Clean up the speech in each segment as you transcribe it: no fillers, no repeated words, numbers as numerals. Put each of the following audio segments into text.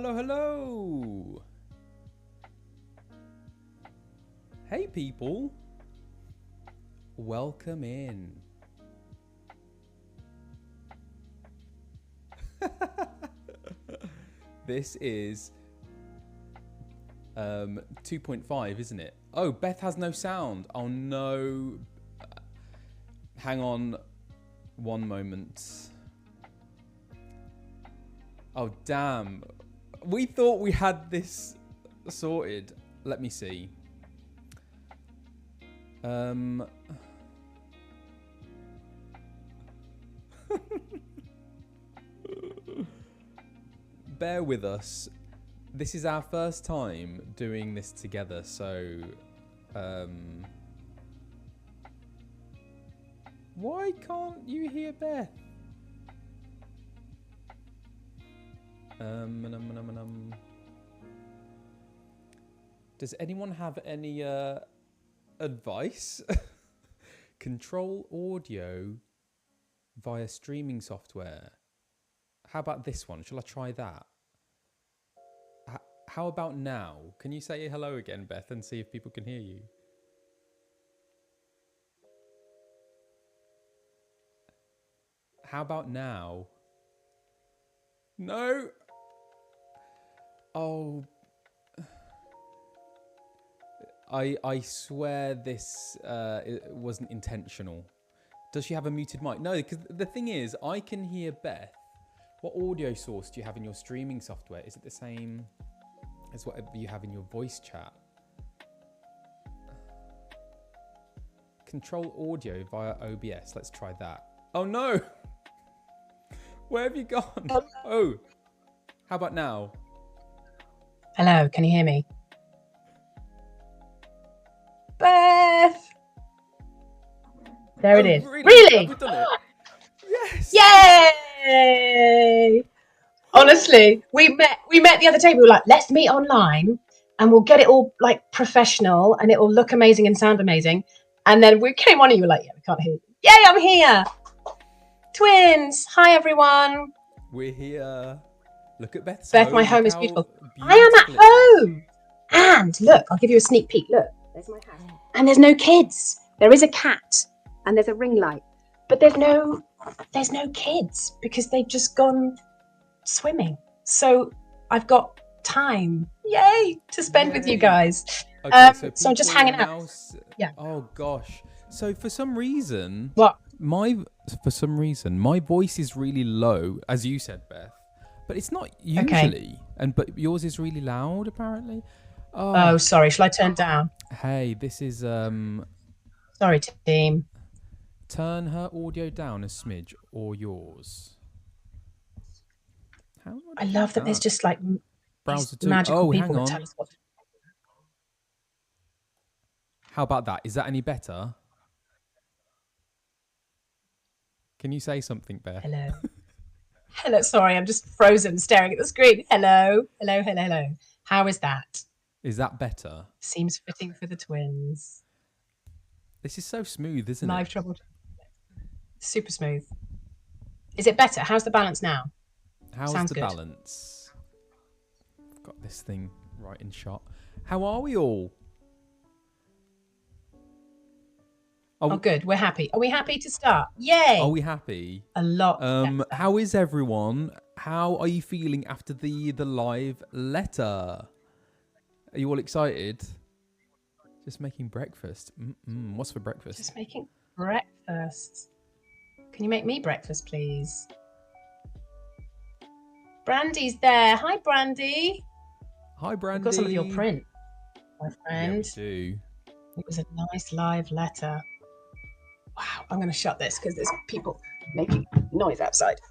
Hello, hello. Hey, people. Welcome in. This is 2.5, isn't it? Oh, Beth has no sound. Oh, no. Hang on one moment. Oh, damn. We thought we had this sorted. Let me see. Bear with us. This is our first time doing this together, so why can't you hear Beth? Does anyone have any advice? Control audio via streaming software. How about this one? Shall I try that? How about now? Can you say hello again, Beth, and see if people can hear you? How about now? No. Oh. I swear this it wasn't intentional. Does she have a muted mic? No, because the thing is, I can hear Beth. What audio source do you have in your streaming software? Is it the same as what you have in your voice chat? Control audio via OBS. Let's try that. Oh no! Where have you gone? Oh, how about now? Hello, can you hear me? Beth! There it is. Really? Have we done it? Yes! Yay! Honestly, we met the other day. We were like, let's meet online and we'll get it all like professional and it will look amazing and sound amazing. And then we came on and you were like, yeah, we can't hear you. Yay, I'm here! Twins! Hi, everyone. We're here. Look at Beth's Beth, home. my home is beautiful. I beautiful. am at home. And look, I'll give you a sneak peek. Look, there's my house. And there's no kids. There is a cat and there's a ring light. But there's no kids because they've just gone swimming. So I've got time. Yay! To spend with you guys. Okay, so I'm just hanging out. Yeah. Oh gosh. So for some reason, What? my voice is really low, as you said, Beth. But it's not usually. Okay. But yours is really loud, apparently. Oh, sorry. Shall I turn down? Hey, this is Sorry, team. Turn her audio down a smidge, or yours. I love that there's just like browser magical people hang on. that tell us what. How about that? Is that any better? Can you say something, Beth? Hello. Hello. Sorry, I'm just frozen staring at the screen. Hello. Hello, hello, hello. How is that? Is that better? Seems fitting for the twins. This is so smooth, isn't it? Live trouble. Super smooth. Is it better? How's the balance now? How's Sounds the good. balance? I've got this thing right in shot. How are we all? Oh, good. We're happy. Are we happy to start? Yay! Are we happy? A lot. How is everyone? How are you feeling after the live letter? Are you all excited? Just making breakfast. What's for breakfast? Just making breakfast. Can you make me breakfast, please? Brandy's there. Hi, Brandy. Hi, Brandy. I've got some of your print, my friend. Yeah, we do. It was a nice live letter. Wow, I'm going to shut this because there's people making noise outside.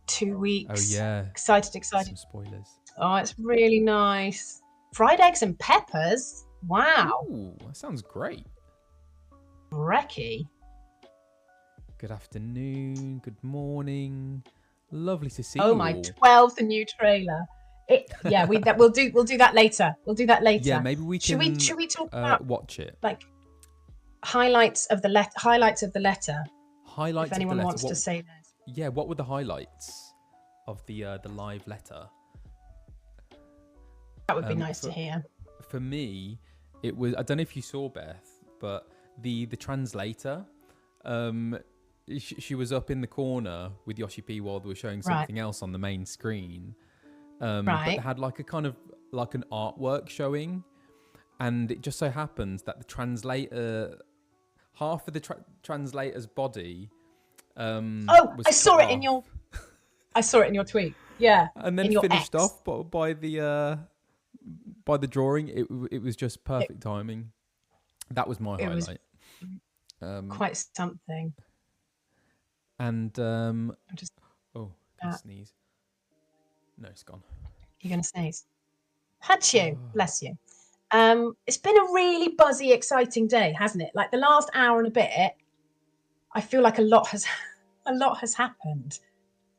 2 weeks. Oh, yeah. Excited. Some spoilers. Oh, it's really nice. Fried eggs and peppers. Wow. Ooh, that sounds great. Brekkie. Good afternoon. Good morning. Lovely to see you. Oh, my 12th new trailer. We'll do that later. We'll do that later. Yeah, maybe we can. Should we talk about watch it? Like highlights of the letter. Highlights of the letter. Highlights. If anyone of the letter. wants to say that. Yeah, what were the highlights of the live letter? That would be nice to hear. For me, it was, I don't know if you saw Beth, but the translator, she was up in the corner with Yoshi P while they were showing something else on the main screen. But they had like a kind of like an artwork showing, and it just so happens that the translator, half of the translator's body, was I saw cut it in off. your I saw it in your tweet. Yeah. And then finished off by the drawing. It was just perfect timing. That was my highlight. Quite something. And I'm just can I sneeze? No, it's gone. You're gonna sneeze. Had bless you. It's been a really buzzy, exciting day, hasn't it? Like the last hour and a bit, I feel like a lot has happened,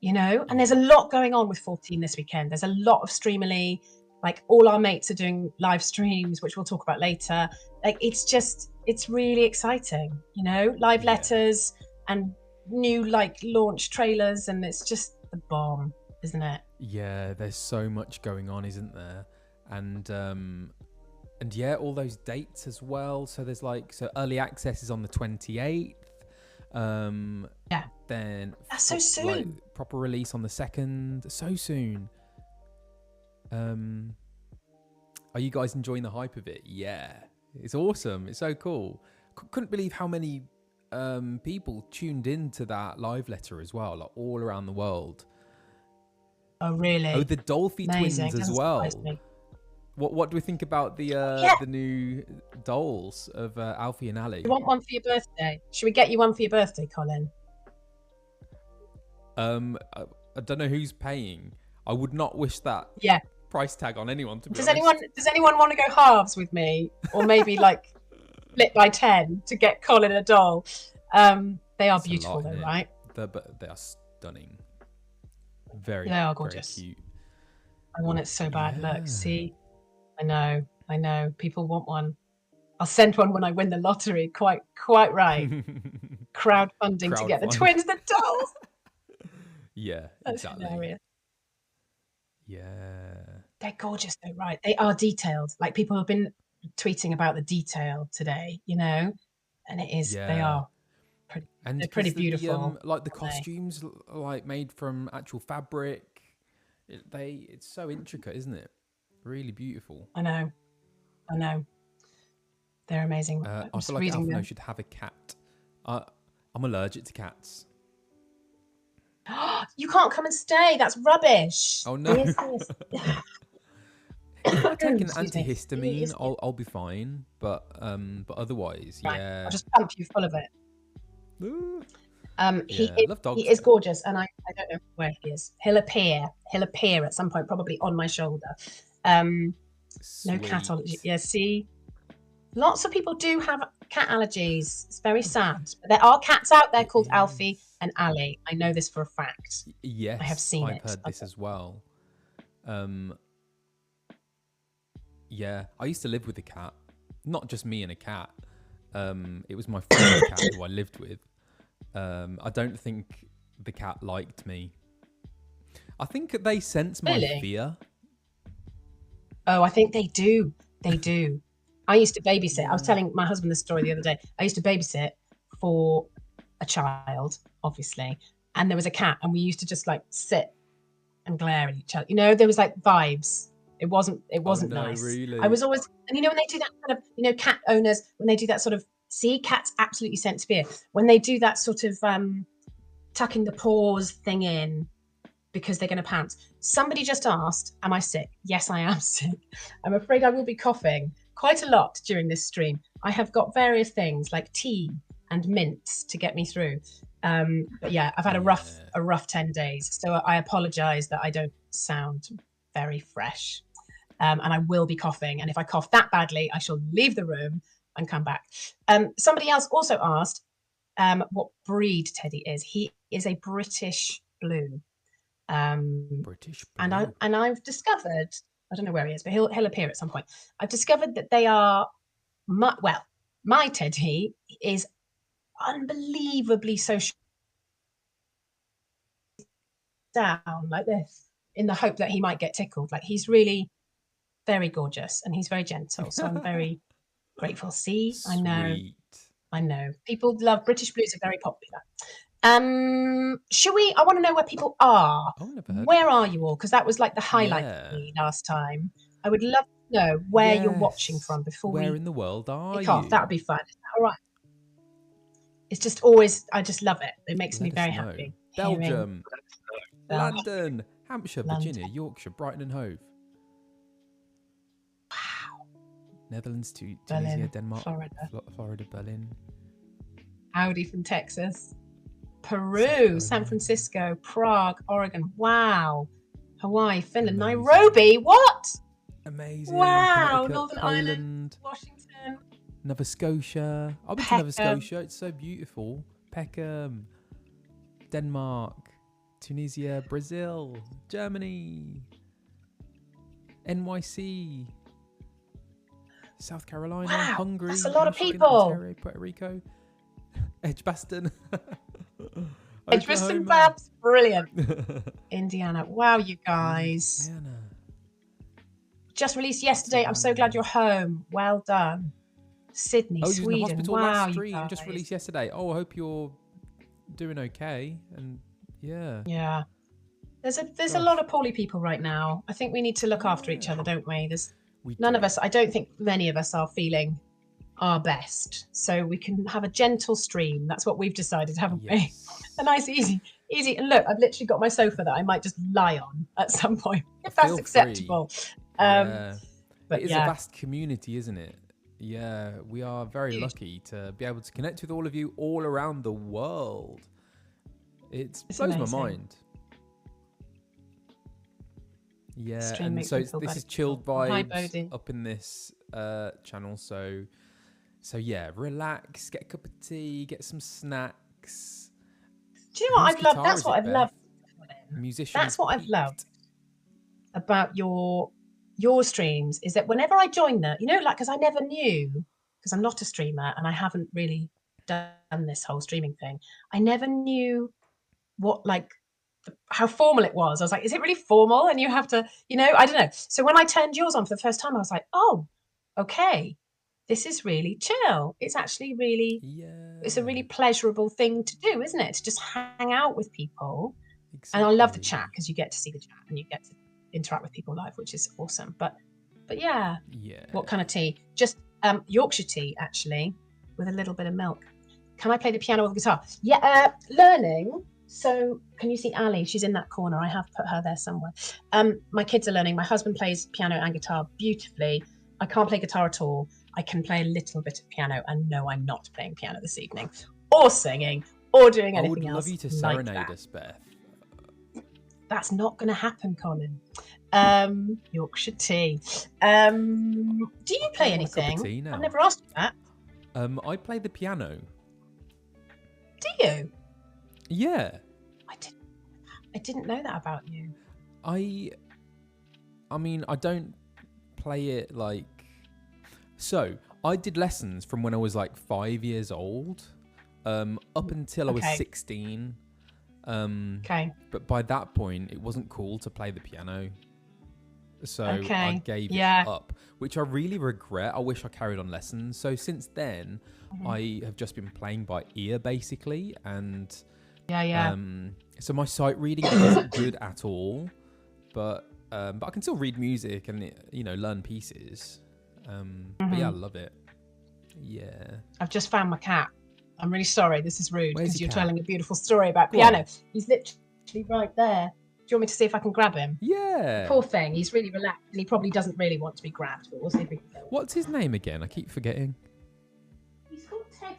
you know. And there's a lot going on with 14 this weekend. There's a lot of Streamily. Like all our mates are doing live streams, which we'll talk about later. Like it's really exciting, you know. Live letters and new like launch trailers, and it's just the bomb, isn't it? Yeah, there's so much going on, isn't there? And yeah, all those dates as well. So there's early access is on the 28th. Then that's so soon. Like, proper release on the 2nd. So soon. Are you guys enjoying the hype of it? Yeah, it's awesome. It's so cool. Couldn't believe how many people tuned into that live letter as well, like all around the world. Oh, really? Oh, the Dolphy twins as well. What do we think about the new dolls of Alfie and Ali? You want one for your birthday? Should we get you one for your birthday, Colin? I don't know who's paying. I would not wish that price tag on anyone. To be honest. Does anyone want to go halves with me, or maybe like split by 10 to get Colin a doll? They are beautiful, though, right? But they are stunning. They are gorgeous. Very cute. I want it so bad. Yeah. Look, see, I know. People want one. I'll send one when I win the lottery. Quite right. Crowdfunding to get the twins the dolls. Yeah, that's exactly. Hilarious. Yeah. They're gorgeous though, right? They are detailed. Like people have been tweeting about the detail today, you know, and it is. They are. They're pretty beautiful. Like the costumes, like made from actual fabric. It's so intricate, isn't it? Really beautiful. I know. They're amazing. I feel like Alfino should have a cat. I'm allergic to cats. You can't come and stay. That's rubbish. Oh no. If I take an antihistamine, I'll be fine. But otherwise, yeah. I'll just pump you full of it. Ooh. He is gorgeous, and I don't know where he is. He'll appear at some point, probably on my shoulder. No cat allergy. Yeah, see, lots of people do have cat allergies. It's very sad. But there are cats out there called Alfie and Ali. I know this for a fact. Yes, I have seen it. I've heard this as well. Yeah, I used to live with a cat. Not just me and a cat. It was my friend's cat who I lived with. I don't think the cat liked me. I think they sense my fear. Oh, I think they do. They do. I used to babysit. I was telling my husband this story the other day. I used to babysit for a child, obviously, and there was a cat, and we used to just like sit and glare at each other. You know, there was like vibes. It wasn't nice. Really? I was always, and you know, when they do that kind of, you know, cat owners, when they do that sort of, see, cats absolutely sense fear. When they do that sort of tucking the paws thing in because they're going to pounce. Somebody just asked, am I sick? Yes, I am sick. I'm afraid I will be coughing quite a lot during this stream. I have got various things like tea and mints to get me through. But yeah, I've had a rough 10 days. So I apologize that I don't sound very fresh. And I will be coughing. And if I cough that badly, I shall leave the room and come back. Somebody else also asked what breed Teddy is. He is a British Blue. British Blue. And I've discovered, I don't know where he is, but he'll appear at some point. I've discovered that they are, my Teddy is unbelievably social down like this in the hope that he might get tickled. Like he's really very gorgeous, and he's very gentle. So I'm very grateful. See, I know. People love British blues are very popular. Should we? I want to know where people are. Oh, never heard. Where are you all? Because that was like the highlight Yeah. for me last time. I would love to know where you're watching from before Where we in the world are kick you? off. That would be fun. All right. It's just always, I just love it. It makes me very happy. Belgium, London, Hampshire, Virginia, Yorkshire, Brighton and Hove. Wow. Netherlands, Berlin, Tunisia, Denmark, Florida. Berlin. Howdy from Texas. Peru, San Francisco, Prague, Oregon. Wow. Hawaii, Finland, Nairobi. What? Amazing. Wow. Northern Ireland, Washington. Nova Scotia. I've been to Nova Scotia. It's so beautiful. Peckham, Denmark, Tunisia, Brazil, Germany, NYC, South Carolina, Hungary. That's a lot of Michigan, people. Ontario, Puerto Rico, Edgbaston. Edgbaston, Babs. Brilliant. Indiana. Wow, you guys. Indiana. Just released yesterday. I'm so glad you're home. Well done. Sydney, Sweden. Sweden. In the hospital wow, last stream. Just released yesterday. Oh, I hope you're doing okay. And yeah. There's a lot of poorly people right now. I think we need to look after each other, don't we? None of us. I don't think many of us are feeling our best. So we can have a gentle stream. That's what we've decided, haven't we? A nice, easy. And look, I've literally got my sofa that I might just lie on at some point, if that's acceptable. But it is a vast community, isn't it? Yeah, we are very lucky to be able to connect with all of you all around the world. It blows my mind. Yeah, and so this is chilled vibes up in this channel. So yeah, relax, get a cup of tea, get some snacks. Do you know what I've loved? That's what I've loved. Musician. That's what I've loved about your streams is that whenever I join them, because I never knew, because I'm not a streamer and I haven't really done this whole streaming thing. I never knew what how formal it was. I was like, is it really formal? And you have to, I don't know. So when I turned yours on for the first time, I was like, oh, okay, this is really chill. It's actually really, it's a really pleasurable thing to do, isn't it? To just hang out with people. Exactly. And I love the chat because you get to see the chat and you get to interact with people live, which is awesome. But yeah. What kind of tea? Just Yorkshire tea, actually, with a little bit of milk. Can I play the piano or the guitar? Yeah, learning. So can you see Ali? She's in that corner. I have put her there somewhere. My kids are learning. My husband plays piano and guitar beautifully. I can't play guitar at all. I can play a little bit of piano, and no, I'm not playing piano this evening, or singing, or doing anything else. I would love you to serenade us, Beth. That's not going to happen, Colin. Yorkshire tea. Do you play anything? I've never asked you that. I play the piano. Do you? Yeah. I didn't know that about you. I mean, I don't play it like... So, I did lessons from when I was 5 years old, up until I was 16. But by that point, it wasn't cool to play the piano. So I gave it up, which I really regret. I wish I carried on lessons. So since then, I have just been playing by ear, basically. And so my sight reading isn't good at all, but I can still read music and learn pieces. But yeah, I love it. Yeah. I've just found my cat. I'm really sorry. This is rude because you're telling a beautiful story about piano. He's literally right there. Do you want me to see if I can grab him? Yeah. Poor thing. He's really relaxed and he probably doesn't really want to be grabbed, but we'll see if we can go. What's his name again? I keep forgetting. He's called Teddy.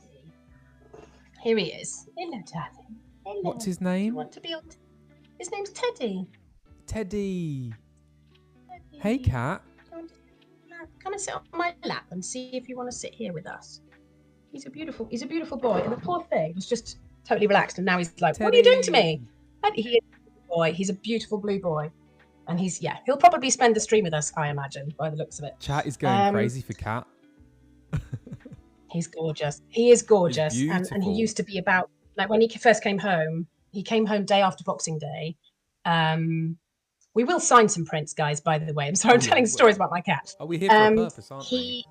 Here he is. Hello, darling. Hello. What's his name? You want to be on? His name's Teddy. Teddy. Hey, cat. Come and sit on my lap and see if you want to sit here with us. He's a beautiful boy, and the poor thing was just totally relaxed, and now he's like, Teddy. What are you doing to me? And he is a boy. He's a beautiful blue boy, and he'll probably spend the stream with us, I imagine, by the looks of it. Chat is going crazy for Cat. He's gorgeous. He is gorgeous, and he used to be about when he first came home. He came home day after Boxing Day, We will sign some prints, guys, by the way. I'm sorry, I'm telling stories about my cat. Are we here for a purpose, aren't we?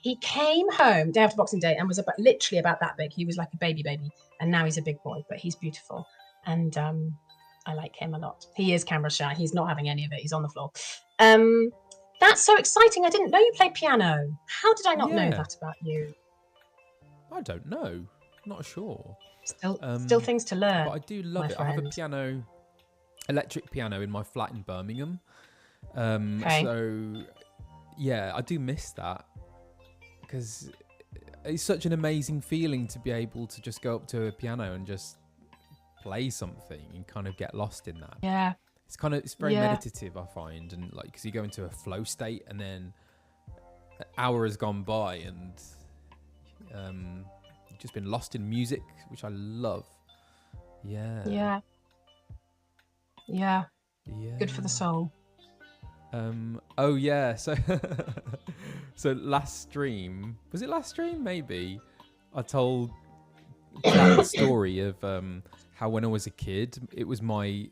He came home day after Boxing Day and was literally about that big. He was like a baby, and now he's a big boy, but he's beautiful. And I like him a lot. He is camera shy. He's not having any of it. He's on the floor. That's so exciting. I didn't know you played piano. How did I not know that about you? I don't know. Not sure. Still things to learn. But I do love it. Friend. I have a electric piano in my flat in Birmingham. Okay. So, yeah, I do miss that. Because it's such an amazing feeling to be able to just go up to a piano and just play something and kind of get lost in that. Yeah. It's very meditative, I find, and like because you go into a flow state and then an hour has gone by and you've just been lost in music, which I love. Yeah. Good for the soul. Oh yeah, so last stream, was it last stream? Maybe I told that story of how when I was a kid, it was my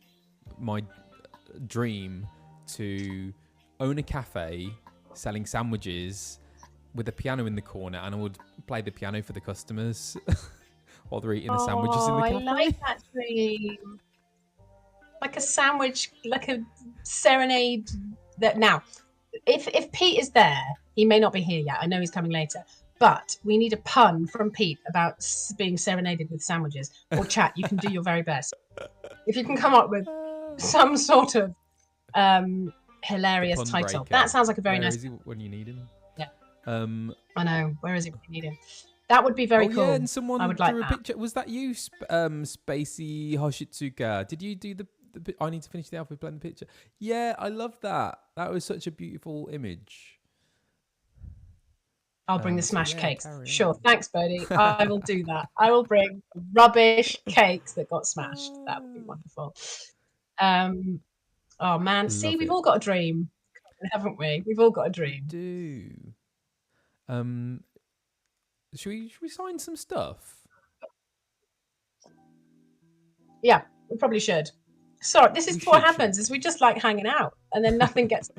dream to own a cafe selling sandwiches with a piano in the corner, and I would play the piano for the customers while they're eating the sandwiches in the cafe. I like that dream. Like a sandwich, like a serenade. Now, if Pete is there, he may not be here yet. I know he's coming later. But we need a pun from Pete about being serenaded with sandwiches. Or chat, you can do your very best. If you can come up with some sort of hilarious title. Breaker. That sounds like a very Where nice... is he when you need him? Yeah. I know. Where is he when you need him? That would be very cool. Yeah, and someone I would like drew that. a picture. Was that you, Spacey Hoshitsuka? Did you do the I need to finish the alphabet, blend the picture. Yeah, I love that. That was such a beautiful image. I'll bring the smash cakes. Sure. Thanks, Bodhi. I will do that. I will bring rubbish cakes that got smashed. That would be wonderful. Oh, man. See, we've all got a dream, haven't we? We've all got a dream. We do. Should we sign some stuff? Yeah, we probably should. Sorry, this is what happens is we just like hanging out and then nothing gets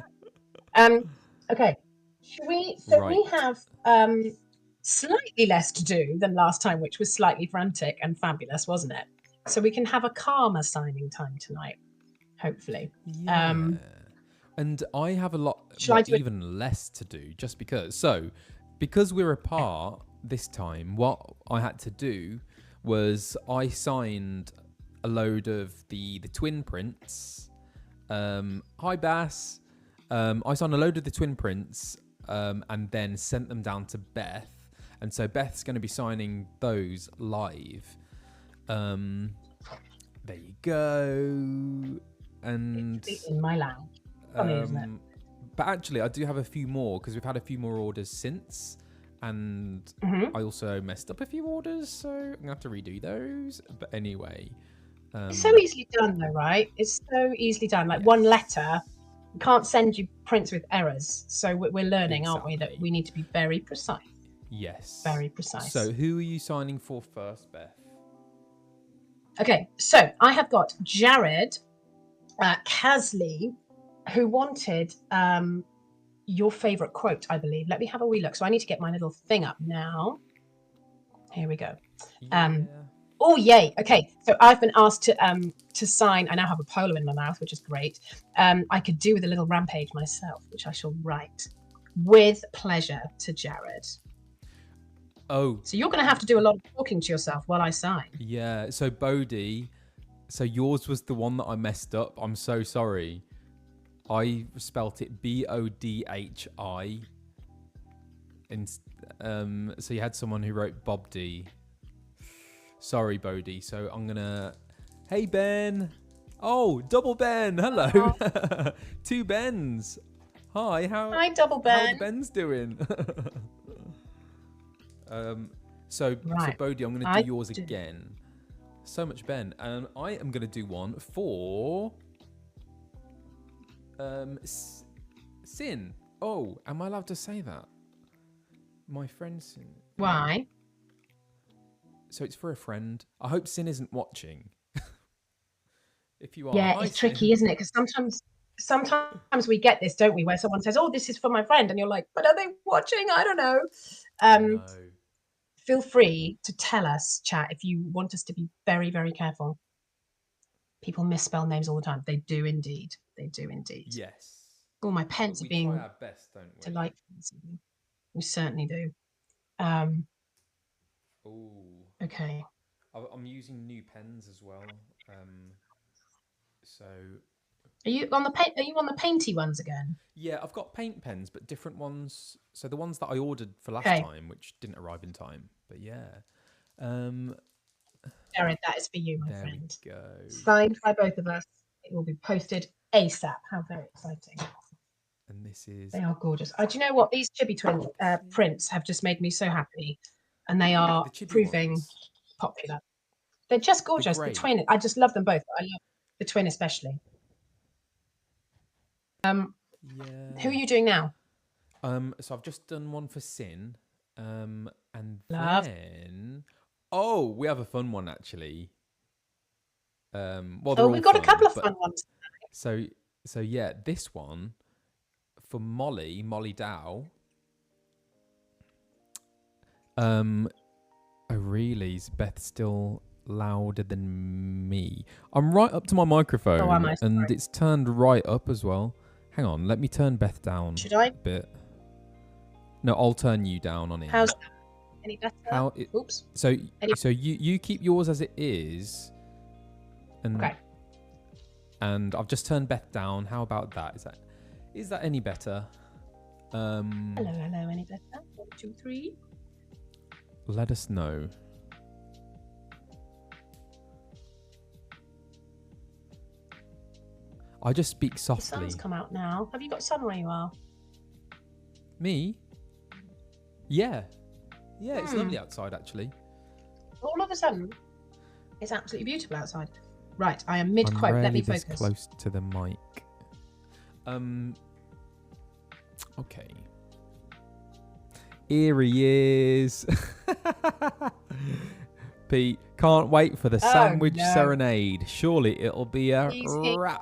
okay. Should we we have slightly less to do than last time, which was slightly frantic and fabulous, wasn't it? So we can have a calmer signing time tonight, hopefully. Yeah. And I have a lot even less to do just because. So because we're apart this time, what I had to do was I signed a load of the twin prints. Hi Bass. I signed a load of the twin prints and then sent them down to Beth. And so Beth's going to be signing those live. There you go. And in my lounge. Funny, isn't it? But actually, I do have a few more because we've had a few more orders since. And I also messed up a few orders, so I'm going to have to redo those. But anyway... it's so easily done though, right? It's so easily done. Like one letter, we can't send you prints with errors. So we're learning, aren't we, that we need to be very precise. Yes. Very precise. So who are you signing for first, Beth? Okay, so I have got Jared Casley, who wanted your favourite quote, I believe. Let me have a wee look. So I need to get my little thing up now. Here we go. Yeah. Oh, yay. Okay. So I've been asked to sign. I now have a polo in my mouth, which is great. I could do with a little rampage myself, which I shall write with pleasure to Jared. Oh. So you're going to have to do a lot of talking to yourself while I sign. Yeah. So Bodhi, so yours was the one that I messed up. I'm so sorry. I spelt it Bodhi. And so you had someone who wrote Bob D. Sorry, Bodhi. So I'm gonna. Hey, Ben. Oh, double Ben. Hello. Two Bens. Hi. Hi, double Ben. How are the Bens doing? So Bodhi, I'm gonna do yours again. So much Ben, and I am gonna do one for Sin. Oh, am I allowed to say that? My friend Sin. Why? So it's for a friend. I hope Sin isn't watching. If you are, yeah, it's tricky, isn't it? Because sometimes we get this, don't we, where someone says, "Oh, this is for my friend," and you're like, "But are they watching? I don't know." No. Feel free to tell us, chat, if you want us to be very, very careful. People misspell names all the time. They do indeed. They do indeed. Yes. Oh, my pens We are being try our best, don't we? delightful this evening. We certainly do. Ooh. Okay. I'm using new pens as well. So Are you on the painty ones again? yeah, I've got paint pens, but different ones. So the ones that I ordered for last Okay. time, which didn't arrive in time. But yeah. Um, Jared, that is for you, my there friend. we go. Signed by both of us. It will be posted ASAP. How very exciting. And this is. They are gorgeous. Do you know what? These Chibi Twin prints have just made me so happy. And they are The chibi proving ones. popular. They're just They're gorgeous. The great. twin, I just love them both. I love the twin especially. Yeah. Who are you doing now? So I've just done one for Sin. And Love. then we have a fun one actually. Well, Oh, we've got a couple of fun ones. So yeah, this one for Molly Dow. Oh really? Is Beth still louder than me? I'm right up to my microphone, Oh, am I? and Sorry. it's turned right up as well. Hang on, let me turn Beth down. Should I? A bit? No, I'll turn you down on here. How's that? Any better? Oops. So you keep yours as it is. And, okay. And I've just turned Beth down. How about that? Is that any better? Hello, any better? 1, 2, 3. Let us know. I just speak softly. The sun's come out now. Have you got sun where you are? Me? Yeah. Yeah, it's lovely outside actually. All of a sudden, it's absolutely beautiful outside. Right, I am mid-quote. Let me focus. This close to the mic. Okay. Here he is. Pete, can't wait for the sandwich serenade. Surely it'll be a wrap.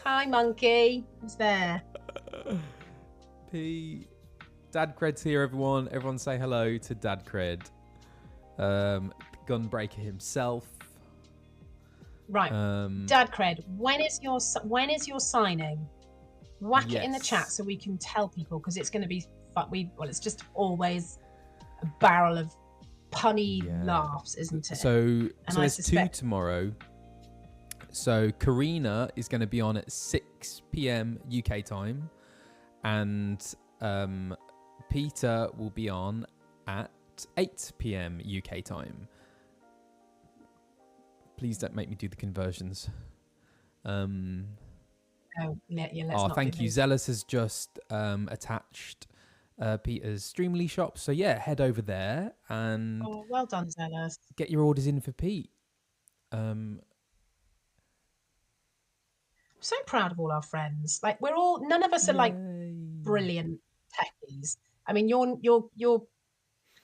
Hi, monkey. He's there. Pete. Dad Cred's here, everyone. Everyone say hello to Dad Cred. Gunbreaker himself. Right. Dad Cred, when is your signing? Whack it in the chat so we can tell people, because it's going to be it's just always a barrel of punny laughs, isn't it? So there's 2 tomorrow. So Karina is going to be on at 6 p.m. UK time, and Peter will be on at 8 p.m. UK time. Please don't make me do the conversions. Let's thank you. Zealous has just attached Peter's Streamily shop. So yeah, head over there and well done, Zealous. Get your orders in for Pete. I'm so proud of all our friends. Like none of us are like brilliant techies. I mean, you're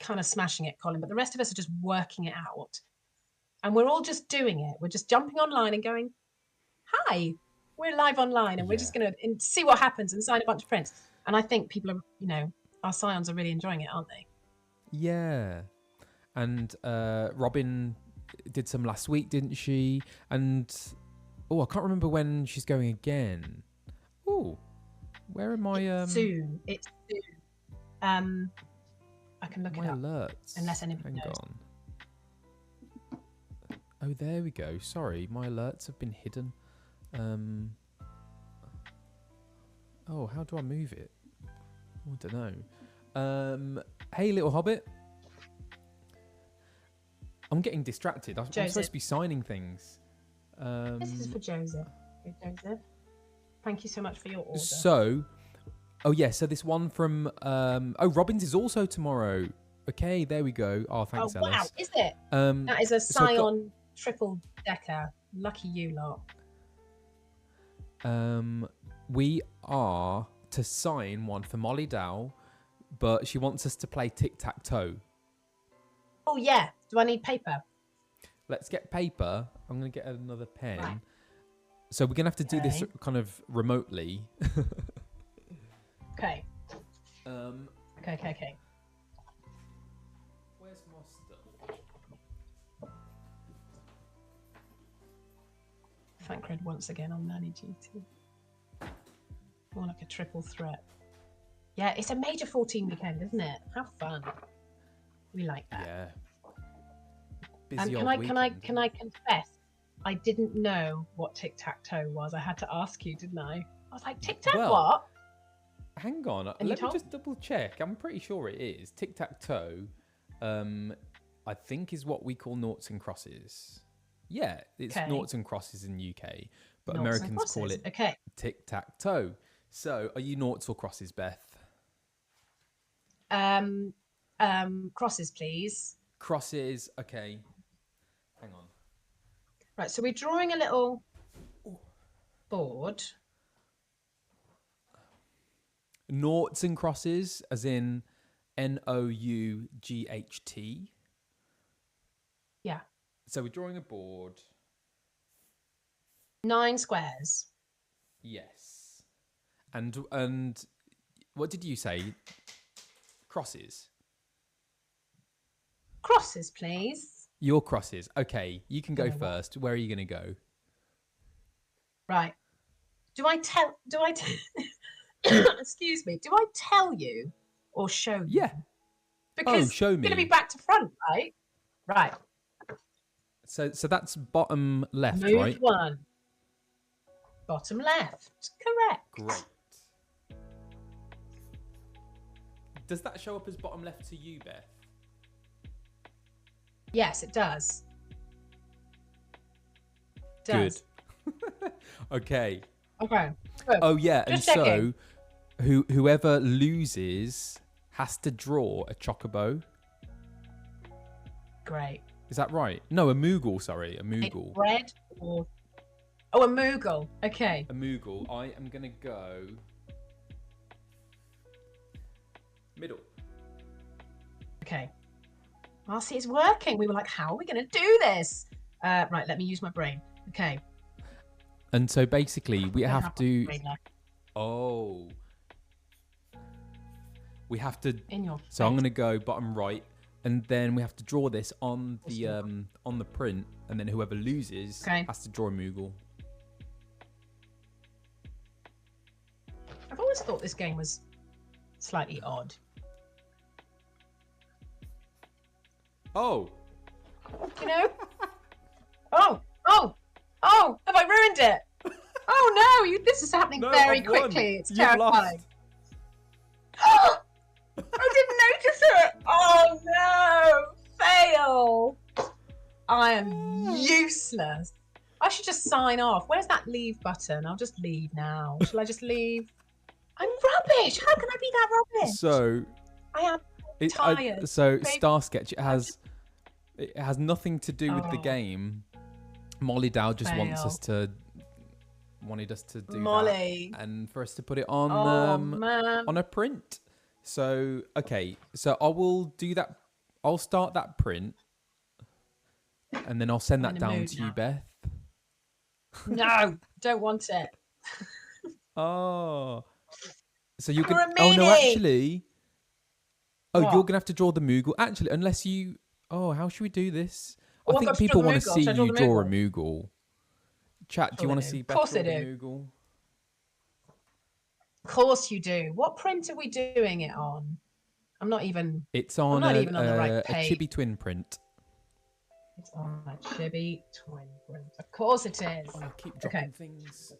kind of smashing it, Colin, but the rest of us are just working it out. And we're all just doing it. We're just jumping online and going, hi, we're live online, and we're just going to see what happens and sign a bunch of prints. And I think people are, our scions are really enjoying it, aren't they? Yeah. And Robin did some last week, didn't she? And, I can't remember when she's going again. Oh, where am I? It's soon. I can look it up. Alerts. Unless anybody knows. Hang on. Oh, there we go. Sorry, my alerts have been hidden. How do I move it? I don't know. Hey, little hobbit. I'm getting distracted. I'm supposed to be signing things. This is for Joseph. Okay, Joseph. Thank you so much for your order. So this one from... Robin's is also tomorrow. Okay, there we go. Oh, thanks, Alice. Wow, is it? That is a Scion triple decker. Lucky you lot. We are to sign one for Molly Dow, but she wants us to play tic-tac-toe. Oh, yeah. Do I need paper? Let's get paper. I'm going to get another pen. So we're gonna have to do this Okay. kind of remotely. Okay. um, Okay. where's my stuff? Thancred once again on nanny duty. More like a triple threat. Yeah, it's a major 14 weekend, isn't it? How fun. We like that. Yeah. And Busy can old I weekend. confess? I didn't know what tic-tac-toe was. I had to ask you, didn't I? I was like, tic-tac Well, what? hang on. And you Let me told just double check. I'm pretty sure it is tic-tac-toe. I think is what we call noughts and crosses. Yeah, it's Okay. noughts and crosses in UK, but Noughts and Americans call crosses. it Okay. tic-tac-toe. So, are you noughts or crosses, Beth? Crosses, please. Crosses. Okay. Hang on. Right, so we're drawing a little board. Noughts and crosses, as in NOUGHT. Yeah. So we're drawing a board. 9 squares. Yes. And what did you say? Crosses. Crosses, please. Your crosses. Okay, you can go Don't know what. first. Where are you going to go? Right. Do I excuse me, do I tell you or show you? Yeah. Because show it's going to me. be back to front, right? Right. So that's bottom left, Move right? 1. Bottom left. Correct. Great. Does that show up as bottom left to you, Beth? Yes, it does. Good. Okay. Okay. Good. Oh yeah, Just and checking. so whoever loses has to draw a chocobo. Great. Is that right? No, a Moogle. Sorry, a Moogle. Bread or a Moogle. Okay. A Moogle. I am gonna go middle. Okay. Well, see, it's working. We were like, how are we going to do this? Right, let me use my brain. Okay. And so basically, we have to. Oh. We have to. In your So I'm gonna go bottom right, and then we have to draw this on the print, and then whoever loses has to draw a Moogle. I've always thought this game was slightly odd. Oh. You know? Oh! Have I ruined it? Oh no! This is happening very quickly. It's terrifying. I didn't notice it. Oh no! Fail. I am useless. I should just sign off. Where's that leave button? I'll just leave now. Shall I just leave? I'm rubbish. How can I be that rubbish? So I am tired. Star Sketch, it has nothing to do with the game. Molly Dow just wanted us to do that, and for us to put it on on a print. So okay, so I will do that. I'll start that print, and then I'll send that down to you, Beth. No, don't want it. Oh, so you're gonna? Oh no, actually. Oh, you're gonna have to draw the Moogle. Actually, unless you. Oh, how should we do this? I think people want to see you draw a Moogle. Chat, do you want to see Beth draw the Moogle? Of course you do. What print are we doing it on? I'm not even. It's on the right page. a Chibi Twin print. It's on a Chibi Twin print. Of course it is. Oh, keep dropping things.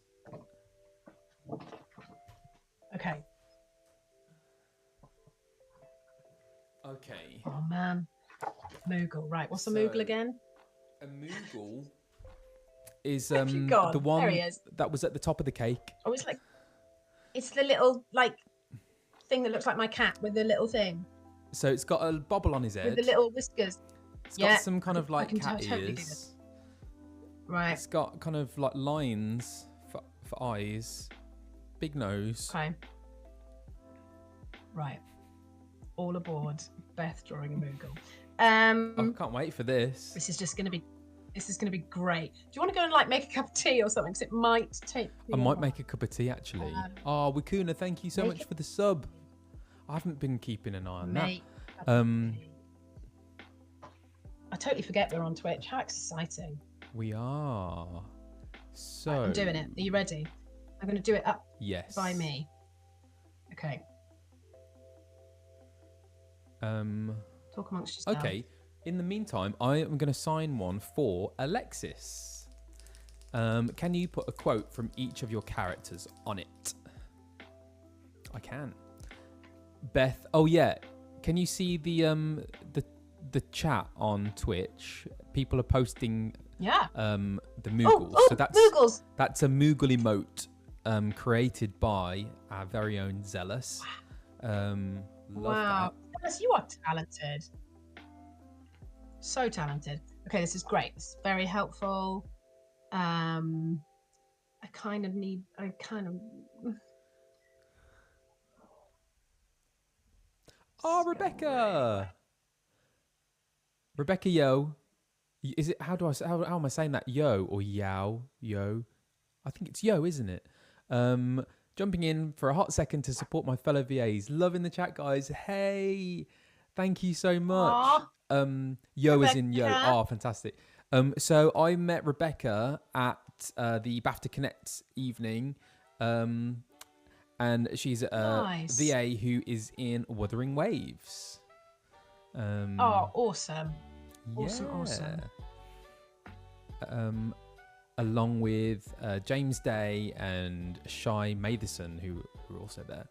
Okay. Okay. Oh man. Moogle. Right. What's a Moogle again? A Moogle is the one there he is. That was at the top of the cake. Oh, it's the little thing that looks like my cat with the little thing. So it's got a bobble on his head. With the little whiskers. It's got some kind of cat ears. Right. It's got kind of like lines for eyes. Big nose. Okay. Right. All aboard. Beth drawing a Moogle. I can't wait for this. This is just going to be This is going to be great. Do you want to go and like make a cup of tea or something? Because it might take. I might make a cup of tea actually. Wakuna, thank you so much for the sub. I haven't been keeping an eye on that. I totally forget we're on Twitch. How exciting. We are. So right, I'm doing it. Are you ready? I'm going to do it up by me. Okay. Talk amongst yourselves. Okay. In the meantime, I am going to sign one for Alexis. Can you put a quote from each of your characters on it? I can. Beth, oh yeah. Can you see the chat on Twitch? People are posting the Moogles. So Moogles. That's a Moogle emote created by our very own Zealous. Wow. Zealous, you are talented. So talented. Okay, this is great. This is very helpful. Oh, Rebecca. Rebecca Yo. Is it how am I saying that? Yo or Yao? Yo. I think it's Yo, isn't it? Jumping in for a hot second to support my fellow VAs. Loving the chat, guys. Hey. Thank you so much. Yo Rebecca. is in Yo. Oh, fantastic. So I met Rebecca at the BAFTA Connect evening. And she's a nice. VA who is in Wuthering Waves. Awesome. Awesome. Along with James Day and Shai Matheson, who were also there.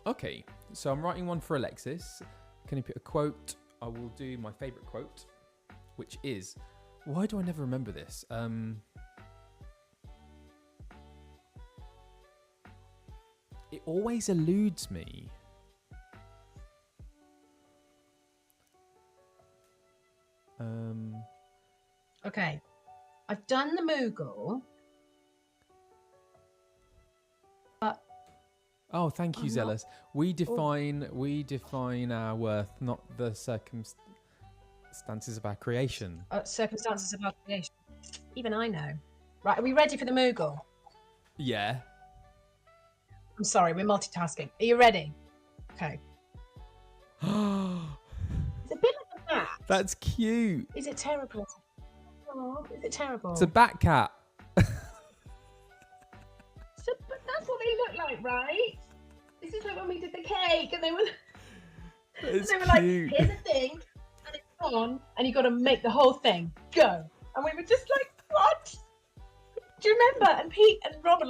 Okay, so I'm writing one for Alexis. Can you put a quote? I will do my favourite quote, which is, why do I never remember this? It always eludes me. Okay, I've done the Moogle. Oh, thank you, Zealous. We define our worth, not the circumstances of our creation. Circumstances of our creation. Even I know. Right, are we ready for the Moogle? Yeah. I'm sorry, we're multitasking. Are you ready? Okay. It's a bit like a bat. That's cute. Is it terrible? Oh, is it terrible? It's a bat cat. But that's what they look like, right? This is like when we did the cake, and they were like, "Here's the thing, and it's on, and you got to make the whole thing go." And we were just like, "What?" Do you remember? And Pete and Robert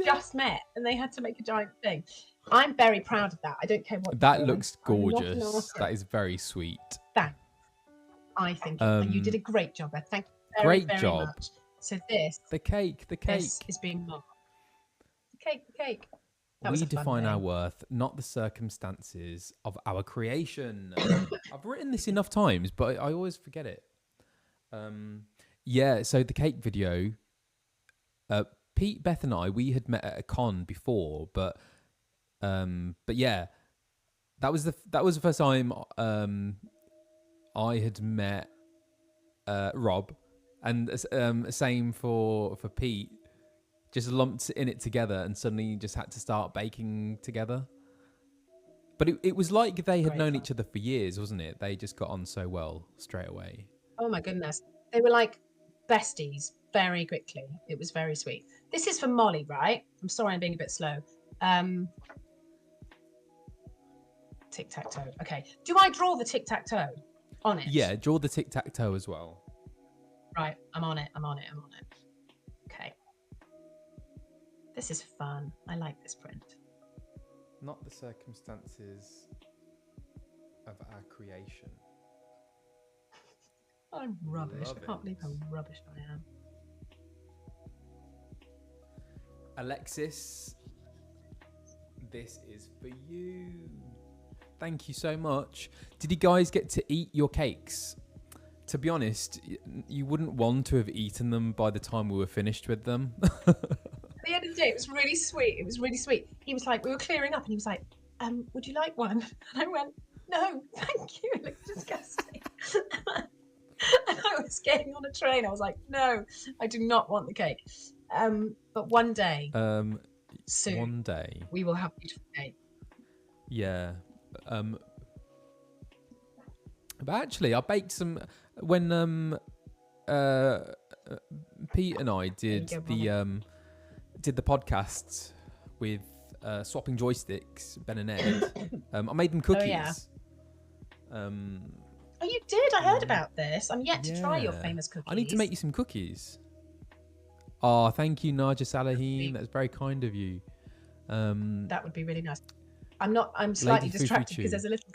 just met, and they had to make a giant thing. I'm very proud of that. I don't care what. That looks gorgeous. That is very sweet. Thanks. I think and you did a great job, Beth. Thank you very, great very job. much. So this, the cake this is being marked. The cake. We define our worth, not the circumstances of our creation. I've written this enough times, but I always forget it. So the cake video, Pete, Beth and I, we had met at a con before, but yeah, that was the first time I had met Rob, and same for Pete. Just lumped in it together, and suddenly just had to start baking together. But it was like they had known each other for years, wasn't it? They just got on so well straight away. Oh my goodness, they were like besties very quickly. It was very sweet. This is for Molly, right? I'm sorry, I'm being a bit slow. Tic-tac-toe. Okay. Do I draw the tic-tac-toe on it? Yeah, draw the tic-tac-toe as well. Right, I'm on it. Okay. This is fun. I like this print. Not the circumstances of our creation. I'm rubbish. I can't believe how rubbish I am. Alexis, this is for you. Thank you so much. Did you guys get to eat your cakes? To be honest, you wouldn't want to have eaten them by the time we were finished with them. At the end of the day, it was really sweet. He was like, we were clearing up, and he was like, would you like one? And I went, no, thank you. It looked disgusting. And I was getting on a train. I was like, no, I do not want the cake. But one day, soon, One day. we will have beautiful cake. Yeah. But actually, I baked some when Pete and I did the podcasts with swapping joysticks, Ben and Ed. I made them cookies. Oh, yeah. Oh, you did? I heard about this. I'm yet to try your Yeah. famous cookies. I need to make you some cookies. Oh, thank you, Naja Salaheen. That's very kind of you. That would be really nice. I'm slightly distracted because there's a little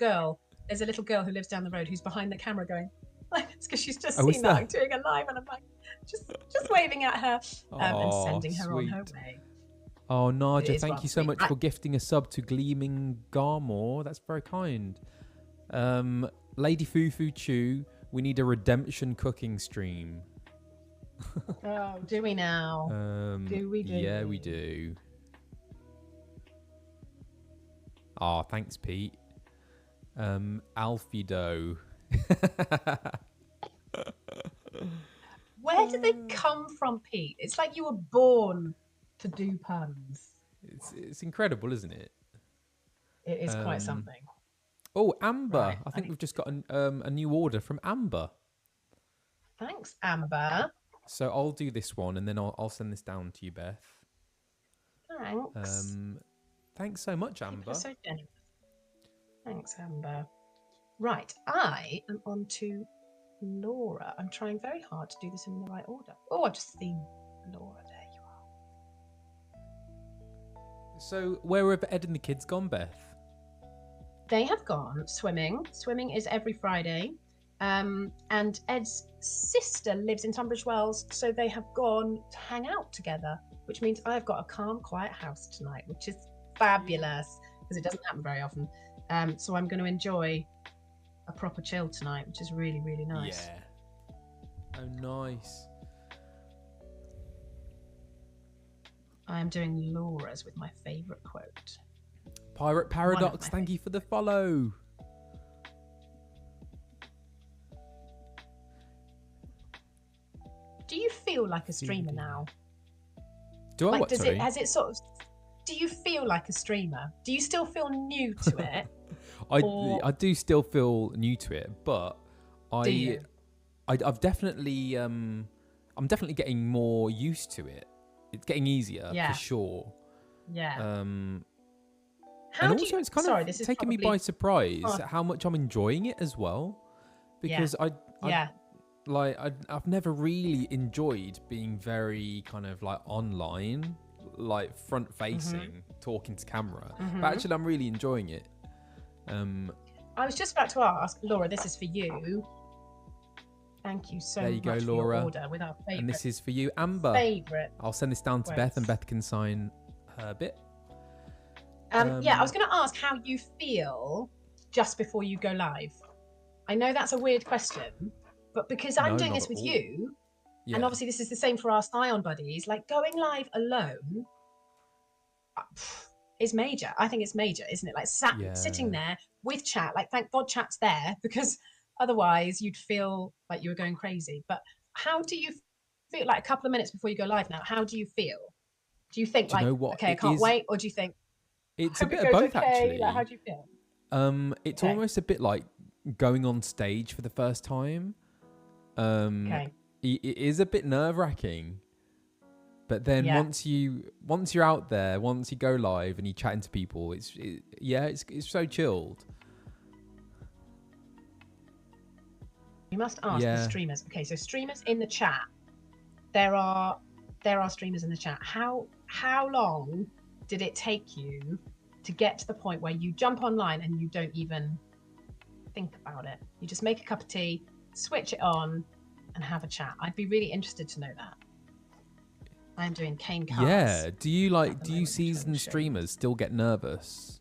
girl who lives down the road who's behind the camera going, like, it's because she's just seen that I'm doing a live, and I'm like, just waving at her and sending her on her way. Oh, Naja, thank you so much for gifting a sub to Gleaming Garmore. That's very kind. Lady Fufu Chew, we need a redemption cooking stream. Oh, do we now? Do we? Yeah, we do. Oh, thanks, Pete. Alfido. Where did they come from, Pete? It's like you were born to do puns. It's incredible, isn't it? It is quite something. Oh, Amber. Right, I think we've just got a new order from Amber. Thanks, Amber. So I'll do this one, and then I'll send this down to you, Beth. Thanks. Thanks so much, Amber. People are so generous. Thanks, Amber. Right, I am on to Laura. I'm trying very hard to do this in the right order. Oh, I've just seen Laura. There you are. So where have Ed and the kids gone, Beth? They have gone swimming. Swimming is every Friday. And Ed's sister lives in Tunbridge Wells, so they have gone to hang out together, which means I've got a calm, quiet house tonight, which is fabulous because it doesn't happen very often. So I'm going to enjoy a proper chill tonight, which is really, really nice. Yeah. Oh, nice. I am doing Laura's with my favourite quote. Pirate Paradox, thank you for the follow. Do you feel like a streamer now? Do I? Like, what, does sorry? it? Has it sort of? Do you feel like a streamer? Do you still feel new to it? I do still feel new to it, but I've definitely I'm definitely getting more used to it. It's getting easier for sure. Yeah. And also it's kind of taking me by surprise at how much I'm enjoying it as well, because I've never really enjoyed being very kind of like online, like front facing, talking to camera. But actually I'm really enjoying it. I was just about to ask, Laura, this is for you. Thank you so much. There you go, Laura. For your order with our favorite. And this is for you, Amber. I'll send this down to Beth, and Beth can sign her bit. Yeah, I was going to ask how you feel just before you go live. I know that's a weird question, but because I'm doing this with you, and obviously this is the same for our Scion buddies, like going live alone is major. I think it's major, isn't it? Like sitting there with chat, like thank God chat's there, because otherwise you'd feel like you were going crazy. But how do you feel, like a couple of minutes before you go live now, how do you feel? Do you think okay, I can't wait? Or do you think, it's a bit of both, actually. Like, how do you feel? It's almost a bit like going on stage for the first time. It is a bit nerve-wracking, but then once you're out there, once you go live and you're chatting to people, it's so chilled. You must ask the streamers. Okay, so streamers in the chat. There are streamers in the chat. How long did it take you to get to the point where you jump online and you don't even think about it? You just make a cup of tea, switch it on, and have a chat. I'd be really interested to know that. I'm doing cane cards. Yeah. Do you seasoned streamers still get nervous?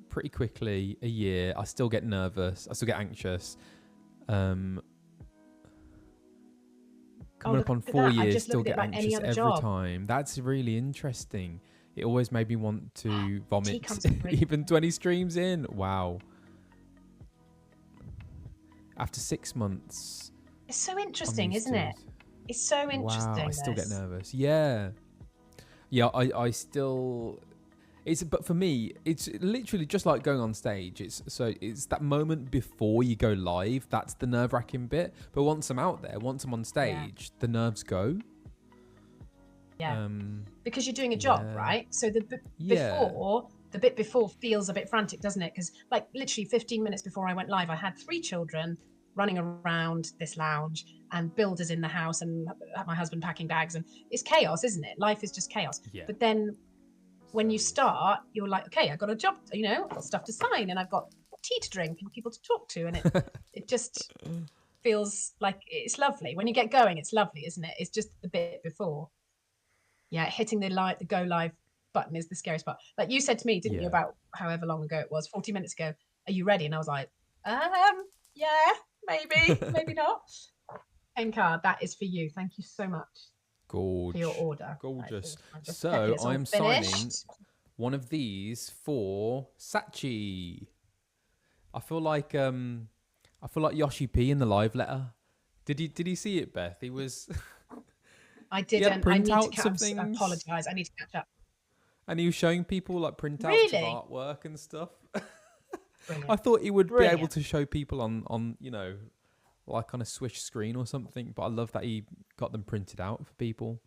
Pretty quickly, a year, I still get nervous. I still get anxious. Coming up on 4 years, still get anxious every time. That's really interesting. It always made me want to vomit, comes in great. even 20 streams in. Wow. After 6 months. It's so I'm interesting, used isn't to it? It's so interesting. Wow, I still get this. nervous. Yeah. Yeah, I still... But for me, it's literally just like going on stage. It's that moment before you go live. That's the nerve-wracking bit. But once I'm out there, once I'm on stage, the nerves go. Yeah. Because you're doing a job, right? So the bit before feels a bit frantic, doesn't it? Because like literally 15 minutes before I went live, I had 3 children running around this lounge and builders in the house and my husband packing bags, and it's chaos, isn't it? Life is just chaos. Yeah. But then when you start, you're like, okay, I got a job, I've got stuff to sign and I've got tea to drink and people to talk to, and it just feels like it's lovely. When you get going, it's lovely, isn't it? It's just the bit before. Yeah, hitting the go live button is the scariest part. Like you said to me, didn't you, about however long ago it was, 40 minutes ago, are you ready? And I was like, yeah, maybe, maybe not. Pen card, that is for you. Thank you so much. Gorgeous. For your order. Gorgeous. Right, so I am signing one of these for Sachi. I feel like Yoshi P in the live letter. Did he see it, Beth? He was I didn't. I need to apologise. I need to catch up. And he was showing people like printouts of artwork and stuff. I thought he would be able to show people on like on a Swish screen or something. But I love that he got them printed out for people.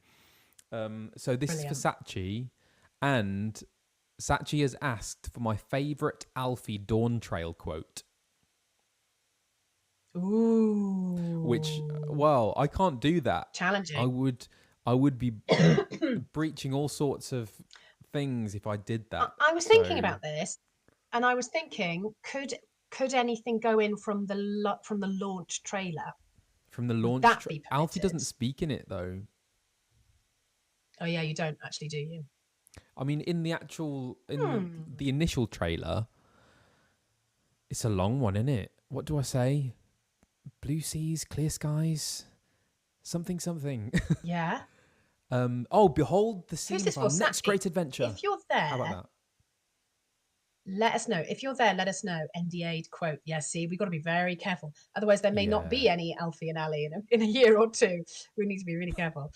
So this is for Sachi, and Sachi has asked for my favourite Alfie Dawn Trail quote. Ooh. Which, well, I can't do that. Challenging. I would be breaching all sorts of things if I did that. I was thinking about this, and I was thinking, could anything go in from the launch trailer? From the launch trailer? Alfie doesn't speak in it, though. Oh yeah, you don't actually, do you? I mean, in the initial trailer, it's a long one, isn't it? What do I say? Blue seas, clear skies, something. Yeah. Behold the scene of our next great adventure. If you're there, how about that? Let us know. If you're there, let us know. NDA'd quote. Yeah, see, we've got to be very careful. Otherwise, there may not be any Alfie and Ali in a year or two. We need to be really careful.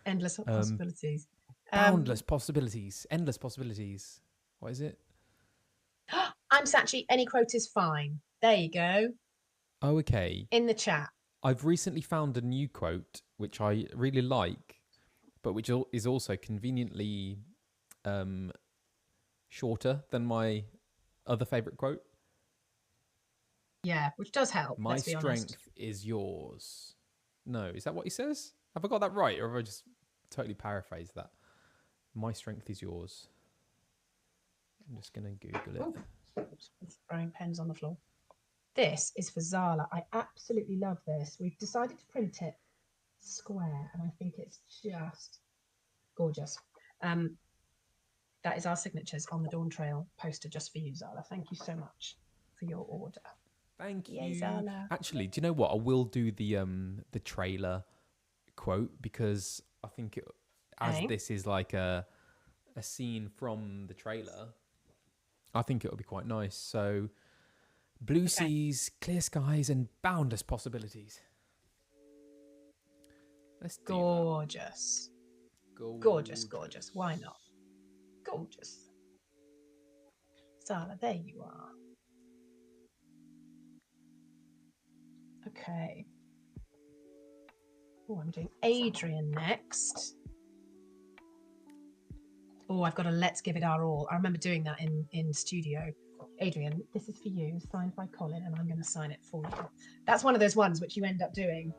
Endless possibilities. Boundless possibilities. Endless possibilities. What is it? I'm Sachi. Any quote is fine. There you go. Oh, okay. In the chat. I've recently found a new quote, which I really like, but which is also conveniently shorter than my other favourite quote. Yeah, which does help. My strength is yours. No, is that what he says? Have I got that right, or have I just totally paraphrased that? My strength is yours. I'm just going to Google it. Oops, throwing pens on the floor. This is for Zala. I absolutely love this. We've decided to print it square, and I think it's just gorgeous. That is our signatures on the Dawn Trail poster just for you, Zala. Thank you so much for your order. Thank you. Zala. Actually, do you know what? I will do the trailer quote, because I think this is like a scene from the trailer, I think it'll be quite nice. So, blue seas, clear skies, and boundless possibilities. Let's do gorgeous. Gorgeous. Why not? Gorgeous. Zala, there you are. Okay. Oh, I'm doing Adrian next. Oh, I've got a Let's Give It Our All. I remember doing that in studio. Adrian, this is for you, signed by Colin, and I'm going to sign it for you. That's one of those ones which you end up doing.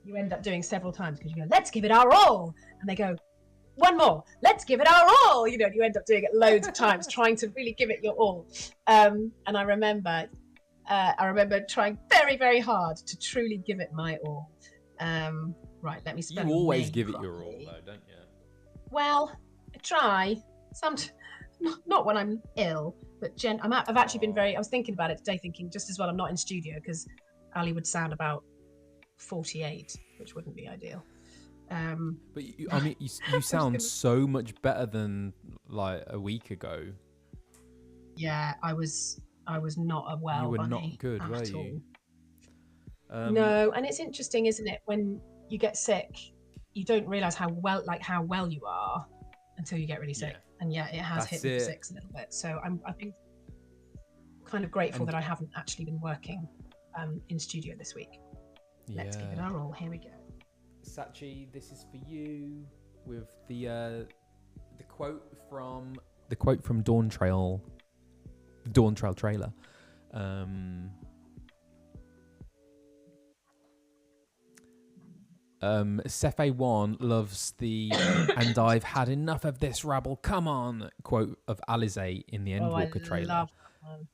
You end up doing several times because you go, let's give it our all. And they go, one more, let's give it our all. You end up doing it loads of times, trying to really give it your all. And I remember trying very, very hard to truly give it my all. Right, let me spell. You always give it your all, though, don't you? Well, I try. Not when I'm ill, but I've actually been I was thinking about it today, thinking just as well I'm not in studio, because Ali would sound about 48, which wouldn't be ideal. But I mean, you sound so much better than like a week ago. Yeah, I was not a You well were bunny not good, were at you? all. No, and it's interesting, isn't it? When you get sick, you don't realise how well you are until you get really sick. Yeah, And yeah, it has hit that's me for it. six a little bit. So I've been kind of grateful that I haven't actually been working in studio this week. Let's give it our all. Here we go. Sachi, this is for you with the quote from Dawn Trail trailer. Cefe1 loves the and I've had enough of this rabble, come on quote of Alizé in the Endwalker trailer. Love that one.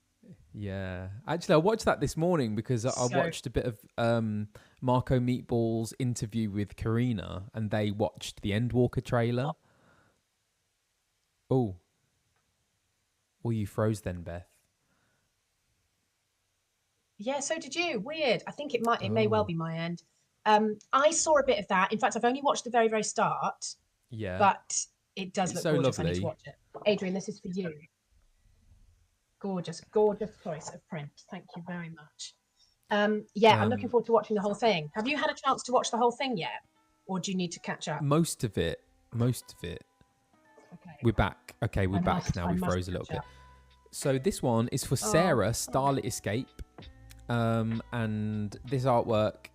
Yeah. Actually, I watched that this morning because I watched a bit of Marco Meatball's interview with Karina and they watched the Endwalker trailer. Oh. Well, you froze then, Beth. Yeah, so did you. Weird. I think it may well be my end. I saw a bit of that. In fact, I've only watched the very, very start. Yeah. But it does look so gorgeous. lovely. I need to watch it. Adrian, this is for you. Gorgeous, gorgeous choice of print. Thank you very much. I'm looking forward to watching the whole thing. Have you had a chance to watch the whole thing yet? Or do you need to catch up? Most of it. Okay. We're back. Okay, we're back now. We froze a little bit. So this one is for Sarah, Starlit Escape. And this artwork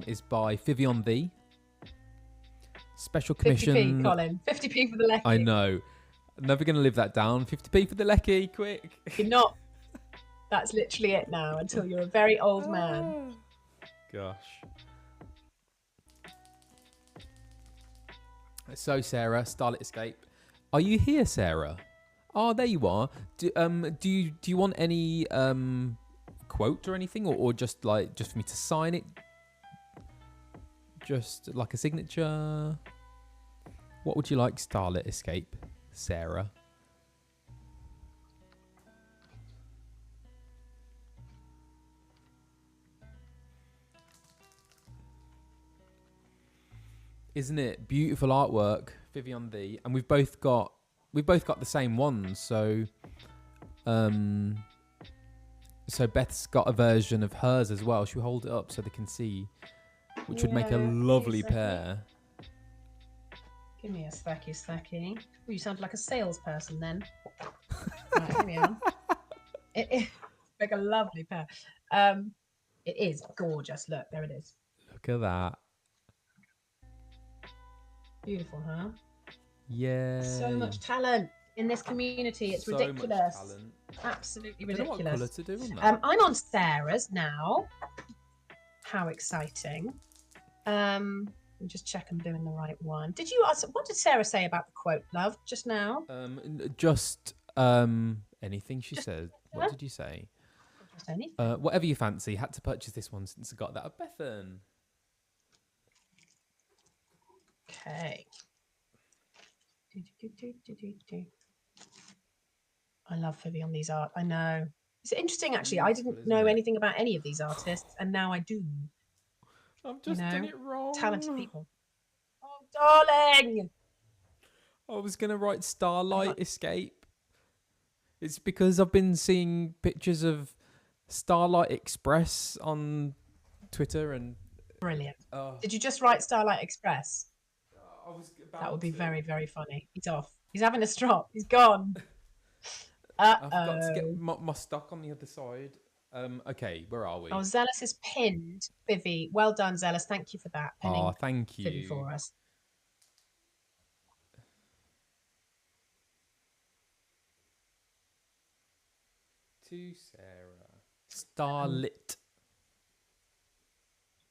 is by Vivian The. Special commission. 50p, Colin. 50p for the lecky. I know. Never going to live that down. 50p for the lecky, quick. You're not. That's literally it now until you're a very old man. Gosh. So, Sarah, Starlit Escape. Are you here, Sarah? Oh, there you are. Do you want any quote or anything, or just for me to sign it? Just like a signature. What would you like, Starlit Escape, Sarah? Isn't it beautiful artwork, Vivian The? And we've both got the same ones. So Beth's got a version of hers as well. Should we hold it up so they can see? Which would make a lovely pair. Give me a slacky. Oh, you sound like a salesperson then. Right, here we are. It is like a lovely pair. It is gorgeous. Look, there it is. Look at that. Beautiful, huh? Yeah. So much talent in this community. It's so ridiculous. Much talent. Absolutely ridiculous. What colour to do on that? I'm on Sarah's now. How exciting. Let me just check I'm doing the right one. Did you ask, what did Sarah say about the quote, love, just now? Anything she said. What did you say? Just anything. Whatever you fancy. Had to purchase this one since I got that at Bethan. Okay. I love Vivian these art. I know. It's interesting, actually. I didn't know anything about any of these artists, and now I do. I've just done it wrong. Talented people. Oh, darling! I was going to write Starlight Escape. It's because I've been seeing pictures of Starlight Express on Twitter and... Brilliant. Did you just write Starlight Express? That would be very, very funny. He's off. He's having a strop. He's gone. I've got to get my stock on the other side. Okay, where are we? Oh, Zealous is pinned, Vivi. Well done, Zealous. Thank you for that. Oh, thank you. Vivi for us. To Sarah. Starlit.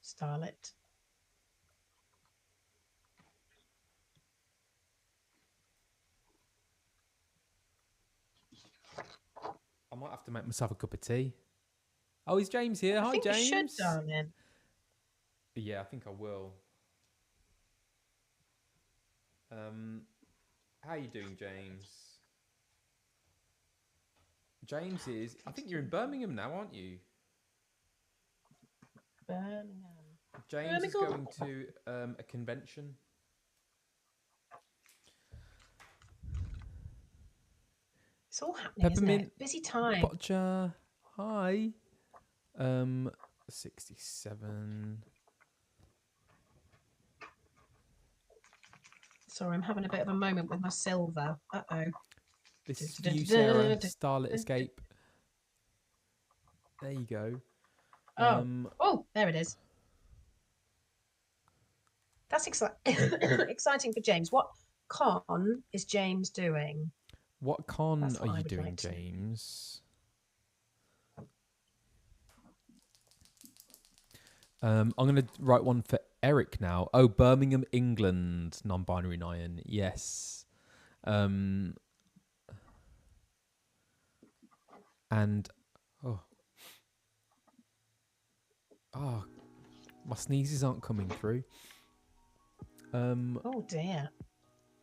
Starlit. I might have to make myself a cup of tea. Oh, is James here? Hi, James. You should, darling. Yeah, I think I will. How you doing, James? James is... I think you're in Birmingham now, aren't you? Birmingham. James is Birmingham. going to a convention. It's all happening, isn't Peppermint it? Busy time. Botcha. Hi. 67. Sorry, I'm having a bit of a moment with my silver. Uh-oh. This is for you, Sarah. Starlit Escape. There you go. Oh, there it is. That's exciting for James. What con is James doing? What con That's what are I you would doing, like to know. James? I'm going to write one for Eric now. Oh, Birmingham, England. Non-binary Nyan. Yes. And oh, my sneezes aren't coming through. Oh dear,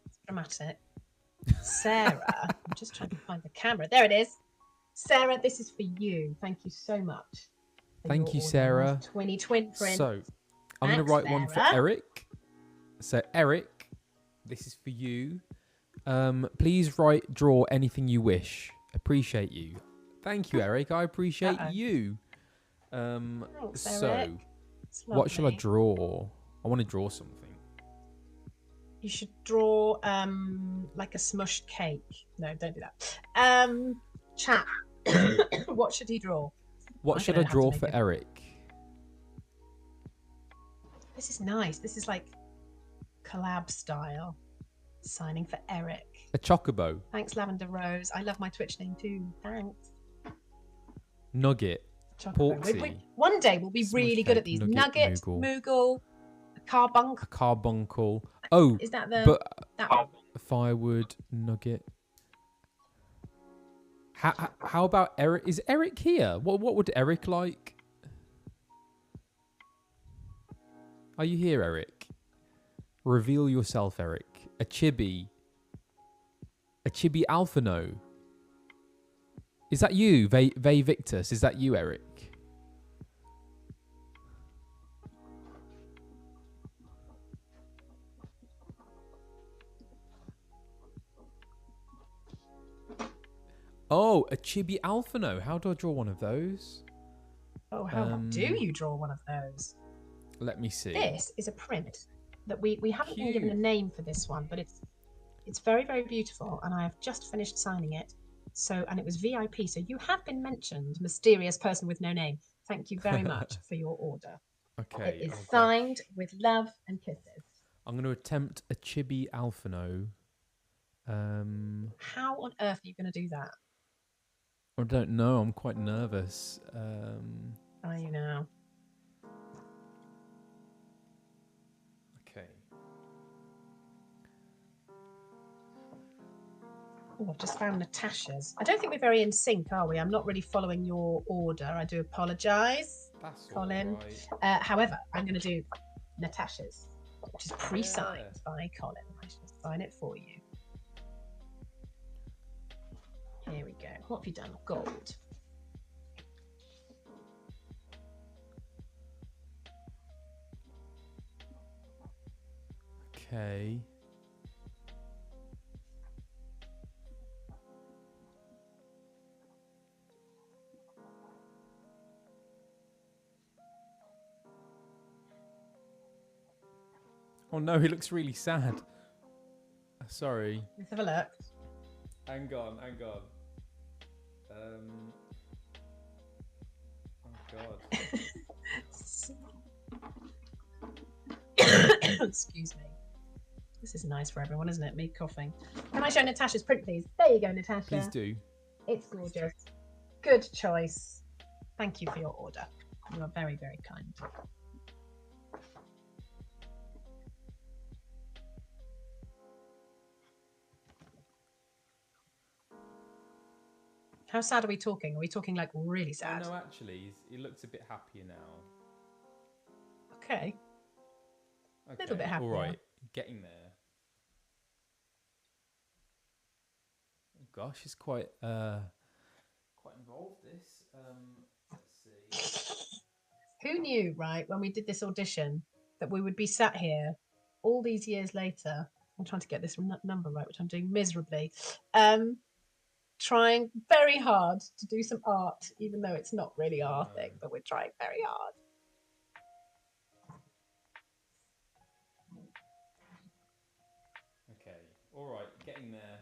it's dramatic. Sarah, I'm just trying to find the camera. There it is. Sarah, this is for you. Thank you so much. Thank you, Sarah. 20 twin print. So, I'm going to write one for Eric. So, Eric, this is for you. Please draw anything you wish. Appreciate you. Thank you, Eric. I appreciate you. Thanks, so, Eric. what shall I draw? I want to draw something. You should draw like a smushed cake. No, don't do that. Chat. What should he draw? What should I draw for Eric? This is nice. This is like collab style. Signing for Eric. A chocobo. Thanks, Lavender Rose. I love my Twitch name too. Thanks. Nugget. Portsy. One day we'll be really good at these. Nugget, Moogle, a carbuncle. A carbuncle. Oh, is that the? But that one? Firewood nugget. How about Eric? Is Eric here? What would Eric like? Are you here, Eric? Reveal yourself, Eric. A chibi Alphano. Is that you, Ve Victus? Is that you, Eric? Oh, a chibi Alphano. How do I draw one of those? Oh, how do you draw one of those? Let me see. This is a print that we haven't been given a name for this one, but it's very, very beautiful, and I have just finished signing it. So, and it was VIP. So you have been mentioned, mysterious person with no name. Thank you very much for your order. Okay. It is signed with love and kisses. I'm going to attempt a chibi Alphano. How on earth are you going to do that? I don't know. I'm quite nervous. Are you now? Okay. Oh, I've just found Natasha's. I don't think we're very in sync, are we? I'm not really following your order. I do apologise, Colin. Right. However, I'm going to do Natasha's, which is pre-signed by Colin. I shall sign it for you. Here we go. What have you done? Gold. Okay. Oh no, he looks really sad. Sorry. Let's have a look. Hang on. Oh God. Excuse me. This is nice for everyone, isn't it? Me coughing. Can I show Natasha's print, please? There you go, Natasha. Please do. It's gorgeous. Good choice. Thank you for your order. You are very, very kind. How sad are we talking? Are we talking like really sad? No, actually, he looks a bit happier now. Okay. A little bit happier. All right, getting there. Oh gosh, it's quite involved. This. Let's see. Who knew, right, when we did this audition, that we would be sat here all these years later? I'm trying to get this number right, which I'm doing miserably. Trying very hard to do some art, even though it's not really our thing, but we're trying very hard. Okay, all right, getting there.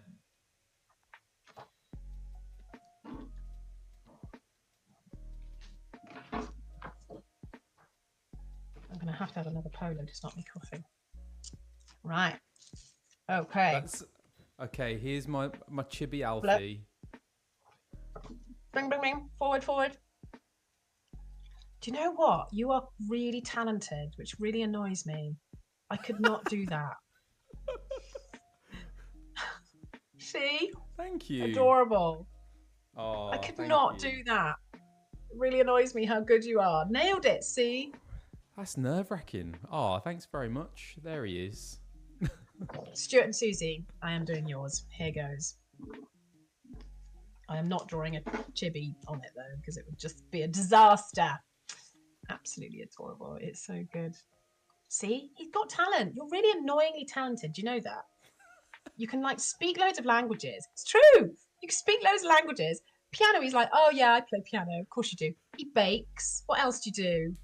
I'm going to have another polo to stop me coughing. Right. Okay. Okay, here's my chibi Alfie. Bring, bring, bring. Forward, forward. Do you know what? You are really talented, which really annoys me. I could not do that. See? Thank you. Adorable. Oh, I could not do that. It really annoys me how good you are. Nailed it, see? That's nerve-wracking. Oh, thanks very much. There he is. Stuart and Susie, I am doing yours. Here goes. I am not drawing a chibi on it, though, because it would just be a disaster. Absolutely adorable. It's so good. See? He's got talent. You're really annoyingly talented. Do you know that? You can, like, speak loads of languages. It's true. You can speak loads of languages. Piano, he's like, oh, yeah, I play piano. Of course you do. He bakes. What else do you do?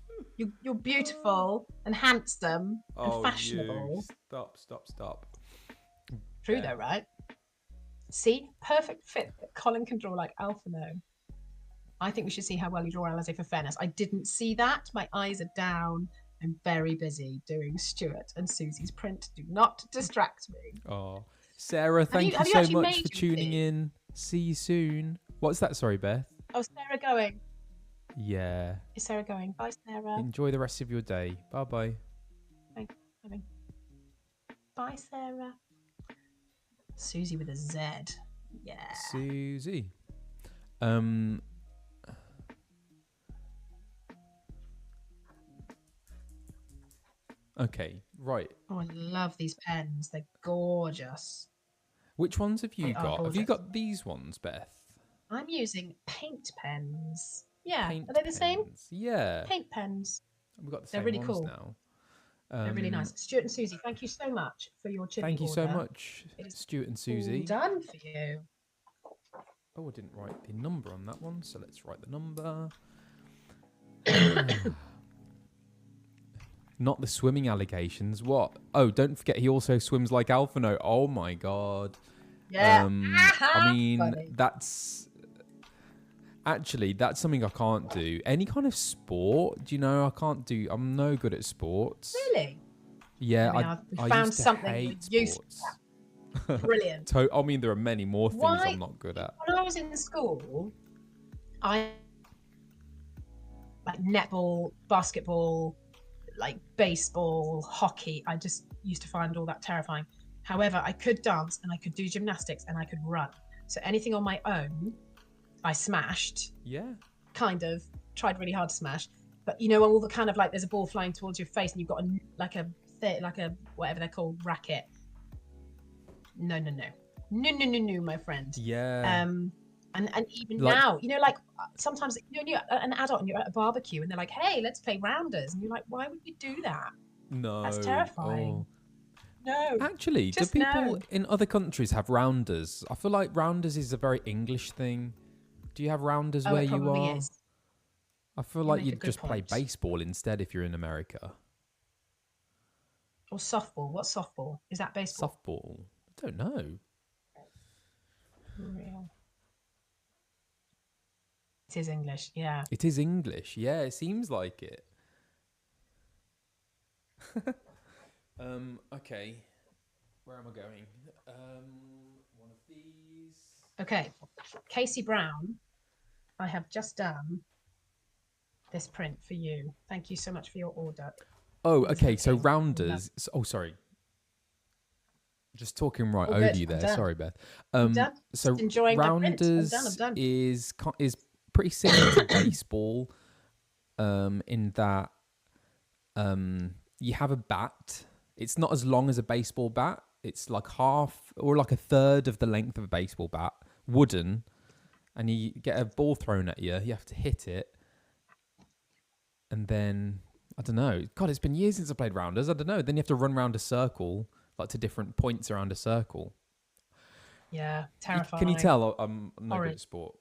You're beautiful and handsome and fashionable. Stop. True, though, right? See? Perfect fit that Colin can draw like Alphino. I think we should see how well you draw Alizé for fairness. I didn't see that. My eyes are down. I'm very busy doing Stuart and Susie's print. Do not distract me. Oh, Sarah, thank you so much for tuning in. See you soon. What's that? Sorry, Beth. Oh, Sarah going. Yeah. Is Sarah going? Bye, Sarah. Enjoy the rest of your day. Bye-bye. Thank you. Bye, Sarah. Susie with a Z. Yeah. Susie. Okay, right. Oh, I love these pens. They're gorgeous. Which ones have you got? Have you got these ones, Beth? I'm using paint pens. Yeah. Paint Are they the pens. same? Yeah. Paint pens. We've got the They're same really ones cool. now. They're really nice. Stuart and Susie, thank you so much for your chibi Thank you order. so much, Stuart and Susie. All done for you. Oh, I didn't write the number on that one, so let's write the number. Not the swimming allegations. What? Oh, don't forget he also swims like Alphino. Oh my god. Yeah. I mean, Funny. that's something I can't do. Any kind of sport, do you know? I'm no good at sports. Really? Yeah, I used found to something hate useful. sports. Brilliant. I mean, there are many more things I'm not good at. When I was in school, I like netball, basketball, like baseball, hockey. I just used to find all that terrifying. However, I could dance and I could do gymnastics and I could run. So anything on my own, I smashed. Yeah. Kind of tried really hard to smash, but you know all the kind of like there's a ball flying towards your face and you've got a whatever they're called racket. No, my friend. Yeah. And even now, you know, like sometimes you're an adult and you're at a barbecue and they're like, hey, let's play rounders, and you're like, why would we do that? No. That's terrifying. No. Actually, do people in other countries have rounders? I feel like rounders is a very English thing. Do you have rounders where you are? Is. I feel like you'd just play baseball instead if you're in America. Or softball. What's softball? Is that baseball? Softball. I don't know. Real. It is English, yeah. It is English, yeah. It seems like it. Okay. Where am I going? One of these. Okay. Casey Brown, I have just done this print for you. Thank you so much for your order. Oh, okay. So rounders. Oh, sorry. Just talking right over you there. Sorry, Beth. So rounders is pretty similar to baseball, in that you have a bat. It's not as long as a baseball bat. It's like half or like a third of the length of a baseball bat, wooden, and you get a ball thrown at you. You have to hit it, And then, I don't know. God, it's been years since I played rounders. I don't know. Then you have to run around a circle, like to different points around a circle. Yeah, terrifying. Can you tell I'm no good Horrid. at sport?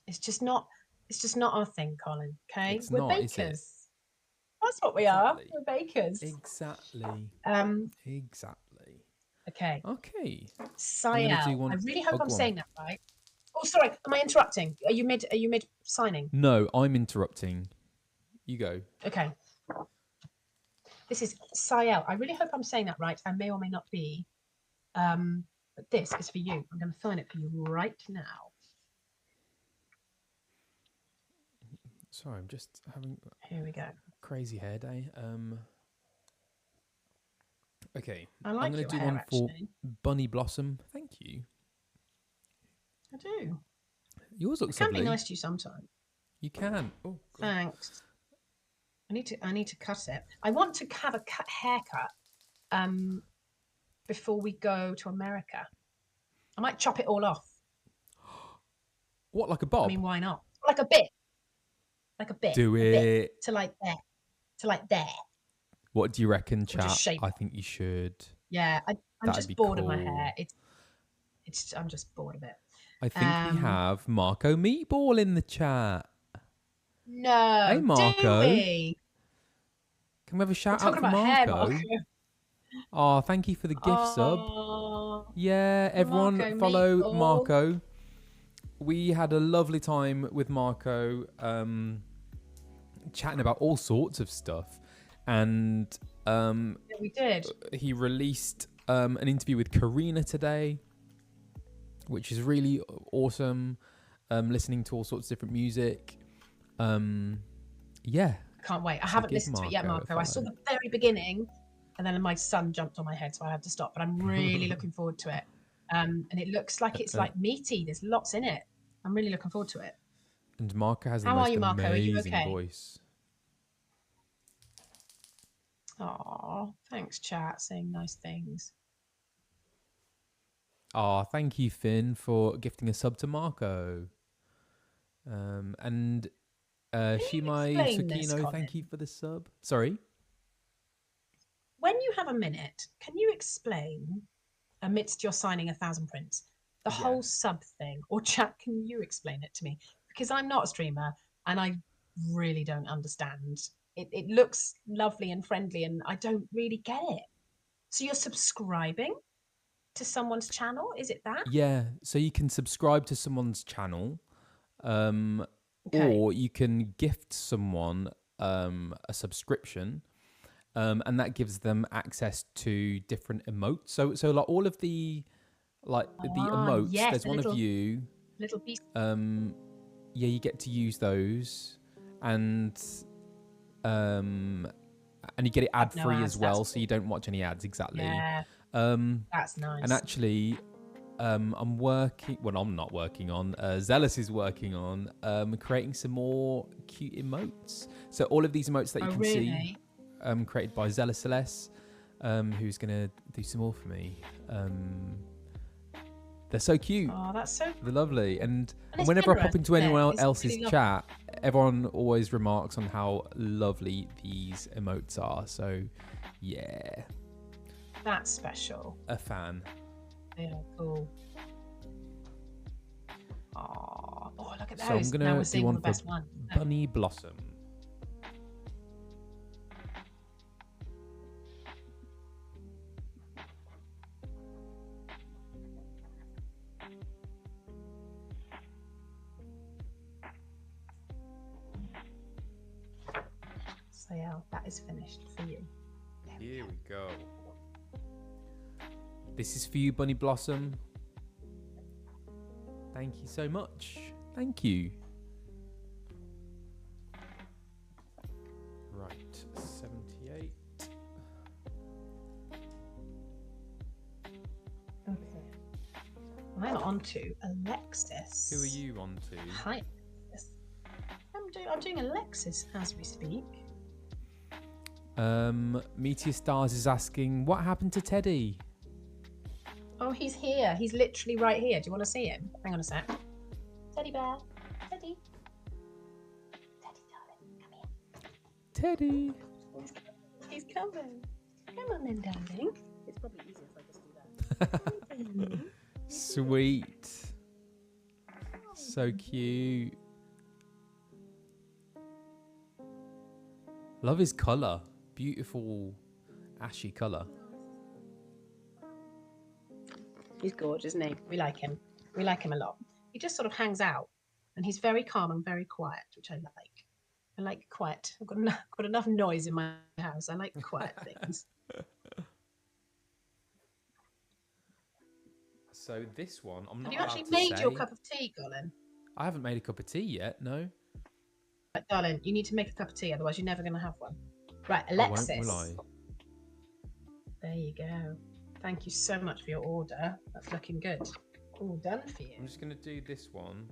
It's just not our thing, Colin. Okay, It's we're not, is it? bakers. That's what we Exactly. are. We're bakers. Exactly. Exactly. Okay. Okay. Sayel. I really hope I'm go on. saying that right. Oh, sorry. Am I interrupting? Are you mid signing? No, I'm interrupting. You go. Okay. This is Sayel. I really hope I'm saying that right. I may or may not be. But this is for you. I'm going to sign it for you right now. Sorry, I'm just having Here we go. crazy hair day. Okay. I like I'm going your to do hair, one actually. for Bunny Blossom. Thank you. I do. Yours looks I can lovely. be nice to you sometime. You can. Oh, God. Thanks. I need to cut it. I want to have a haircut before we go to America. I might chop it all off. What, like a bob? I mean, why not? Like a bit. Do a bit it. to like there. To like there. What do you reckon, Or chat? just shape. I think you should. Yeah, I'm That'd just be bored of my cool. hair. I'm just bored of it. I think we have Marco Meatball in the chat. No. Hey, Marco. Do we? Can we have a shout We're out talking for about Marco? hair, Marco. Oh, thank you for the gift sub. Yeah, everyone Marco follow Meatball. Marco. We had a lovely time with Marco, chatting about all sorts of stuff. And Yeah, we did. he released an interview with Karina today, which is really awesome. Listening to all sorts of different music. Yeah. I can't wait. I haven't listened to it yet, Marco. I saw the very beginning and then my son jumped on my head, so I had to stop. But I'm really looking forward to it. And it looks like it's like meaty. There's lots in it. I'm really looking forward to it. And Marco has the How most are you, Marco? Are you amazing okay? voice. Oh, thanks, chat, saying nice things. Oh, thank you, Finn, for gifting a sub to Marco. And Shimai Tsukino, thank you for the sub. Sorry? When you have a minute, can you explain, amidst your signing 1,000 prints, the whole sub thing? Or chat, can you explain it to me? Because I'm not a streamer and I really don't understand. It looks lovely and friendly and I don't really get it. So you're subscribing to someone's channel? Is it that? Yeah, so you can subscribe to someone's channel, or you can gift someone a subscription, and that gives them access to different emotes. So like all of the emotes. Yes, there's one little, of you. Little piece. Yeah, you get to use those, and you get it ad free as well, so you don't watch any ads. Exactly. Yeah. That's nice. And actually, I'm working. Well, I'm not working on. Zealous is working on creating some more cute emotes. So all of these emotes that you can see, created by Zealous Celeste, who's gonna do some more for me. They're so cute. Oh, that's so. They're lovely. And whenever I pop into anyone else's chat, everyone always remarks on how lovely these emotes are. So, yeah. That's special. A fan. Yeah, cool. Oh, look at those. So I'm going to do one for Bunny Blossom. So yeah, that is finished for you. Here we go. This is for you, Bunny Blossom. Thank you so much. Thank you. Right, 78. Okay. I'm on to Alexis. Who are you on to? Hi. I'm doing Alexis as we speak. Meteor Stars is asking, what happened to Teddy? Oh, he's here. He's literally right here. Do you want to see him? Hang on a sec. Teddy bear. Teddy. Teddy, darling. Come here. Teddy. He's coming. Come on then, darling. It's probably easier if I just do that. Sweet. So cute. Love his colour. Beautiful ashy colour. He's gorgeous, isn't he? We like him. We like him a lot. He just sort of hangs out, and he's very calm and very quiet, which I like. I like quiet. I've got enough noise in my house. I like quiet things. So this one, I'm not. Have you actually allowed to made say. your cup of tea, Colin? I haven't made a cup of tea yet. No. Right, darling, you need to make a cup of tea, otherwise you're never going to have one. Right, I Alexis. won't, will I? There you go. Thank you so much for your order. That's looking good. All done for you. I'm just going to do this one.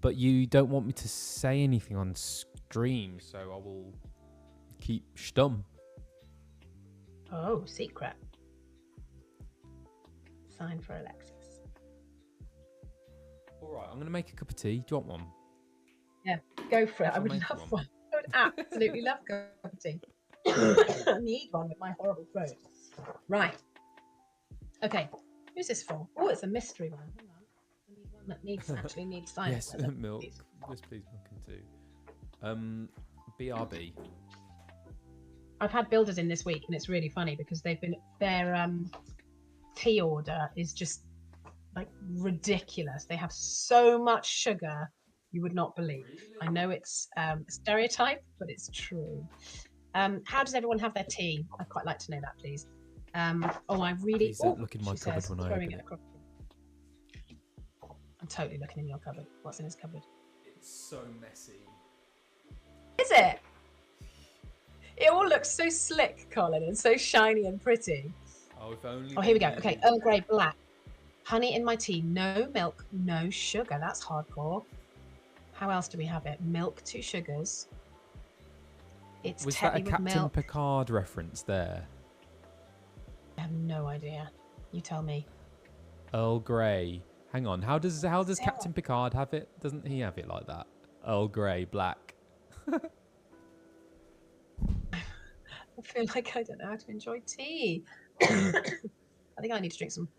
But you don't want me to say anything on stream, so I will keep stum. Oh, secret. Sign for Alexis. All right, I'm going to make a cup of tea. Do you want one? Yeah, go for it. I I'll would make love one. one. I would absolutely love a cup of tea. I need one with my horrible throat. Right. Okay. Who's this for? Oh, it's a mystery one. Hang on. I need one that actually needs sign. Yes, milk. Yes, please, milk and two. BRB. I've had builders in this week, and it's really funny because their tea order is just like ridiculous. They have so much sugar you would not believe. I know it's a stereotype, but it's true. How does everyone have their tea? I'd quite like to know that, please. I really. Please don't look in my cupboard says, when I open it. I'm totally looking in your cupboard. What's in his cupboard? It's so messy. Is it? It all looks so slick, Colin, and so shiny and pretty. Oh, if only. Oh, here we go. Okay, Earl Grey black. Honey in my tea. No milk, no sugar. That's hardcore. How else do we have it? Milk, 2 sugars. It's Was that a Teddy with Captain milk. Picard reference there? I have no idea. You tell me. Earl Grey. Hang on. How does Yeah. Captain Picard have it? Doesn't he have it like that? Earl Grey black. I feel like I don't know how to enjoy tea. I think I need to drink some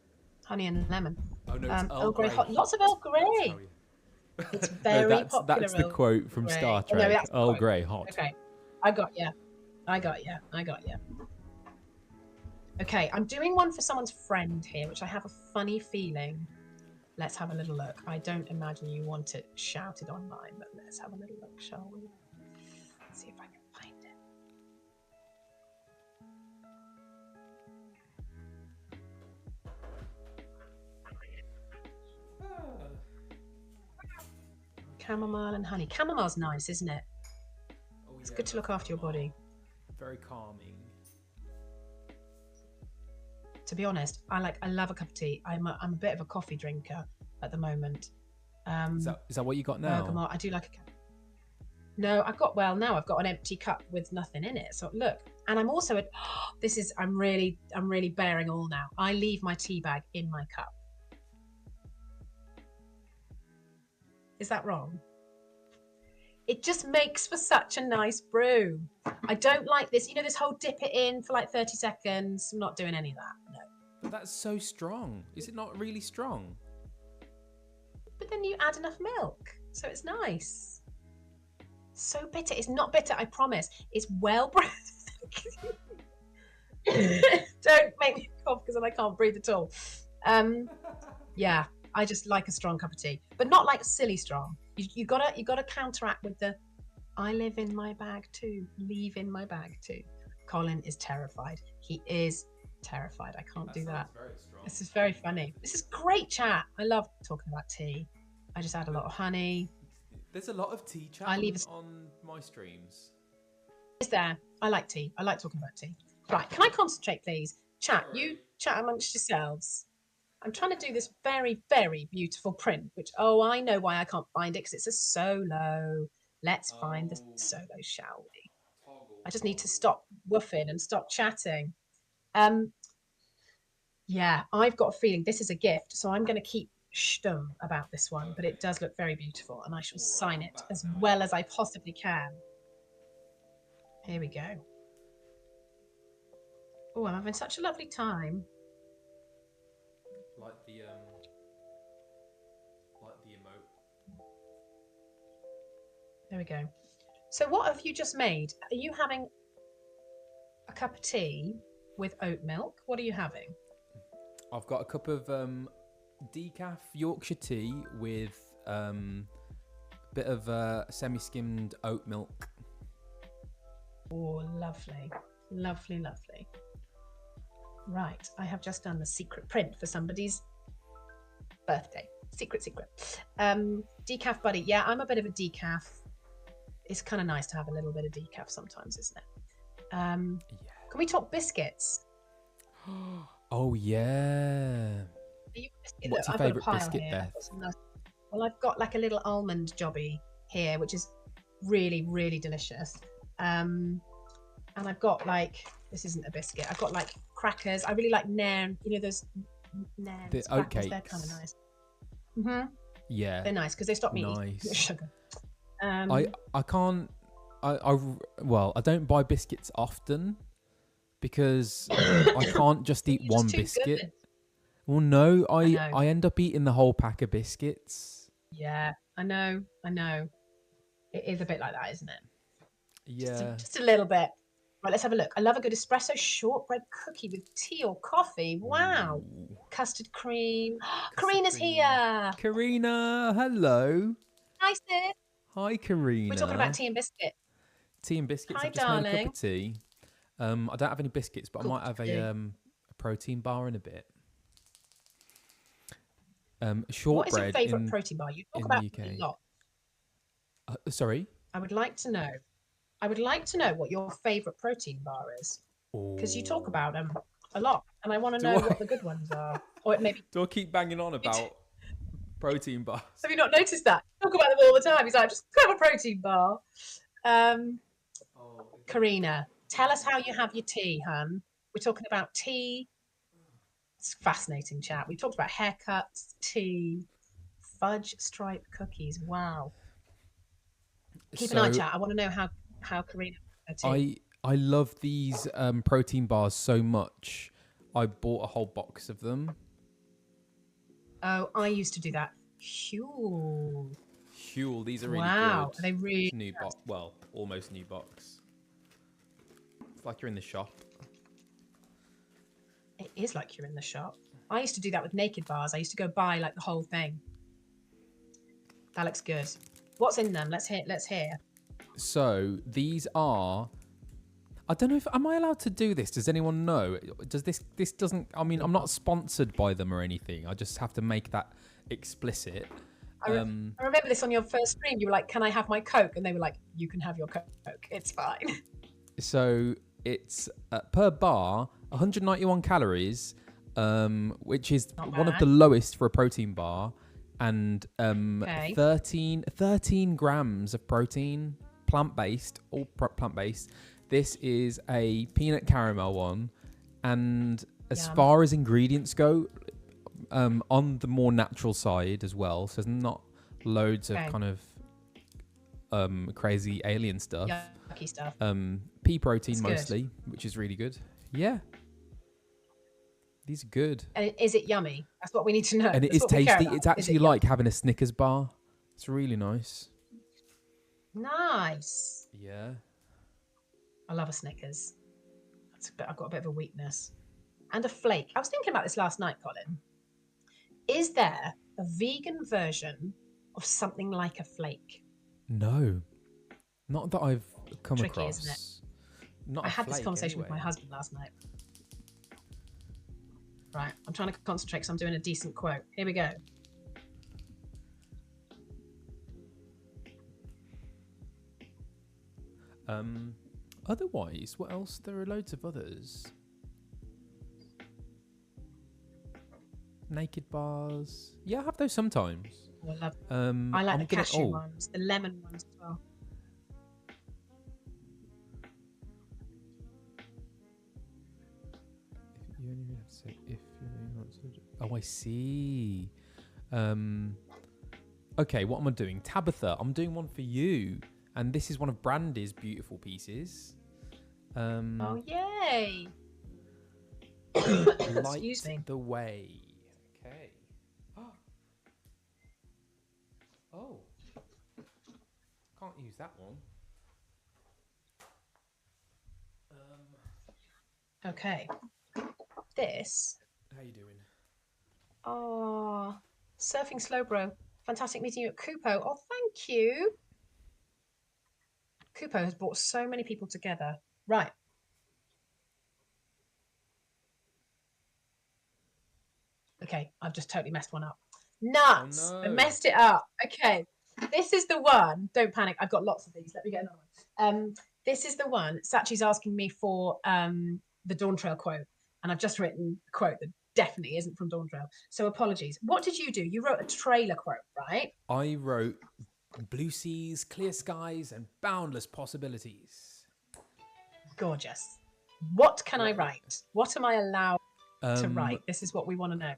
honey and lemon. Oh no, it's Earl Grey hot. Lots of Earl Grey. It's very no, popular. that's the Earl quote from Grey. Star Oh, no, Trek. that's the Earl quote. Grey hot. Okay, I got you. Okay, I'm doing one for someone's friend here, which I have a funny feeling. Let's have a little look. I don't imagine you want it shouted online, but let's have a little look, shall we? Let's see if I can find it. Chamomile and honey. Chamomile's nice, isn't it? Oh, It's yeah, good to look after your body. Very calming. To be honest, I love a cup of tea. I'm a bit of a coffee drinker at the moment. Is that what you got now? Bergamot. I do like a cup. No, now I've got an empty cup with nothing in it. So look, and I'm also I'm really bearing all now. I leave my tea bag in my cup. Is that wrong? It just makes for such a nice brew. I don't like this, this whole dip it in for like 30 seconds. I'm not doing any of that, no. But that's so strong. Is it not really strong? But then you add enough milk, so it's nice. So bitter. It's not bitter, I promise. It's well brewed. Don't make me cough because then I can't breathe at all. Yeah, I just like a strong cup of tea, but not like silly strong. You gotta counteract with the I live in my bag too, leave in my bag too. Colin is terrified. He is terrified. I can't do that. Very strong. This is very funny. This is great chat. I love talking about tea. I just add a lot of honey. There's a lot of tea chat on my streams. Is there? I like tea. I like talking about tea. Right, can I concentrate, please? Chat. You chat amongst yourselves. I'm trying to do this very, very beautiful print, which, I know why I can't find it, because it's a solo. Let's find the solo, shall we? I just need to stop woofing and stop chatting. Yeah, I've got a feeling this is a gift, so I'm going to keep stum about this one, but it does look very beautiful, and I shall sign it as well as I possibly can. Here we go. Oh, I'm having such a lovely time. Like the emote. There we go. So what have you just made? Are you having a cup of tea with oat milk? What are you having? I've got a cup of decaf Yorkshire tea with a bit of semi-skimmed oat milk. Oh, lovely. Lovely, lovely. Right, I have just done the secret print for somebody's birthday. Secret. Decaf buddy. Yeah, I'm a bit of a decaf. It's kind of nice to have a little bit of decaf sometimes, isn't it? Yeah. Can we talk biscuits? Oh yeah. What's your favourite biscuit, Beth? Well, I've got like a little almond jobby here, which is really, really delicious. And I've got like, this isn't a biscuit. I've got like crackers. I really like nairn. You know those nairn The crackers. oat cakes. They're kind of nice. Mm-hmm. Yeah. They're nice because they stop me eating sugar. I can't. Well, I don't buy biscuits often because I can't just eat one biscuit. Good. Well, no, I end up eating the whole pack of biscuits. Yeah, I know. It is a bit like that, isn't it? Yeah. Just a little bit. Right, let's have a look. I love a good espresso shortbread cookie with tea or coffee. Wow. Ooh. Custard cream. Karina's here. Karina, hello. Hi, sis. Hi, Karina. We're talking about tea and biscuit. Tea and biscuits. Hi, I've just made a cup darling. of tea. I don't have any biscuits, but I might have a protein bar in a bit. Shortbread. What is your favourite protein bar? You talk about it a lot. Sorry? I would like to know what your favourite protein bar is. Because you talk about them a lot. And I want to know what the good ones are. Or maybe. Do I keep banging on about protein bars? Have you not noticed that? Talk about them all the time. He's like, just have a protein bar. Karina, tell us how you have your tea, hun. We're talking about tea. It's fascinating chat. We talked about haircuts, tea, fudge stripe cookies. Wow. Keep an eye, chat. I want to know how Karina. I love these protein bars so much. I bought a whole box of them. Oh, I used to do that. Huel. These are really good. Wow, they really new box. Well, almost new box. It's like you're in the shop. It is like you're in the shop. I used to do that with naked bars. I used to go buy like the whole thing. That looks good. What's in them? Let's hear. So these are. I don't know if am I allowed to do this? Does anyone know? Does this doesn't? I mean, I'm not sponsored by them or anything. I just have to make that explicit. I remember this on your first stream. You were like, "Can I have my Coke?" And they were like, "You can have your Coke. It's fine." So it's per bar 191 calories, which is one of the lowest for a protein bar, and 13 grams of protein, plant-based, all plant-based. This is a peanut caramel one, and as far as ingredients go, on the more natural side as well. So there's not loads of kind of crazy alien stuff. Yucky stuff. Pea protein mostly, which is really good. Yeah. These are good. And is it yummy? That's what we need to know. And it is tasty. It's actually like having a Snickers bar. It's really nice. Nice. Yeah. I love a Snickers. I've got a bit of a weakness. And a flake. I was thinking about this last night, Colin. Is there a vegan version of something like a flake? No. Not that I've come Tricky, across. Isn't it? Not I had this conversation anyway. with my husband last night. Right, I'm trying to concentrate because I'm doing a decent quote. Here we go. Otherwise, what else? There are loads of others. Naked bars. Yeah, I have those sometimes. Oh, I love them. I like the cashew ones, the lemon ones as well. You only have to say if you're not so. Oh, I see. Okay, what am I doing? Tabitha, I'm doing one for you. And this is one of Brandy's beautiful pieces. Oh, yay! Light Excuse me. the way. Okay. Oh. Can't use that one. Okay. This. How you doing? Oh, Surfing Slow Bro. Fantastic meeting you at Kupo. Oh, thank you. Kupo has brought so many people together. Right. Okay, I've just totally messed one up. Nuts! Oh, I no. messed it up. Okay, this is the one. Don't panic. I've got lots of these. Let me get another one. This is the one. Sachi's asking me for the Dawn Trail quote, and I've just written a quote that definitely isn't from Dawn Trail. So apologies. What did you do? You wrote a trailer quote, right? I wrote blue seas, clear skies, and boundless possibilities. Gorgeous. What can I write? What am I allowed to write? This is what we want to know.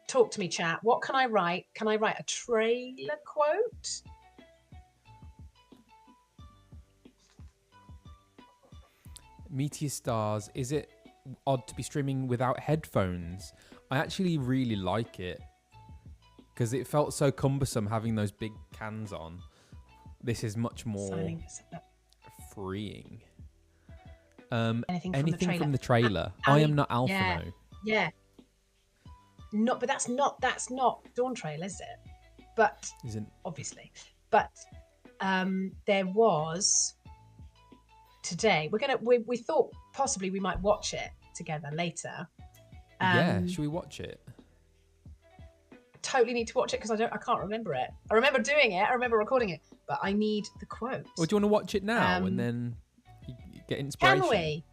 Talk to me, chat. What can I write? Can I write a trailer quote? Meteor Stars, is it odd to be streaming without headphones? I actually really like it because it felt so cumbersome having those big cans on. This is much more freeing. Anything from the trailer. I am not Alpha. Yeah. Yeah. But that's not Dawn Trail, is it? But isn't obviously. But there was today. We thought possibly we might watch it together later. Yeah, should we watch it? Totally need to watch it because I can't remember it. I remember doing it. I remember recording it, but I need the quote. Or do you want to watch it now and then you get inspiration? Can we?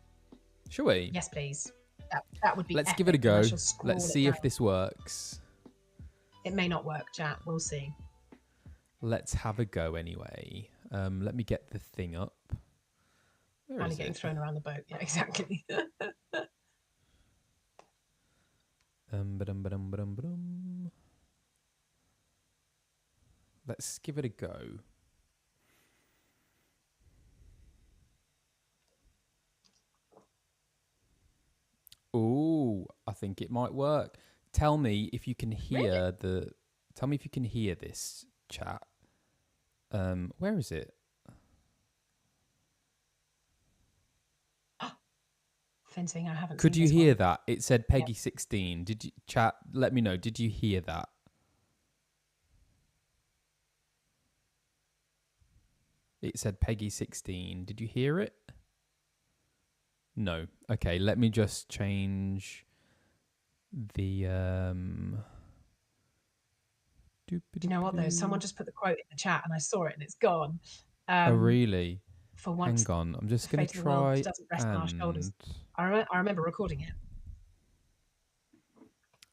Shall we? Yes, please. That would be. Let's epic. give it a go. Let's see down. if this works. It may not work, chat. We'll see. Let's have a go anyway. Let me get the thing up. Where Finally is getting it? thrown around the boat. Yeah, exactly. Ba-dum. Let's give it a go. Ooh, I think it might work. Tell me if you can hear Tell me if you can hear this chat. Where is it? Fencing, I haven't. Could seen you this hear one. that? It said Peggy 16. Did you chat? Let me know. Did you hear that? It said Peggy 16. Did you hear it? No. Okay, let me just change the Do you know what though? Someone just put the quote in the chat and I saw it and it's gone. Oh really? For once, hang on. I'm just going to fate of the world try doesn't rest on our shoulders. and I remember recording it.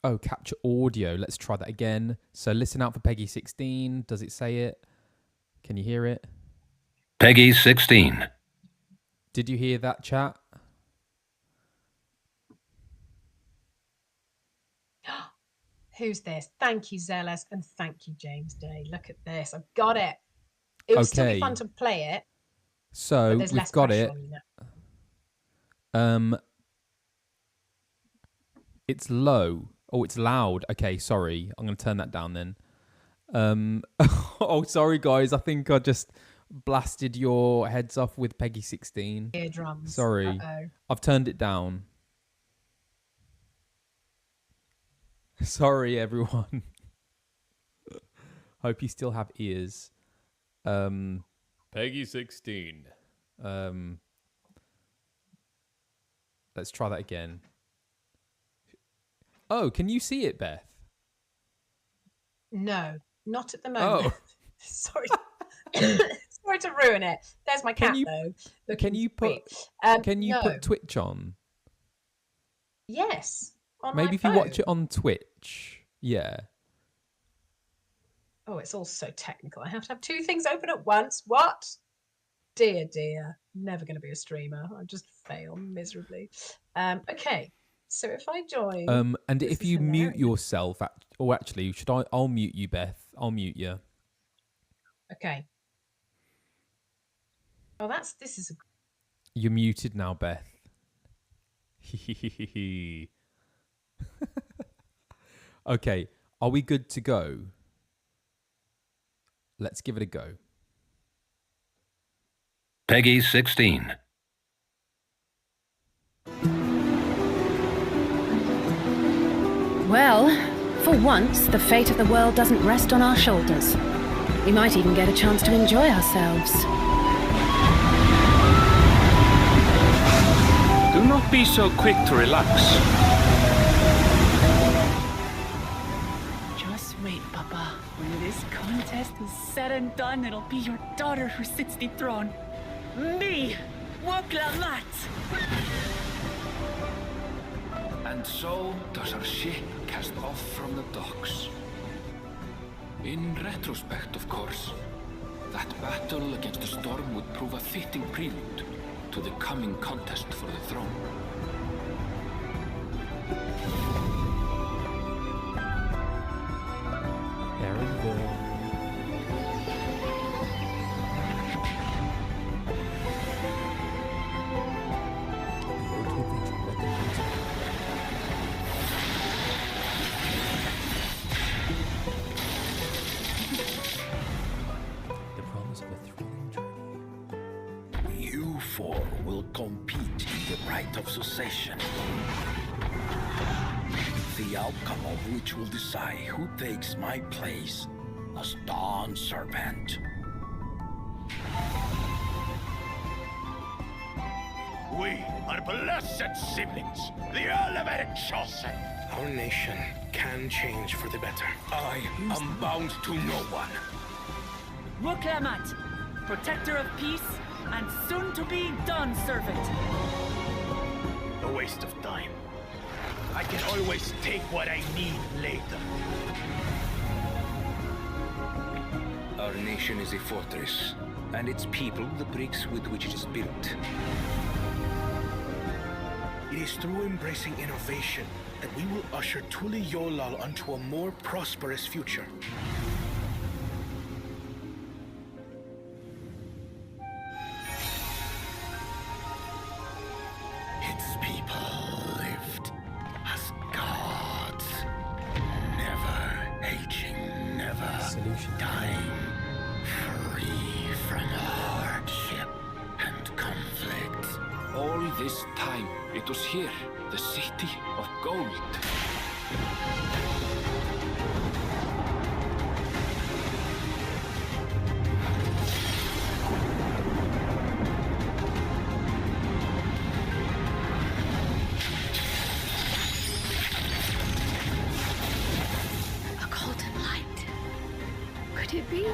oh, capture audio. Let's try that again. So listen out for Peggy 16. Does it say it? Can you hear it? Peggy 16. Did you hear that, chat? Who's this? Thank you, Zealous, and thank you, James Day. Look at this. I've got it. It would still be fun to play it. So we've got it. It's low. Oh, it's loud. Okay, sorry. I'm going to turn that down then. Oh, sorry, guys. I think I just blasted your heads off with Peggy 16. Eardrums. Sorry. Uh-oh. I've turned it down. Sorry, everyone. Hope you still have ears. Peggy 16. Let's try that again. Oh, can you see it, Beth? No, not at the moment. Oh. Sorry. Sorry to ruin it. There's my cat, though. Can you put Twitch on? Yes. On Maybe if you watch it on Twitch. Yeah. Oh, it's all so technical. I have to have two things open at once. What? Dear, dear. Never going to be a streamer. I just fail miserably. Okay. So if I join... and if you mute yourself... actually, I'll mute you, Beth. I'll mute you. Okay. Oh, this is... You're muted now, Beth. Okay, are we good to go? Let's give it a go. Peggy 16. Well, for once, the fate of the world doesn't rest on our shoulders. We might even get a chance to enjoy ourselves. Do not be so quick to relax. Just wait, Papa. When this contest is said and done, it'll be your daughter who sits the throne. Me, Woklamat. And so does our ship cast off from the docks. In retrospect, of course, that battle against the storm would prove a fitting prelude to the coming contest for the throne. You four will compete in the rite of succession. The outcome of which will decide who takes my place as Dawn Servant. We are blessed siblings, the elevated chosen. Our nation can change for the better. I am bound to no one. Woklamat, protector of peace and soon-to-be Dawn servant. A waste of time. I can always take what I need later. Our nation is a fortress, and its people the bricks with which it is built. It is through embracing innovation that we will usher Tuli Yolal onto a more prosperous future. Its people lived as gods, never aging, never dying, free from hardship and conflict. All this time, it was here, the city of gold. A golden light. Could it be?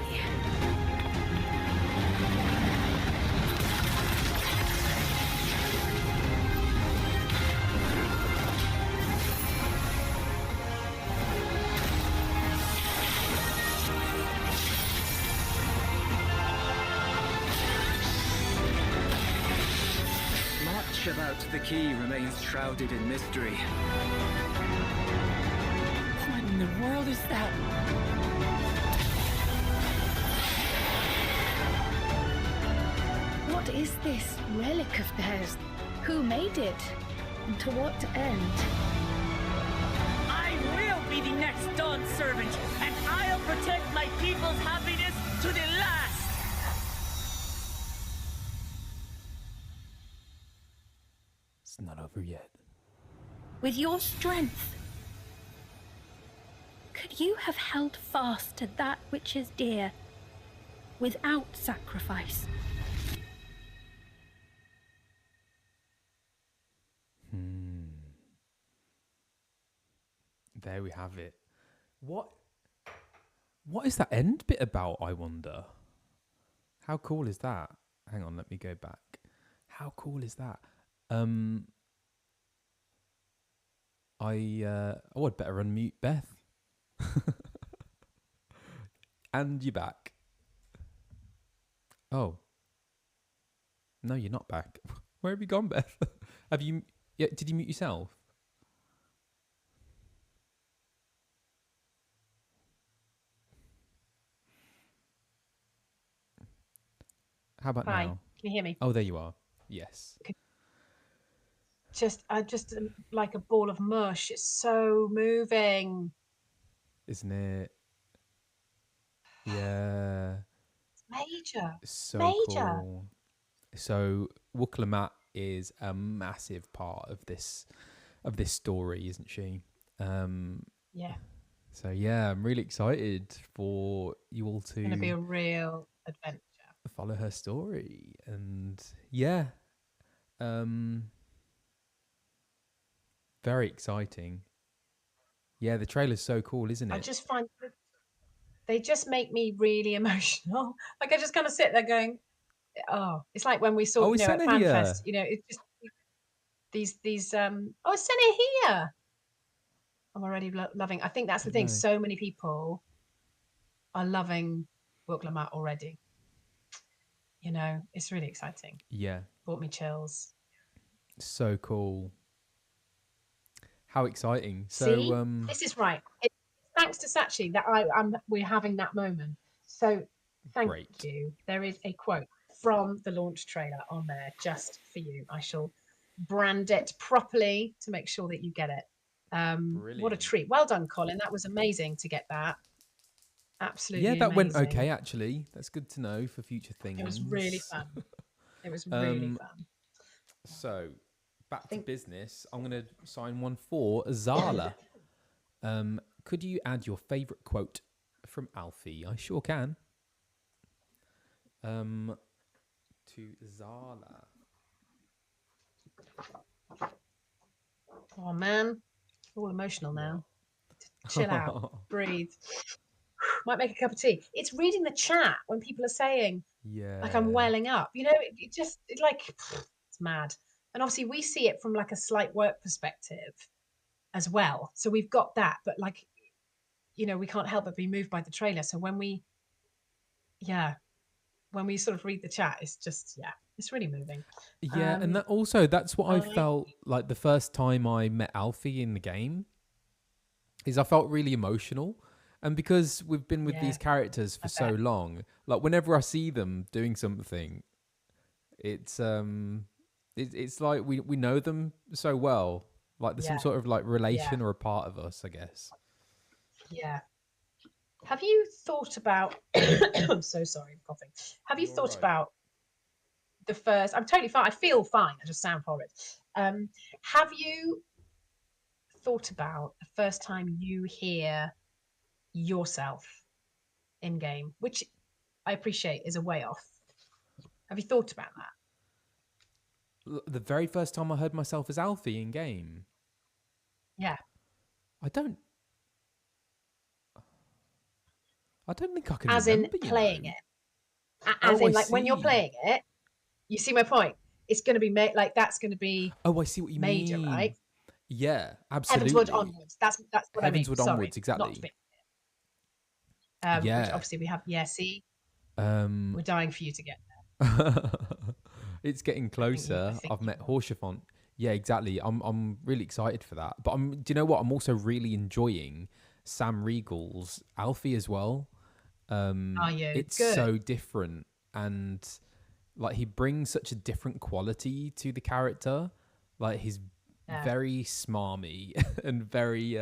Much about the key remains shrouded in mystery. What in the world is that? What is this relic of theirs? Who made it? And to what end? I will be the next Dawn servant, and I'll protect my people's happiness to the last. It's not over yet. With your strength, could you have held fast to that which is dear without sacrifice? There we have it. What is that end bit about, I wonder? How cool is that? Hang on, let me go back. How cool is that? I'd better unmute Beth. And you're back. Oh. No, you're not back. Where have you gone, Beth? Have you... Yeah, did you mute yourself? How about Hi, now? can you hear me? Oh, there you are. Yes. Just like a ball of mush. It's so moving. Isn't it? Yeah. Major. So Major. cool. So Wuklamat is a massive part of this story, isn't she? Yeah. So yeah, I'm really excited for you all It's going to be to a real adventure. follow her story. And yeah, very exciting. Yeah, the trailer's so cool, isn't it? I just find they just make me really emotional. Like I just kind of sit there going, oh, it's like when we saw, Oh, it's at Senna here. FanFest, it's just these oh, it's Senna here. I'm already loving. I think that's the thing. No. So many people are loving Wilklamat already. It's really exciting. Yeah. Brought me chills. So cool. How exciting. So See, this is right. It's thanks to Sachi that we're having that moment. So thank you. There is a quote from the launch trailer on there just for you. I shall brand it properly to make sure that you get it. What a treat. Well done, Colin. That was amazing to get that. Absolutely yeah, that amazing. went okay, actually. That's good to know for future things. It was really fun. It was really fun. So, back to business. I'm going to sign one for Zala. Could you add your favourite quote from Alfie? I sure can. To Zala. Oh, man. All emotional now. Chill out. Breathe. Might make a cup of tea. It's reading the chat when people are saying, like, I'm welling up. It's mad. And obviously we see it from like a slight work perspective as well. So we've got that, but like, we can't help but be moved by the trailer. So when we sort of read the chat, it's just, it's really moving. Yeah, and that's what I felt like the first time I met Alfie in the game, is I felt really emotional. And because we've been with these characters for so long, like whenever I see them doing something, it's like we know them so well. Like there's some sort of like relation or a part of us, I guess. Yeah. Have you thought about I'm so sorry, I'm coughing. Have you thought about the first I'm totally fine. I feel fine. I just sound horrid. Have you thought about the first time you hear yourself in game, which I appreciate is a way off? Have you thought about that? The very first time I heard myself as Alfie in game. Yeah. I don't think I can as remember, in playing it. When you're see. playing it, you see my point. It's going to be like that's going to be. Oh, I see what you major, mean. Right? Yeah, absolutely. Heavensward onwards. That's what Heavensward I mean. onwards, exactly. Which obviously we have. Yeah, see. We're dying for you to get there. It's getting closer. I've met Horshafont. Yeah, exactly. I'm really excited for that. But do you know what? I'm also really enjoying Sam Riegel's Alfie as well. Are you? It's Good. so different, and like he brings such a different quality to the character. Like he's very smarmy and very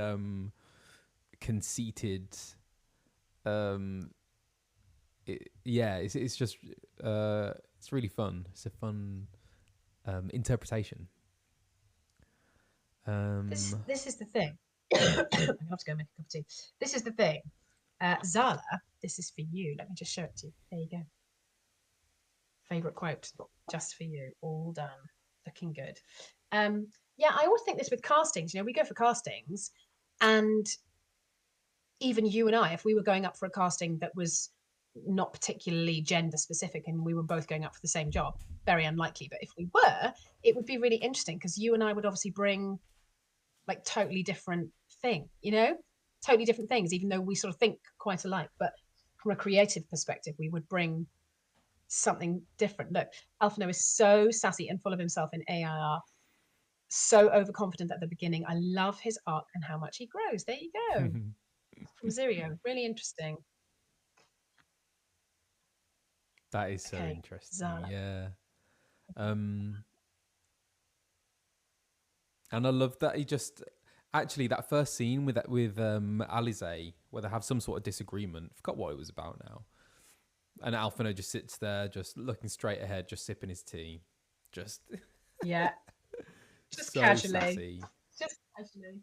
conceited. It's just it's really fun. It's a fun interpretation. This is the thing. I have to go make a cup of tea. This is the thing. Zala, this is for you. Let me just show it to you. There you go. Favorite quote, just for you. All done. Looking good. I always think this with castings. We go for castings, and even you and I, if we were going up for a casting that was not particularly gender specific and we were both going up for the same job, very unlikely. But if we were, it would be really interesting because you and I would obviously bring like totally different totally different things, even though we sort of think quite alike. But from a creative perspective, we would bring something different. Look, Alphino is so sassy and full of himself in AIR, so overconfident at the beginning. I love his arc and how much he grows. There you go. From Zirio. Really interesting. That is so interesting. Zala. Yeah. And I love that he just actually that first scene with Alize where they have some sort of disagreement. Forgot what it was about now. And Alphino just sits there, just looking straight ahead, just sipping his tea, just Yeah. Just so casually. sassy. Just casually.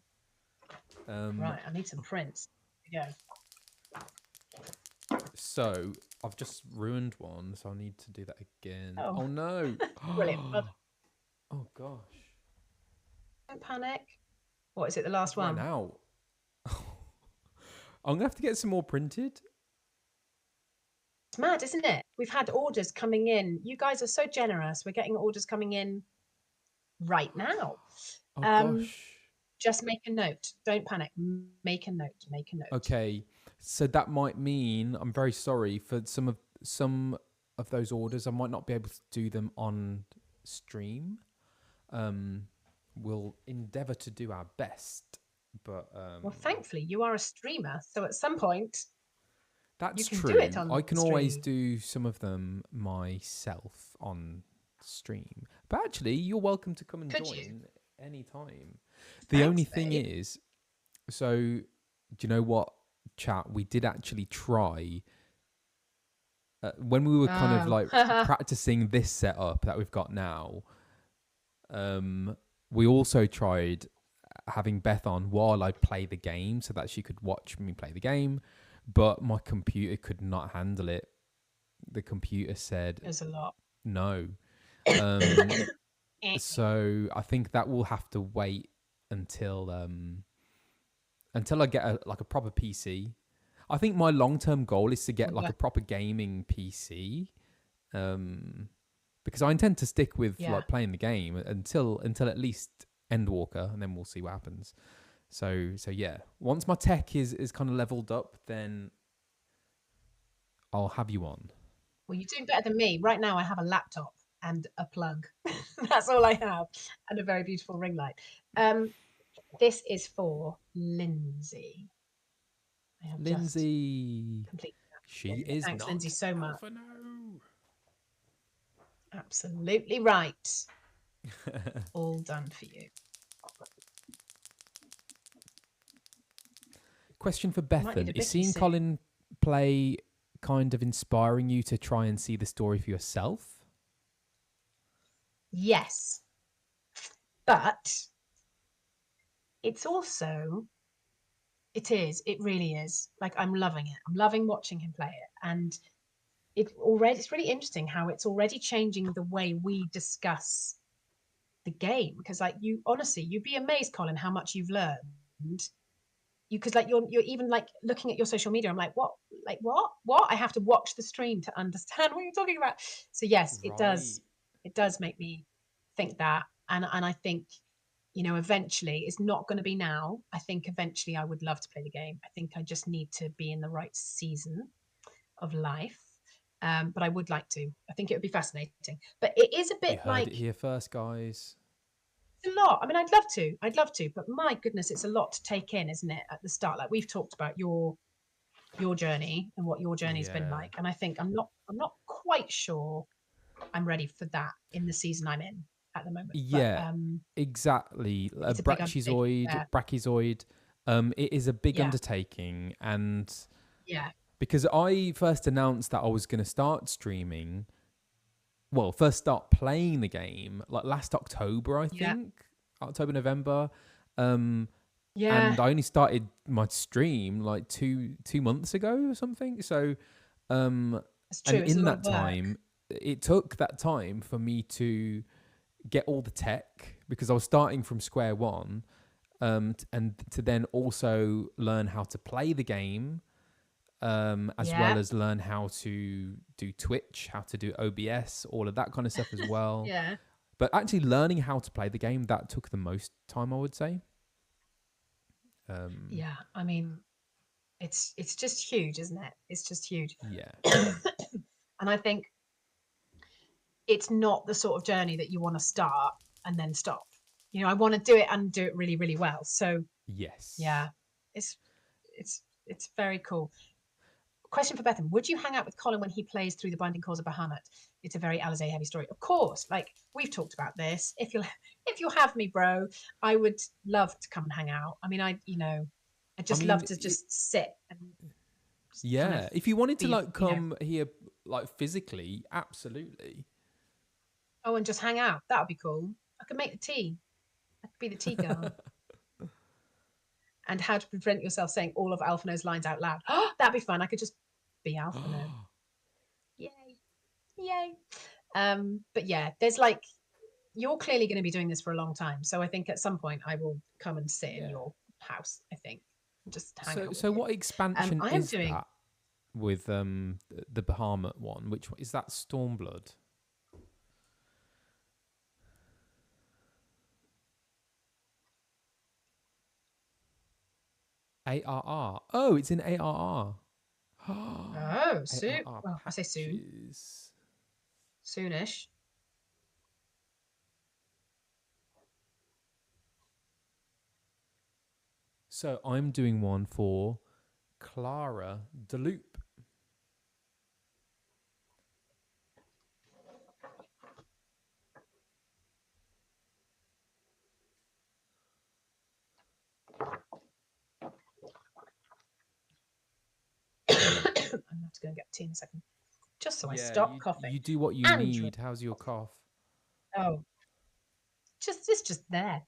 Um, Right, I need some prints. Here we go. So I've just ruined one, so I need to do that again. Oh. Oh no! Brilliant. Oh gosh! Don't panic. What is it? The last Ran one? out. I'm gonna have to get some more printed. It's mad, isn't it? We've had orders coming in. You guys are so generous. We're getting orders coming in right now. Oh gosh. Just make a note. Don't panic. Make a note. Make a note. Okay, so that might mean I'm very sorry for some of those orders. I might not be able to do them on stream. We'll endeavour to do our best, but well, thankfully you are a streamer, so at some point that's you can true. do it on I can stream. always do some of them myself on stream, but actually, you're welcome to come and join anytime. The only thing is, so do you know what, chat? We did actually try when we were kind of like practicing this setup that we've got now. We also tried having Beth on while I play the game so that she could watch me play the game, but my computer could not handle it. The computer said, "There's a lot." No. So I think that will have to wait until I get a proper PC. I think my long-term goal is to get like a proper gaming PC, because I intend to stick with like playing the game until at least Endwalker, and then we'll see what happens. So yeah, once my tech is kind of leveled up, then I'll have you on. Well, you're doing better than me. Right now I have a laptop and a plug. That's all I have, and a very beautiful ring light. This is for Lindsay. Lindsay. She is Thanks, not Lindsay, so much. Alphino. Absolutely right. All done for you. Question for Bethan. Is seeing Colin play kind of inspiring you to try and see the story for yourself? Yes. But it's also, it really is. Like, I'm loving it. I'm loving watching him play it. And it's really interesting how it's already changing the way we discuss the game. Because like you'd be amazed, Colin, how much you've learned. Because like you're even like looking at your social media, I'm like, what? I have to watch the stream to understand what you're talking about. So yes, it does make me think that. And I think, eventually, it's not going to be now. I think eventually I would love to play the game. I think I just need to be in the right season of life. But I would like to. I think it would be fascinating. But it is a bit you heard it here first, guys. It's a lot. I mean, I'd love to, but my goodness, it's a lot to take in, isn't it? At the start, like we've talked about your journey and what your journey's been like, and I think I'm not quite sure I'm ready for that in the season I'm in at the moment. Yeah, but, exactly. Brachiozoid. It is a big undertaking, and because I first announced that I was going to start streaming. Well, first start playing the game like last October, I think. October, November. And I only started my stream like two months ago or something. So and in that time, it took that time for me to get all the tech because I was starting from square one, and to then also learn how to play the game. As well as learn how to do Twitch, how to do OBS, all of that kind of stuff as well. But actually learning how to play the game, that took the most time, I would say. I mean, it's just huge, isn't it? It's just huge. Yeah. And I think it's not the sort of journey that you want to start and then stop. I want to do it and do it really, really well. So yes. Yeah. It's very cool. Question for Bethan. Would you hang out with Colin when he plays through the Binding Cause of Bahamut? it's a very Alizé heavy story. Of course, like we've talked about this. If you'll have me, bro, I would love to come and hang out. I mean, I'd just love to just sit and kind of if you wanted to be, like come here like physically, absolutely. Oh, and just hang out. That would be cool. I could make the tea. I could be the tea girl. And how to prevent yourself saying all of Alphino's lines out loud. Oh, that'd be fun. I could just be Alphino. Yay. But yeah, there's like, you're clearly going to be doing this for a long time. So I think at some point I will come and sit in your house, I think. Just hang out. So what expansion is that with the Bahamut one? Which one is that? Stormblood? ARR. Oh, it's in ARR. Oh, soon. Well, I say soon. Soonish. So I'm doing one for Clara DeLoop. I'm going to go and get tea in a second. Just so I stop coughing. You do what you need. How's your cough? Oh, it's just there.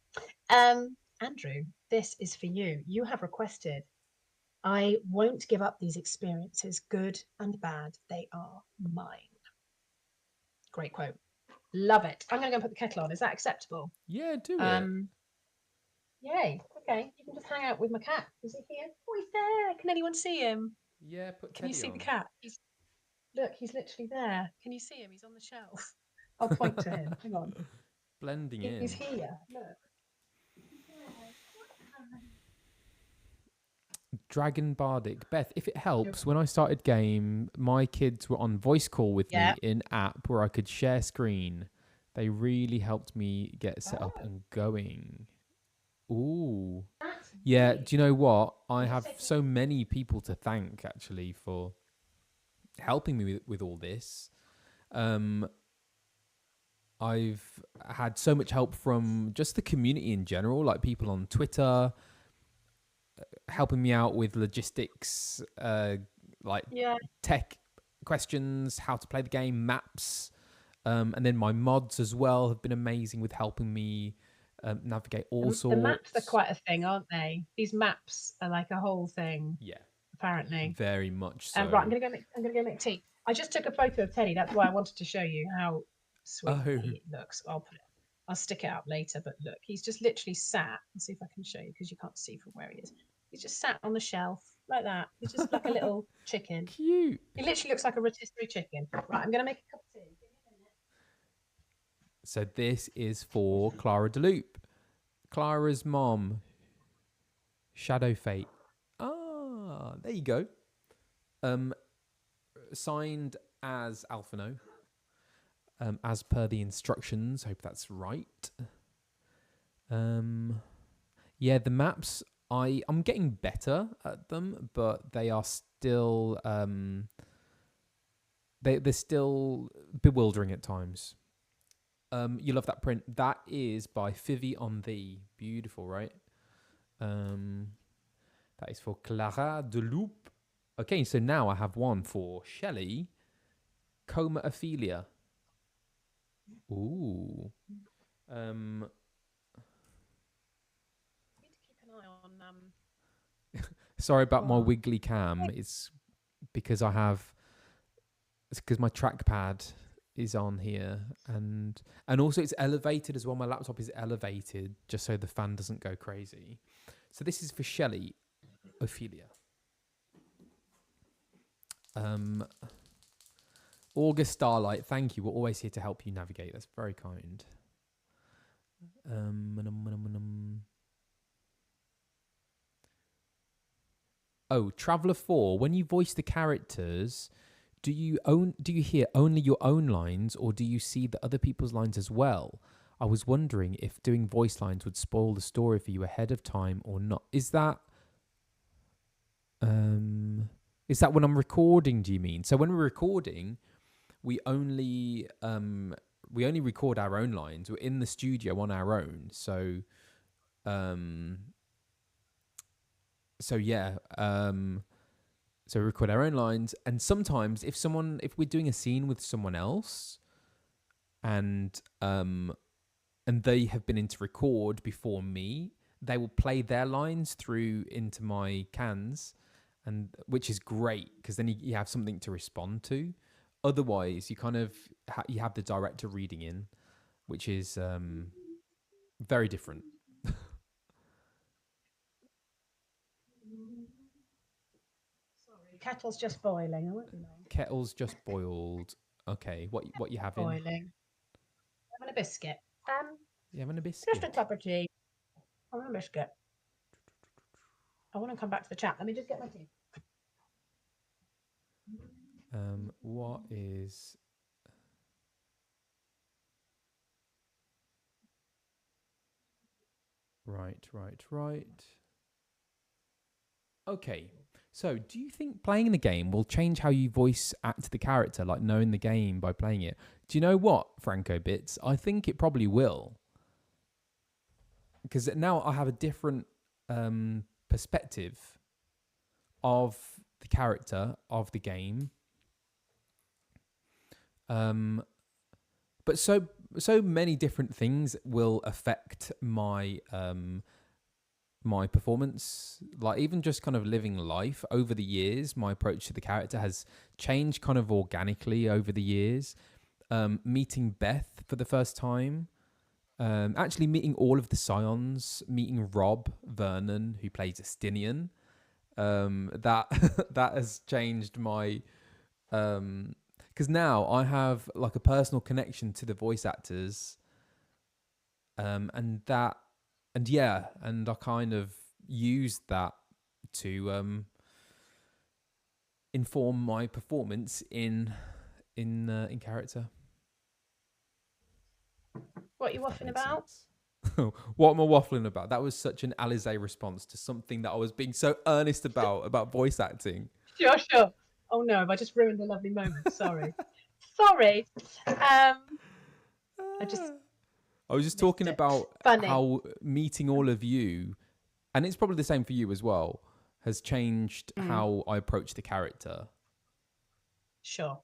Andrew, this is for you. You have requested, I won't give up these experiences, good and bad. They are mine. Great quote. Love it. I'm going to go and put the kettle on. Is that acceptable? Yeah, do it. Yay. Okay. You can just hang out with my cat. Is he here? Oh, he's there. Can anyone see him? Yeah, put Can you Teddy see on. the cat? Look, he's literally there. Can you see him? He's on the shelf. I'll point to him. Hang on. Blending in. He's here. Look. Dragon Bardic. Beth, if it helps, when I started game, my kids were on voice call with me in app where I could share screen. They really helped me get set up and going. Ooh. Yeah, do you know what? I have so many people to thank, actually, for helping me with all this. I've had so much help from just the community in general, like people on Twitter, helping me out with logistics, tech questions, how to play the game, maps, and then my mods as well have been amazing with helping me navigate all sorts. The maps are quite a thing, aren't they? These maps are like a whole thing. Yeah, apparently, very much so. Right, I'm gonna go make tea. I just took a photo of Teddy. That's why I wanted to show you how sweet he looks. I'll stick it up later. But look, he's just literally sat. Let's see if I can show you because you can't see from where he is. He's just sat on the shelf like that. He's just like a little chicken. Cute. He literally looks like a rotisserie chicken. Right, I'm going to make a cup of tea. Give me a minute. So this is for Clara DeLoop. Clara's mom. Shadow Fate. Ah, there you go. Signed as Alphino. As per the instructions. Hope that's right. Yeah, the maps... I'm getting better at them, but they are still they're still bewildering at times. You love that print. That is by Fivy on Thee. Beautiful, right? That is for Clara DeLoop. Okay, so now I have one for Shelley. Coma Ophelia. Ooh. Sorry about my wiggly cam. It's because it's because my trackpad is on here, and also it's elevated as well. My laptop is elevated just so the fan doesn't go crazy. So this is for Shelley Ophelia. August Starlight, thank you. We're always here to help you navigate. That's very kind. Oh, Traveller 4, when you voice the characters, do you hear only your own lines, or do you see the other people's lines as well? I was wondering if doing voice lines would spoil the story for you ahead of time or not. Is that when I'm recording, do you mean? So when we're recording, we only record our own lines. We're in the studio on our own, so yeah. So we record our own lines, and sometimes if we're doing a scene with someone else, and they have been in to record before me, they will play their lines through into my cans, and which is great because then you have something to respond to. Otherwise, you kind of you have the director reading in, which is very different. Sorry, kettle's just boiling. I won't be long. Kettle's just boiled. Okay, what you having? Boiling. Having a biscuit. You having a biscuit? Just a cup of tea. I'm having a biscuit. I want to come back to the chat. Let me just get my tea. What is... Right. Okay, so do you think playing the game will change how you voice act the character, like knowing the game by playing it? Do you know what, Franco Bits? I think it probably will. Because now I have a different perspective of the character of the game. But so many different things will affect my my performance. Like even just kind of living life over the years, my approach to the character has changed kind of organically over the years. Meeting Beth for the first time, actually meeting all of the Scions, meeting Rob Vernon, who plays Estinian. That has changed my... because now I have like a personal connection to the voice actors, and I kind of used that to inform my performance in character. What are you waffling about? What am I waffling about? That was such an Alizé response to something that I was being so earnest about voice acting. Sure. Oh no, have I just ruined a lovely moment? Sorry. I was just talking about how meeting all of you, and it's probably the same for you as well, has changed how I approach the character. Sure.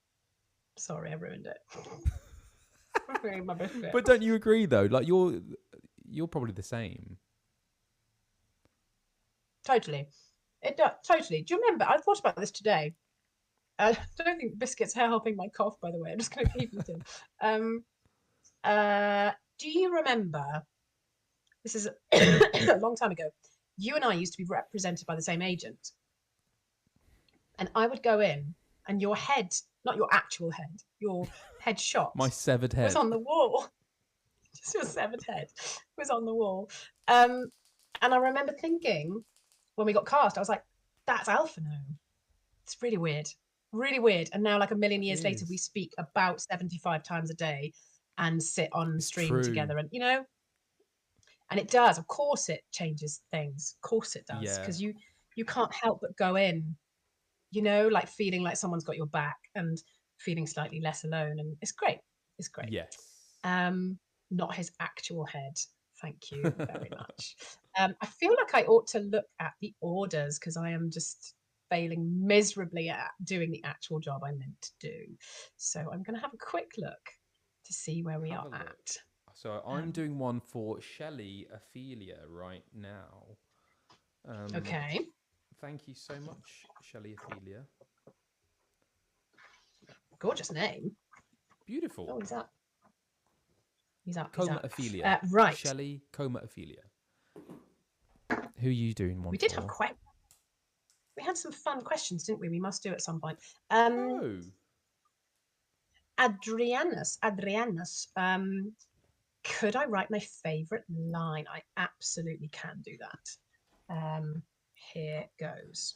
Sorry, I ruined it. But don't you agree though? Like you're probably the same. Totally. It does. Totally. Do you remember? I thought about this today. I don't think biscuits are helping my cough, by the way. I'm just going to keep eating. Do you remember? This is a long time ago. You and I used to be represented by the same agent. And I would go in, and your head, not your actual head, your head shot. My severed head. Was on the wall. Just your severed head was on the wall. And I remember thinking, when we got cast, I was like, that's Alphino. It's really weird. Really weird. And now, like a million years later, we speak about 75 times a day and sit on stream together. And, and it does. Of course it changes things. Of course it does. Because you can't help but go in, like feeling like someone's got your back and feeling slightly less alone. And it's great. It's great. Yes. Not his actual head. Thank you very much. I feel like I ought to look at the orders because I am just failing miserably at doing the actual job I meant to do. So I'm going to have a quick look to see where we are at. So I'm doing one for Shelley Ophelia right now. Okay. Thank you so much, Shelley Ophelia. Gorgeous name. Beautiful. Oh, he's up. Coma Ophelia. Right. Shelley Coma Ophelia. Who are you doing one We did for? have we had some fun questions, didn't we? We must do at some point. Adrianus. Could I write my favourite line? I absolutely can do that. Here goes.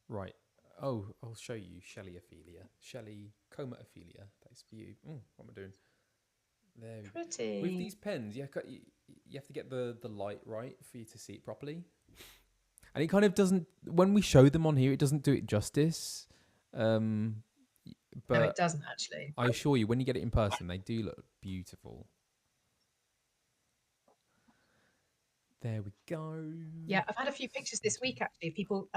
Right. Oh, I'll show you Shelley Ophelia. Shelley Coma Ophelia. That's for you. What am I doing? There we go. Pretty. With these pens, you have to get the light right for you to see it properly. And it kind of doesn't, when we show them on here, it doesn't do it justice. but No, it doesn't actually. I assure you, when you get it in person, they do look beautiful. There we go. Yeah, I've had a few pictures this week actually of people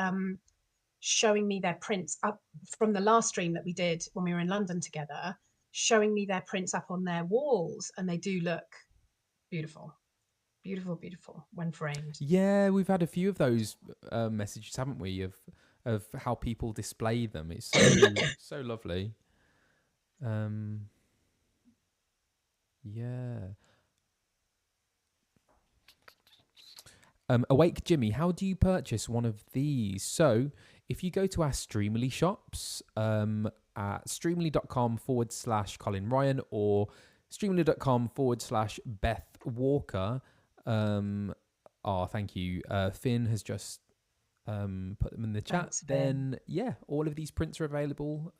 showing me their prints up from the last stream that we did when we were in London together, showing me their prints up on their walls, and they do look beautiful. Beautiful, beautiful when framed. Yeah, we've had a few of those messages, haven't we? Of how people display them. It's so so lovely. Yeah. Awake Jimmy, how do you purchase one of these? So if you go to our Streamily shops at streamily.com/Colin Ryan or streamily.com/Beth Walker. Thank you. Finn has just put them in the chat. Thanks, then yeah, all of these prints are available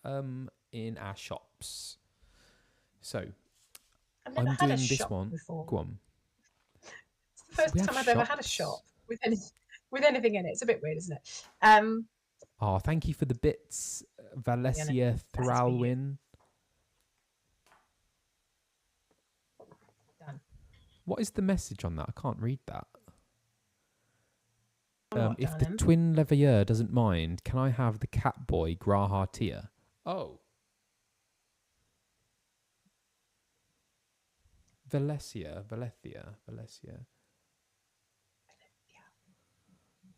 in our shops. So I'm doing this one. Before. Go on. It's the first time I've ever had a shop with anything in it. It's a bit weird, isn't it? Thank you for the bits, Valencia Thralwin. Done. What is the message on that? I can't read that. If the darling? twin Leveilleur doesn't mind, can I have the cat boy Graha Tia? Oh. Valencia.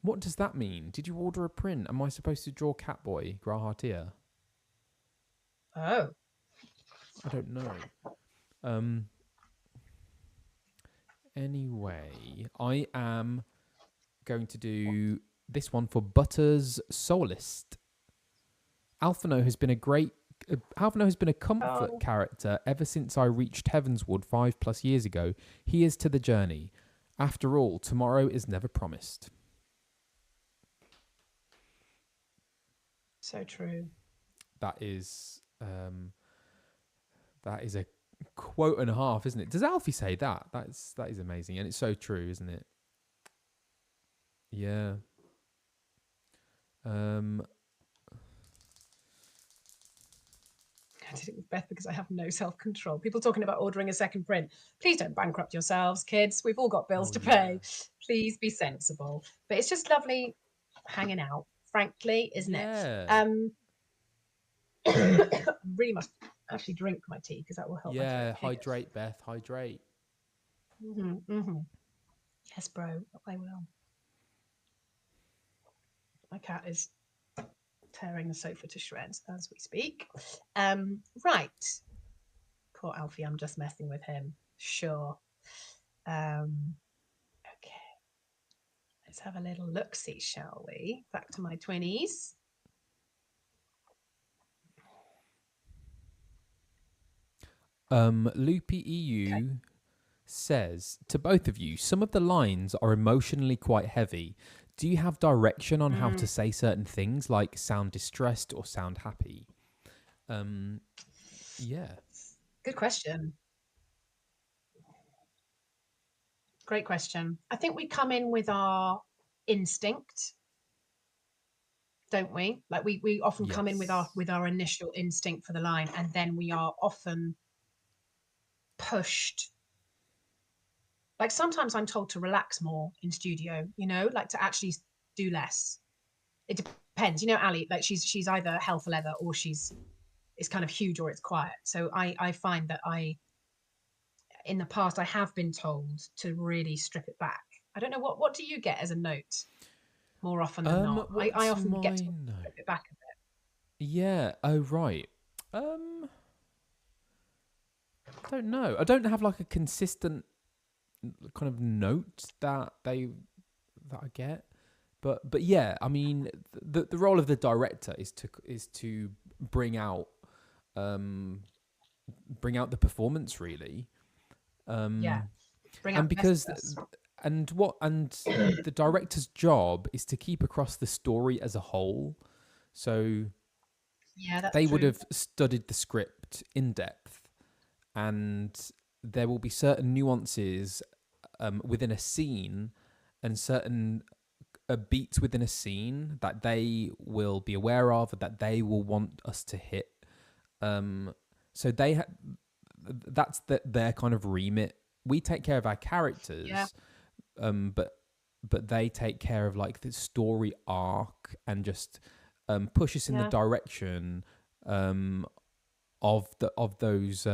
What does that mean? Did you order a print? Am I supposed to draw cat boy Graha Tia? Oh. I don't know. Anyway, I am going to do this one for Butters Solist. Alphino has been a comfort character ever since I reached Heavenswood 5+ years ago. Here's to the journey. After all, tomorrow is never promised. So true. That is a quote and a half, isn't it? Does Alfie say that? That is amazing, and it's so true, isn't it? Yeah. I did it with Beth because I have no self-control. People talking about ordering a second print. Please don't bankrupt yourselves, kids. We've all got bills to pay. Please be sensible. But it's just lovely hanging out, frankly, isn't it? I really must actually drink my tea because that will help. Yeah, hydrate, Beth. Hydrate. Yes, bro. I will. My cat is tearing the sofa to shreds as we speak. Right. Poor Alfie, I'm just messing with him. Sure. Okay. Let's have a little look-see, shall we? Back to my 20s. Loopy EU says to both of you, some of the lines are emotionally quite heavy. Do you have direction on how to say certain things, like sound distressed or sound happy? Yeah. Good question. Great question. I think we come in with our instinct, don't we? Like we often come in with our initial instinct for the line, and then we are often pushed. Like sometimes I'm told to relax more in studio, like to actually do less. It depends, Ali, like she's either hell for leather or it's kind of huge or it's quiet. So I find that in the past I have been told to really strip it back. I don't know what do you get as a note more often than not? I often get to strip it back a bit. Yeah. Oh right. I don't know. I don't have like a consistent kind of note that I get, but yeah, I mean the role of the director is to bring out the performance really. Bring out and the director's job is to keep across the story as a whole. So yeah, that's they true. would have studied the script in depth, and there will be certain nuances within a scene and certain beats within a scene that they will be aware of, that they will want us to hit. So that's their kind of remit. We take care of our characters, but they take care of like the story arc and just push us in the direction of those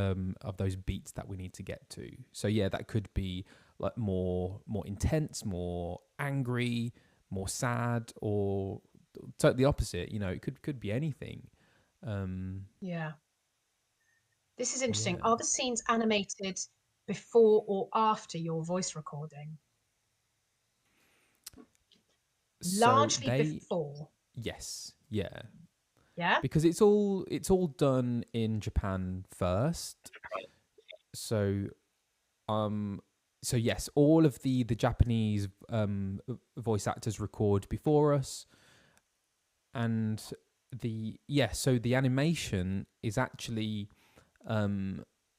beats that we need to get to. So yeah, that could be like more intense, more angry, more sad, or totally the opposite. You know, it could be anything. Yeah. This is interesting. Yeah. Are the scenes animated before or after your voice recording? Largely before. Yes. Yeah. Yeah. Because it's all done in Japan first. So yes, all of the Japanese voice actors record before us, and so the animation is actually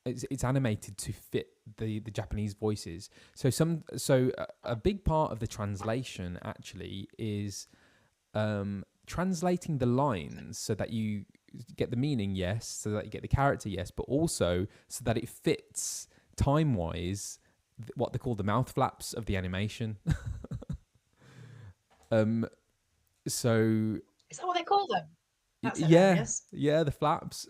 it's animated to fit the Japanese voices. So a big part of the translation actually is translating the lines so that you get the meaning, yes, so that you get the character, yes, but also so that it fits time-wise what they call the mouth flaps of the animation. So is that what they call them? That's hilarious. Yeah, the flaps.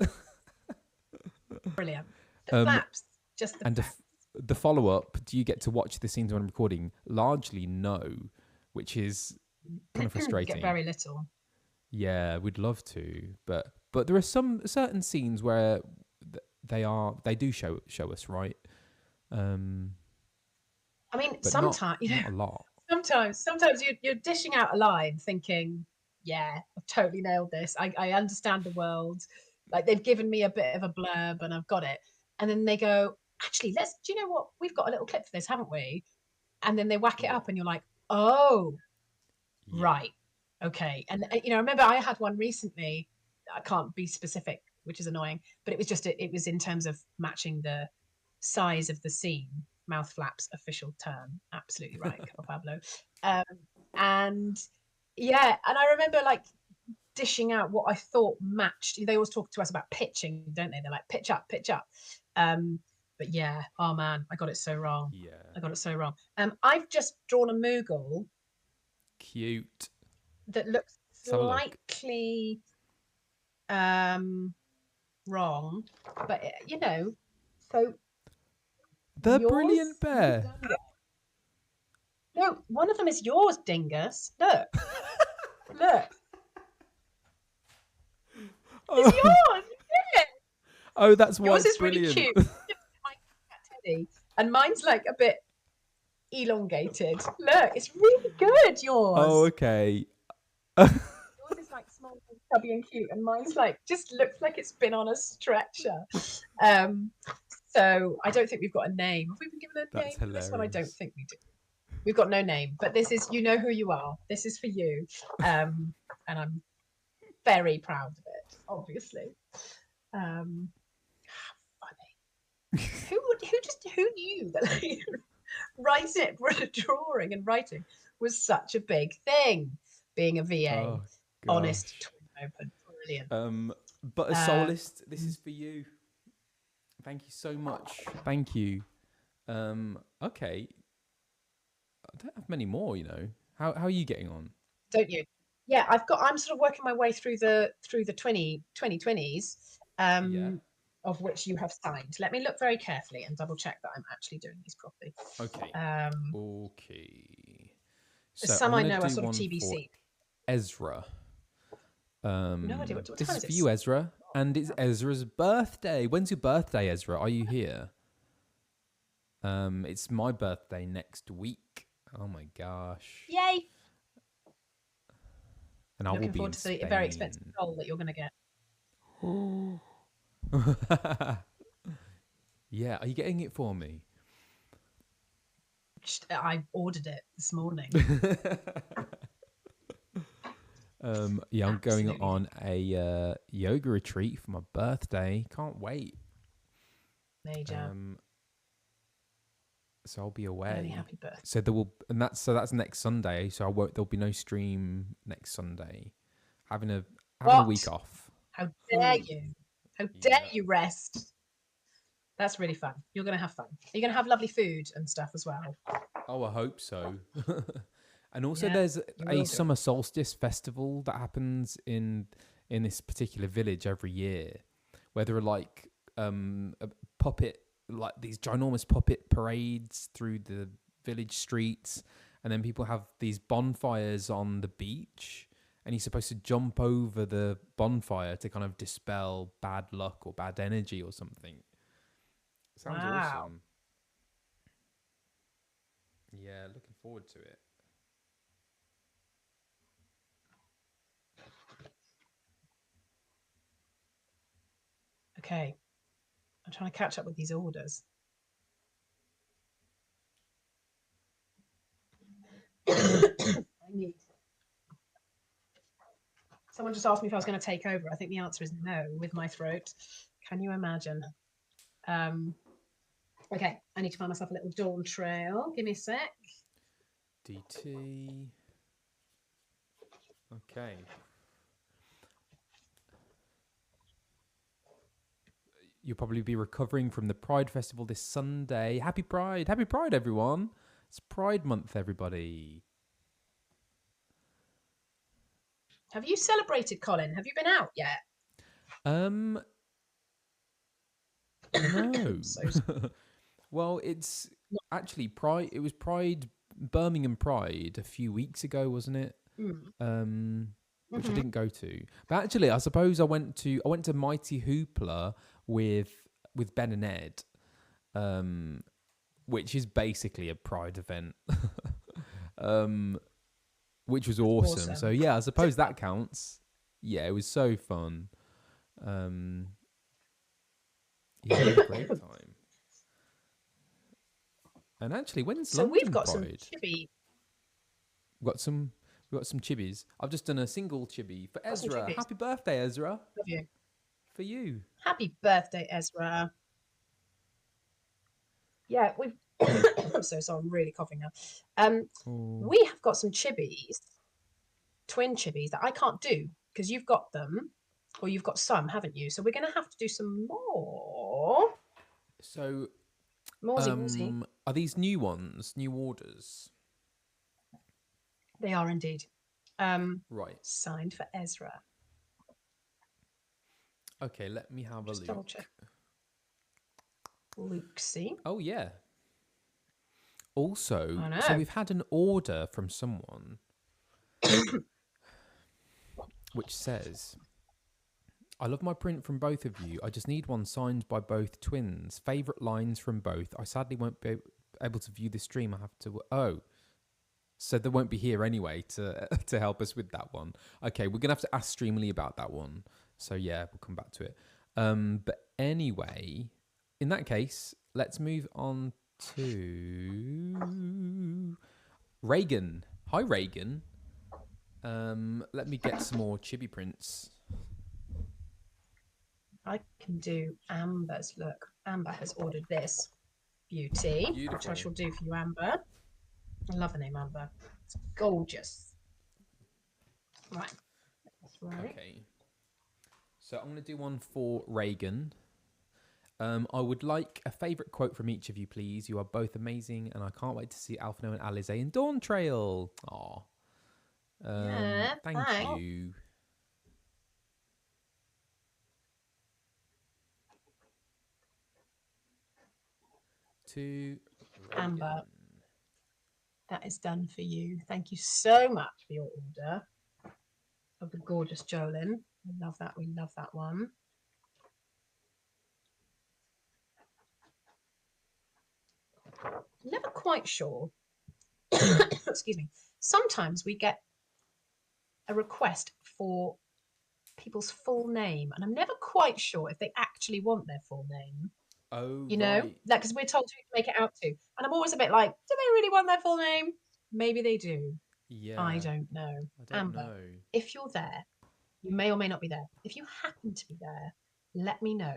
Brilliant. The flaps, just the flaps. The follow-up, do you get to watch the scenes when I'm recording? Largely no, which is kind of frustrating. Get very little. Yeah, we'd love to, but there are some certain scenes where they do show us, right? I mean, sometimes not a lot. Sometimes you're dishing out a line, thinking, "Yeah, I've totally nailed this. I understand the world. Like they've given me a bit of a blurb, and I've got it." And then they go, "Actually, do you know what? We've got a little clip for this, haven't we?" And then they whack it up, and you're like, "Oh, right." Okay. And I remember I had one recently. I can't be specific, which is annoying, but it was just it was in terms of matching the size of the scene. Mouth flaps, official term. Absolutely right, Pablo. And I remember like dishing out what I thought matched. They always talk to us about pitching, don't they? They're like pitch up. But yeah, oh man, I got it so wrong. Yeah, I got it so wrong. I've just drawn a Moogle. Cute. That looks slightly wrong, but so the brilliant bear. No, one of them is yours, Dingus. Look. It's yours. Oh, that's why yours it's is really brilliant. cute. My cat Teddy, and mine's like a bit elongated. Look, it's really good. Yours. Oh, okay. Yours is like small, chubby, and cute, and mine's like just looks like it's been on a stretcher. So I don't think we've got a name. Have we been given a name for this one? I don't think we do. We've got no name, but this is, you know who you are. This is for you, and I'm very proud of it. Obviously, funny. Who knew that like, drawing and writing was such a big thing? Being a VA, honest, twin open, brilliant. But a Soulist, this is for you. Thank you so much. Thank you. Okay. I don't have many more, How are you getting on? Don't you? Yeah, I'm sort of working my way through the 2020s, of which you have signed. Let me look very carefully and double check that I'm actually doing these properly. Okay. Okay. So some I know are sort of TBC. Ezra. No idea what this time is for you, Ezra. And it's Ezra's birthday. When's your birthday, Ezra? Are you here? It's my birthday next week. Oh my gosh. Yay. And I will be looking forward to the very expensive doll that you're going to get. Yeah, are you getting it for me? I ordered it this morning. Yeah, I'm going on a yoga retreat for my birthday. Can't wait. Major. So I'll be away. Really happy birthday. So that's next Sunday. So there'll be no stream next Sunday. Having a week off. How dare you? How dare you rest? That's really fun. You're going to have fun. You're going to have lovely food and stuff as well. Oh, I hope so. And also, Yeah, there's you a will do. summer solstice festival that happens in this particular village every year, where there are like a puppet, like these ginormous puppet parades through the village streets, and then people have these bonfires on the beach, and you're supposed to jump over the bonfire to kind of dispel bad luck or bad energy or something. Sounds awesome. Yeah, looking forward to it. Okay. I'm trying to catch up with these orders. Someone just asked me if I was going to take over. I think the answer is no with my throat. Can you imagine? Okay, I need to find myself a little dawn trail. Give me a sec. DT. Okay. You'll probably be recovering from the Pride Festival this Sunday. Happy Pride! Happy Pride, everyone! It's Pride Month, everybody. Have you celebrated, Colin? Have you been out yet? No. Well, it's actually Pride. It was Pride, Birmingham Pride, a few weeks ago, wasn't it? Which I didn't go to. But actually, I suppose I went to Mighty Hoopla with Ben and Ed, which is basically a Pride event, which was awesome. So yeah, I suppose that counts. Yeah, it was so fun. Yeah, it was a great time. And actually, when's London we've got Pride? some chibi. We've got some chibis. I've just done a single chibi for Ezra. Happy birthday, Ezra. Love you. For you. Happy birthday, Ezra. Yeah, we've. I'm so sorry. I'm really coughing now. We have got some chibis, twin chibis that I can't do because you've got them, or you've got some, haven't you? So we're going to have to do some more. So, Morsey. Are these new ones, new orders? They are indeed. Right. Signed for Ezra. Okay, let me have a look. Double check. Luxie. Oh yeah. Also, I know. so we've had an order from someone which says, I love my print from both of you. I just need one signed by both twins. Favourite lines from both. I sadly won't be able to view the stream. I have to... Oh. So they won't be here anyway to help us with that one. Okay, we're going to have to ask Streamily about that one. So yeah, we'll come back to it. But anyway, in that case, let's move on to Reagan. Hi, Reagan. Let me get some more chibi prints. I can do Amber's. Look, Amber has ordered this beauty, Beautiful. which I shall do for you, Amber. I love the name Amber. It's gorgeous. Right. That's right. Okay. So I'm going to do one for Reagan. I would like a favourite quote from each of you, please. You are both amazing, and I can't wait to see Alphino and Alize in Dawn Trail. Aw. Thank you. To Reagan. Amber, that is done for you. Thank you so much for your order of the gorgeous Jolin. We love that. We love that one. Never quite sure. Excuse me. Sometimes we get a request for people's full name, and I'm never quite sure if they actually want their full name. Oh, you know, right. like, because we're told to make it out to, and I'm always a bit like, do they really want their full name? Maybe they do. Yeah. I don't know. Amber, if you're there, you may or may not be there. If you happen to be there, let me know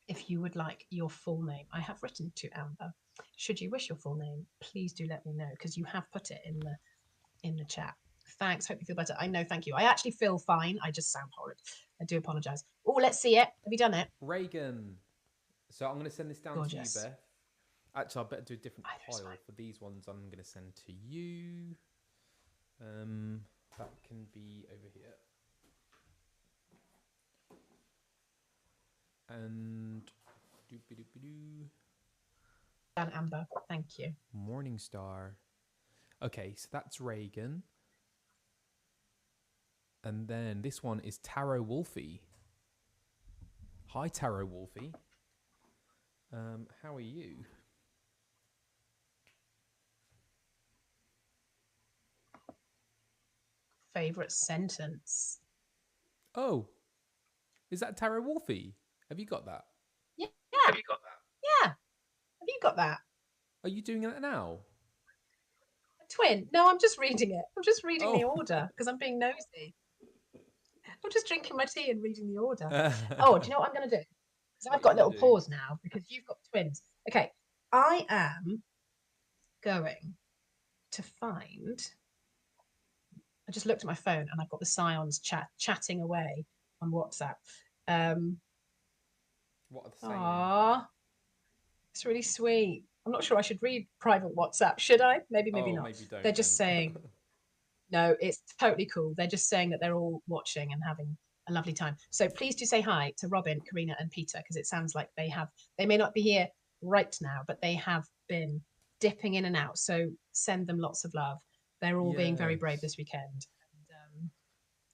if you would like your full name. I have written to Amber. Should you wish your full name, please do let me know, because you have put it in the chat. Thanks. Hope you feel better. I know. Thank you. I actually feel fine. I just sound horrid. I do apologise. Oh, let's see it. Have you done it? Reagan. So I'm going to send this down Gorgeous. to you, Beth. Actually, I better do a different Either's pile fine. for these ones. I'm going to send to you. That can be over here. And doop-a-doop-a-doo. Dan Amber. Thank you. Morningstar. Okay, so that's Reagan. And then this one is Taro Wolfie. Hi, Taro Wolfie. How are you? Favourite sentence. Oh, is that Taro Wolfie? Have you got that? Yeah. Have you got that? Yeah. Have you got that? Are you doing that now? A twin? No, I'm just reading it. I'm just reading the order because I'm being nosy. I'm just drinking my tea and reading the order. Oh, do you know what I'm going to do? Because I've got a little pause now because you've got twins. Okay, I am going to find. I just looked at my phone and I've got the Scions chatting away on WhatsApp. What are the saying? Aww, it's really sweet. I'm not sure I should read private WhatsApp. Should I? Maybe not. Maybe don't. They're just saying, no, it's totally cool. They're just saying that they're all watching and having a lovely time. So please do say hi to Robin, Karina, and Peter because it sounds like they may not be here right now, but they have been dipping in and out. So send them lots of love. They're all being very brave this weekend.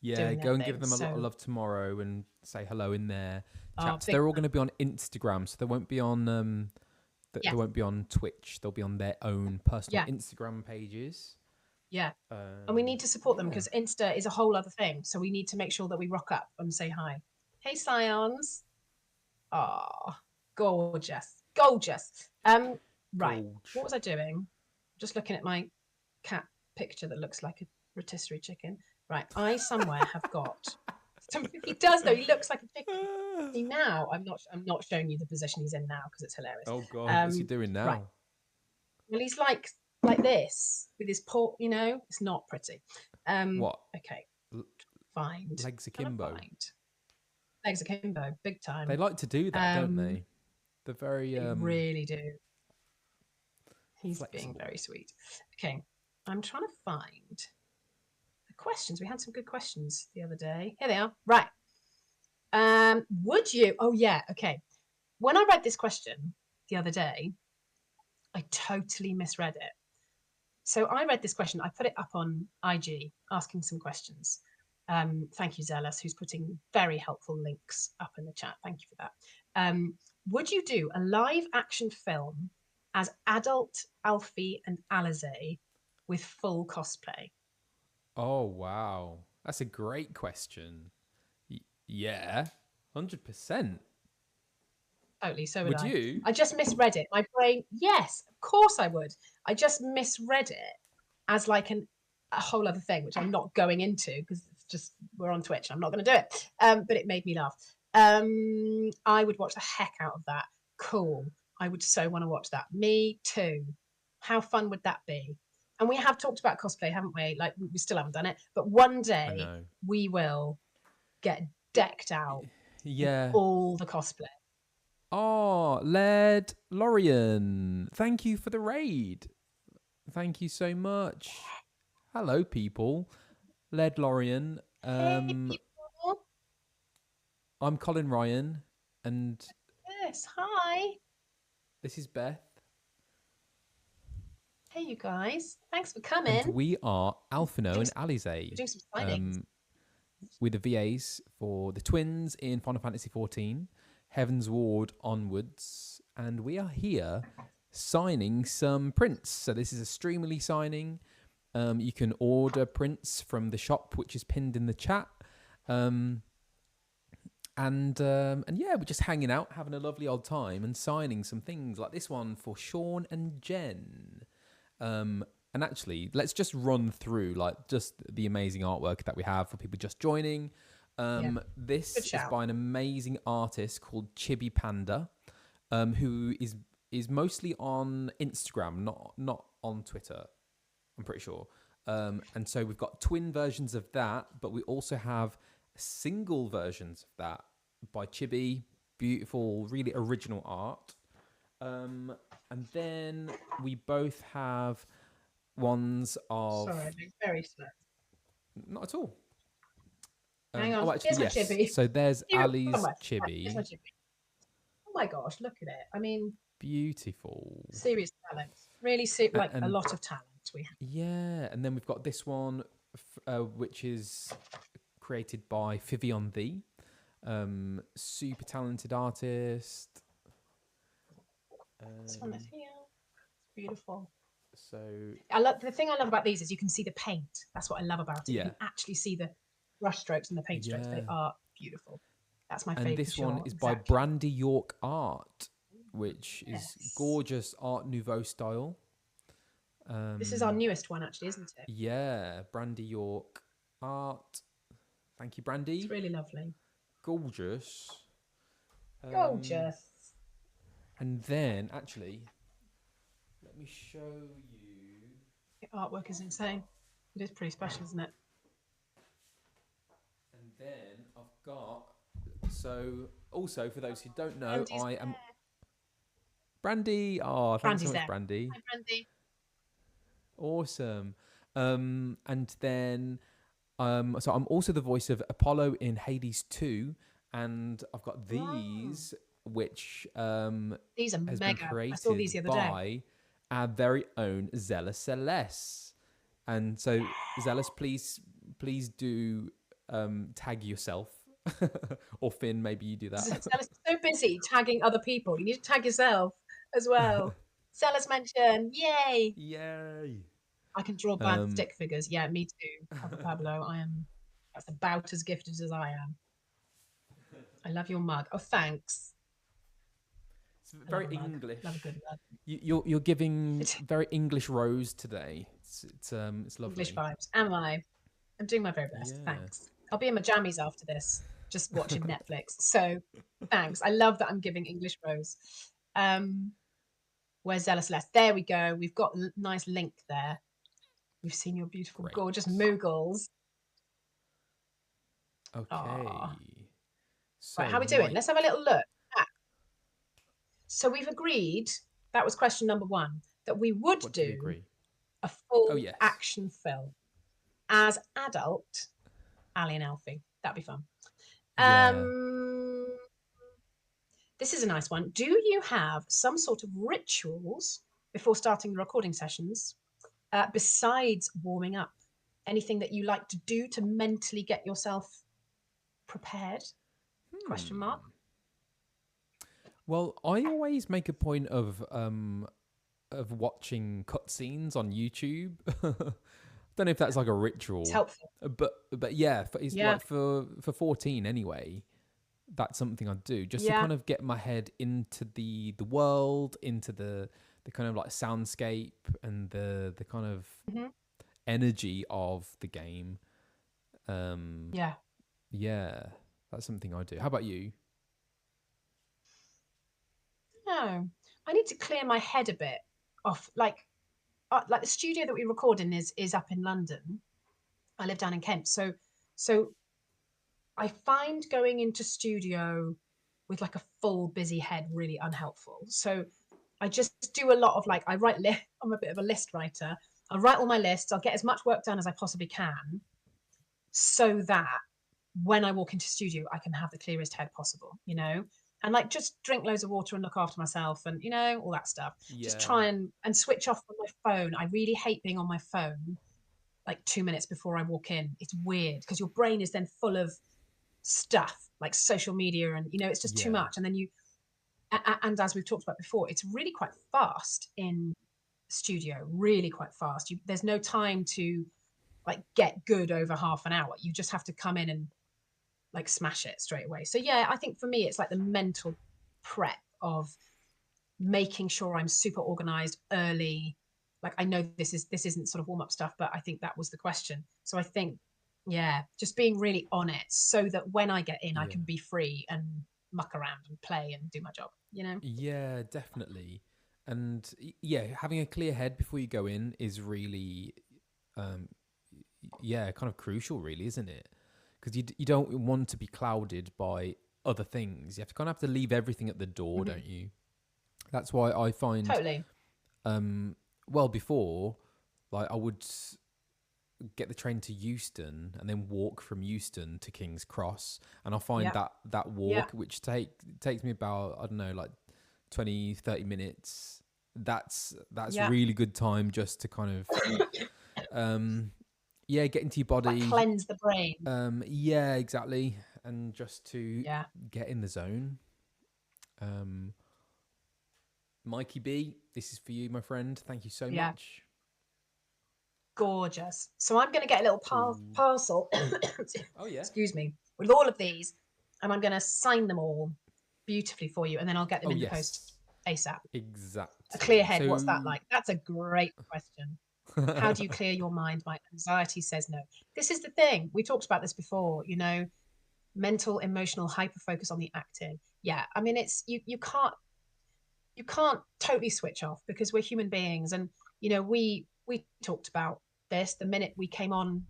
And, go and give them a lot of love tomorrow and say hello in their chats. Big They're all going to be on Instagram, so they won't be on they won't be on Twitch. They'll be on their own personal Instagram pages. Yeah, and we need to support them because Insta is a whole other thing. So we need to make sure that we rock up and say hi. Hey, Scions. Oh, gorgeous, gorgeous. Right, what was I doing? Just looking at my cat picture that looks like a rotisserie chicken. Right, I somewhere have got. He does though. He looks like a chicken. See now, I'm not showing you the position he's in now because it's hilarious. Oh God, what's he doing now? Right. Well, he's like this with his paw. You know, it's not pretty. What? Okay. Find legs akimbo. Legs akimbo, big time. They like to do that, don't they? They're very. They really do. He's flexible. being very sweet. Okay, I'm trying to find the questions. We had some good questions the other day. Here they are. Right. Would you? Oh yeah. Okay. When I read this question the other day, I totally misread it. So I read this question. I put it up on IG, asking some questions. Thank you, Zealous, who's putting very helpful links up in the chat. Thank you for that. Would you do a live action film as adult Alfie and Alize with full cosplay? Oh wow, that's a great question. Yeah, 100%. Totally. So would I. You? I just misread it. My brain. Yes, of course I would. I just misread it as like a whole other thing, which I'm not going into because it's just we're on Twitch. I'm not going to do it. But it made me laugh. I would watch the heck out of that. Cool. I would so want to watch that. Me too. How fun would that be? And we have talked about cosplay, haven't we? Like we still haven't done it, but one day we will get decked out. Yeah. With all the cosplay. Oh, Led Lorian, thank you for the raid. Thank you so much. Hello, people. Led Lorian. Hey, people. I'm Colin Ryan, and yes, hi. This is Beth. Hey, you guys. Thanks for coming. And we are Alphino and Alize. We're doing some signings. With the VAs for the twins in Final Fantasy XIV, Heaven's Ward onwards, and we are here signing some prints. So this is a Streamily signing. You can order prints from the shop, which is pinned in the chat. And yeah, we're just hanging out, having a lovely old time, and signing some things like this one for Sean and Jen. And actually, let's just run through like just the amazing artwork that we have for people just joining. This is by an amazing artist called Chibi Panda, who is mostly on Instagram, not on Twitter, I'm pretty sure. And so we've got twin versions of that, but we also have single versions of that by Chibi. Beautiful, really original art. And then we both have ones of... Sorry, I'm being very slow. Not at all. Hang on, Oh, actually, here's my yes. chibi. So there's Ali's Right, chibi. here's my chibi. Oh my gosh, look at it. I mean, Beautiful. serious talent. Really, like a lot of talent we have. Yeah, and then we've got this one, which is created by Vivian The. Super talented artist. This one here. It's beautiful. So the thing I love about these is you can see the paint. That's what I love about it. Yeah. You can actually see the brush strokes and the paint strokes. They are beautiful. That's my favorite. And this one is by Brandy York Art, which is gorgeous Art Nouveau style. This is our newest one, actually, isn't it? Yeah, Brandy York Art. Thank you, Brandy. It's really lovely. Gorgeous. Gorgeous. And then, actually, let me show you. The artwork is insane. It is pretty special, isn't it? And then I've got... So, also, for those who don't know, Brandy's I am... there. Brandy! Oh, thanks so much, there. Brandy. Hi, Brandy. Awesome. And then... so I'm also the voice of Apollo in Hades 2, and I've got these, which these are has mega. been created I saw these the other by our very own Zella Celeste. And so, Zealous, please do tag yourself. Or Finn, maybe you do that. Zealous is so busy tagging other people. You need to tag yourself as well. Zealous mention. Yay! Yay! I can draw bad stick figures. Yeah, me too. Pablo, that's about as gifted as I am. I love your mug. Oh, thanks. It's very English. Love a good mug. You're giving very English rose today. It's lovely. English vibes. Am I? I'm doing my very best. Yeah. Thanks. I'll be in my jammies after this, just watching Netflix. So, thanks. I love that I'm giving English rose. Where's Zella Celeste? There we go. We've got a nice link there. We've seen your beautiful, gorgeous Moogles. Okay. Aww. So Right, how are we doing? Let's have a little look. So we've agreed, that was question number 1, that we would do a full action film as adult Ali and Alfie. That'd be fun. Yeah. This is a nice one. Do you have some sort of rituals before starting the recording sessions besides warming up? Anything that you like to do to mentally get yourself prepared? Question mark. Well, I always make a point of watching cutscenes on YouTube. Don't know if that's like a ritual. It's helpful. But yeah, it's like for 14 anyway. That's something I do just to kind of get my head into the world, into the kind of like soundscape and the kind of energy of the game. Yeah, that's something I do. How about you? No, I need to clear my head a bit off. Like the studio that we record in is up in London. I live down in Kent, so I find going into studio with like a full busy head really unhelpful. So I just do a lot of like, I'm a bit of a list writer. I'll write all my lists. I'll get as much work done as I possibly can so that when I walk into studio, I can have the clearest head possible, you know? And like, just drink loads of water and look after myself and, you know, all that stuff. Yeah. Just try and switch off on my phone. I really hate being on my phone like 2 minutes before I walk in. It's weird because your brain is then full of stuff like social media and, you know, it's just too much. And then and as we've talked about before, it's really quite fast in studio, really quite fast. There's no time to like get good over half an hour. You just have to come in and like smash it straight away. So yeah, I think for me it's like the mental prep of making sure I'm super organized early. Like I know this isn't sort of warm-up stuff, but I think that was the question. So I think just being really on it so that when I get in I can be free and muck around and play and do my job, you know? Yeah, definitely. And having a clear head before you go in is really kind of crucial, really, isn't it? Because you don't want to be clouded by other things. You have to leave everything at the door, don't you? That's why I find Totally. Before, like, I would get the train to Euston and then walk from Euston to King's Cross, and I find that walk, which takes me about, I don't know, like 20-30 minutes, that's really good time just to kind of get into your body, like cleanse the brain. Exactly, and just to get in the zone. Mikey B, this is for you, my friend. Thank you so much. Gorgeous. So I'm going to get a little parcel. Oh yeah. Excuse me. With all of these, and I'm going to sign them all beautifully for you, and then I'll get them in the post ASAP. Exactly. A clear head. What's that like? That's a great question. How do you clear your mind? My anxiety says no. This is the thing. We talked about this before. You know, mental, emotional, hyper focus on the acting. Yeah. I mean, it's you can't totally switch off because we're human beings, and you know we talked about this the minute we came on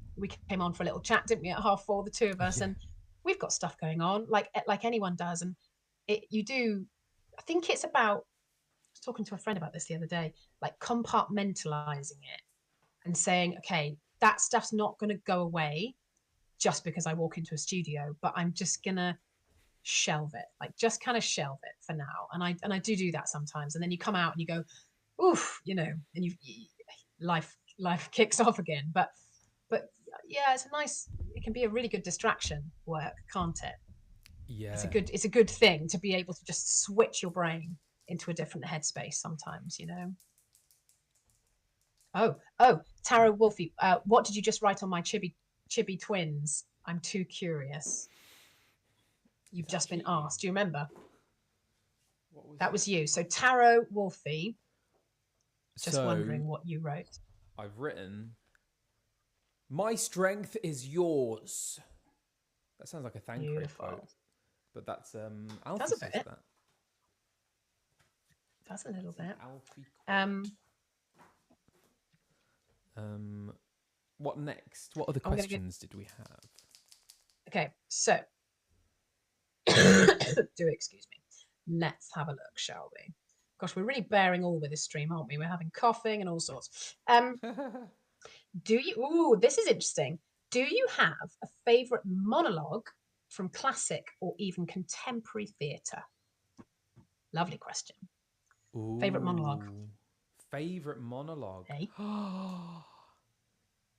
for a little chat, didn't we, at 4:30, the two of us, and we've got stuff going on like anyone does, and I think it's about, I was talking to a friend about this the other day, like compartmentalizing it and saying, okay, that stuff's not going to go away just because I walk into a studio, but I'm just gonna shelve it, like just kind of shelve it for now, and I do that sometimes, and then you come out and you go, oof, you know, and you life kicks off again. But yeah, it can be a really good distraction work, can't it? Yeah. It's a good thing to be able to just switch your brain into a different headspace sometimes, you know. Oh, Tara Wolfie, what did you just write on my chibi twins? I'm too curious. You've just been asked. Do you remember? That was you. So Taro Wolfie, just wondering what you wrote. I've written, my strength is yours. That sounds like a Thancred quote. But that's Alfie says that. That's a little bit. What next? What other questions did we have? Okay, so do excuse me. Let's have a look, shall we? Gosh, we're really bearing all with this stream, aren't we? We're having coughing and all sorts. This is interesting. Do you have a favourite monologue from classic or even contemporary theatre? Lovely question. Favourite monologue. Favourite monologue. Hey.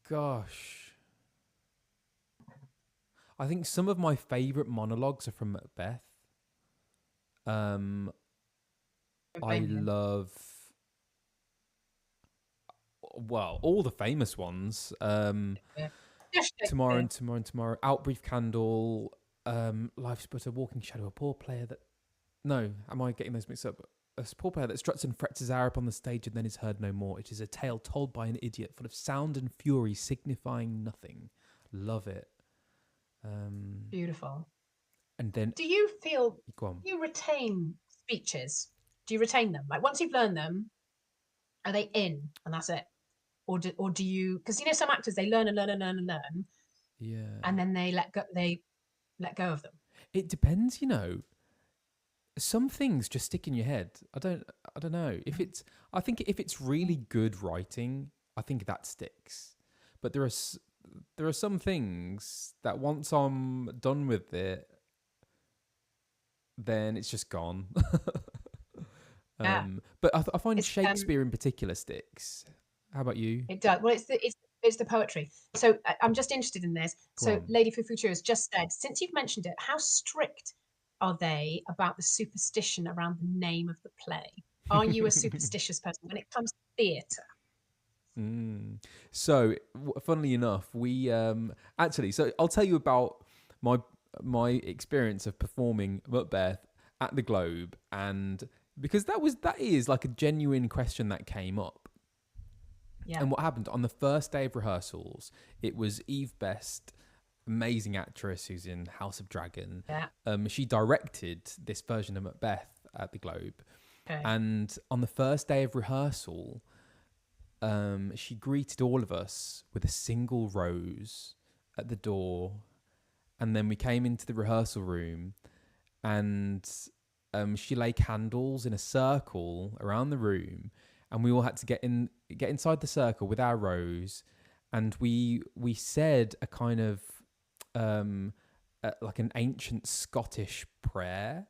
Gosh. I think some of my favourite monologues are from Beth. I love, all the famous ones. Tomorrow and Tomorrow and Tomorrow, Out Brief Candle, Life's But a Walking Shadow, a poor player that... No, am I getting those mixed up? A poor player that struts and frets his hour upon the stage and then is heard no more. It is a tale told by an idiot, full of sound and fury, signifying nothing. Love it. Beautiful. And then... Do you feel you retain speeches? Do you retain them? Like once you've learned them, are they in and that's it? Or do you... Because, you know, some actors, they learn and learn and learn and learn. Yeah. And then they let go of them. It depends, you know. Some things just stick in your head. I don't know. I think if it's really good writing, I think that sticks. But there are some things that once I'm done with it, then it's just gone. But I find Shakespeare in particular sticks. How about you? It does. Well, it's the poetry. So I'm just interested in this. Lady Fufutu has just said, since you've mentioned it, how strict are they about the superstition around the name of the play? Are you a superstitious person when it comes to theatre? So, funnily enough, we actually. So, I'll tell you about my experience of performing Macbeth at the Globe, and because that is like a genuine question that came up. Yeah. And what happened on the first day of rehearsals? It was Eve Best, amazing actress who's in House of Dragon. Yeah. She directed this version of Macbeth at the Globe. Okay. And on the first day of rehearsal, she greeted all of us with a single rose at the door, and then we came into the rehearsal room, and she laid candles in a circle around the room, and we all had to get inside the circle with our rose, and we said a kind of like an ancient Scottish prayer,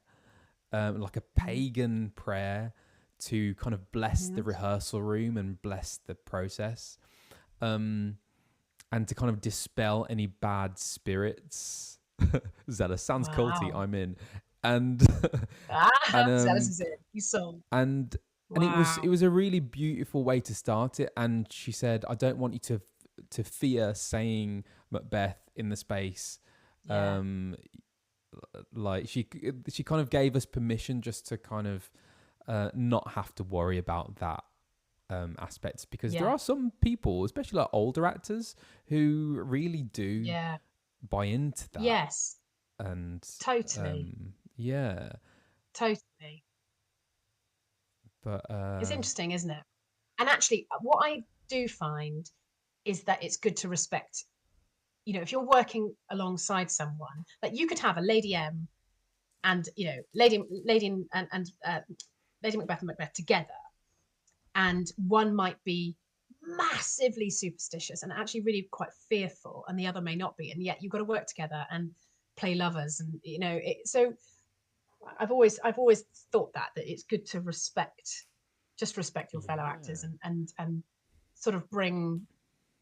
like a pagan prayer to kind of bless the rehearsal room and bless the process, and to kind of dispel any bad spirits. Zella sounds culty. I'm in, and Zealous is it. You sold. And it was a really beautiful way to start it. And she said, "I don't want you to fear saying Macbeth in the space." Yeah. Like she kind of gave us permission just to kind of not have to worry about that aspects, because there are some people, especially like older actors, who really do buy into that. Yes. And totally. Totally. But it's interesting, isn't it? And actually, what I do find is that it's good to respect. You know, if you're working alongside someone, like you could have a Lady M and Lady Macbeth and Macbeth together, and one might be massively superstitious and actually really quite fearful, and the other may not be, and yet you've got to work together and play lovers, and so I've always thought that it's good to respect your fellow actors and sort of bring.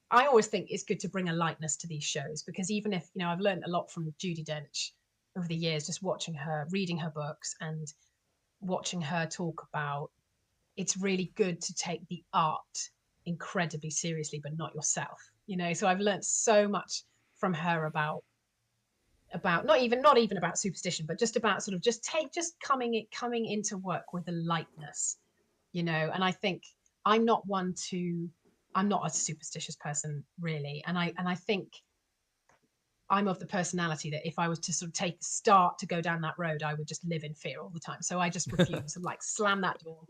I always think it's good to bring a lightness to these shows, because even if I've learned a lot from Judi Dench over the years, just watching her, reading her books, and watching her talk about. It's really good to take the art incredibly seriously, but not yourself. So I've learned so much from her about not even about superstition, but just about sort of just coming into work with a lightness, and I think I'm not a superstitious person really, and I think I'm of the personality that if I was to sort of to go down that road, I would just live in fear all the time. So I just refuse and slam that door,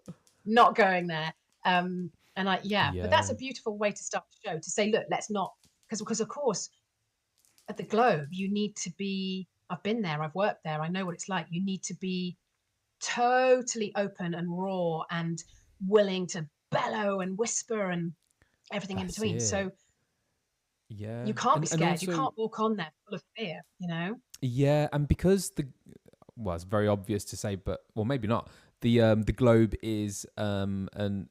not going there. But that's a beautiful way to start the show, to say, look, let's not, because of course at the Globe you need to be. I've been there, I've worked there, I know what it's like. You need to be totally open and raw and willing to bellow and whisper and everything in between. So you can't be scared. Also, you can't walk on there full of fear. Yeah, and because it's very obvious to say, but maybe not. The Globe is an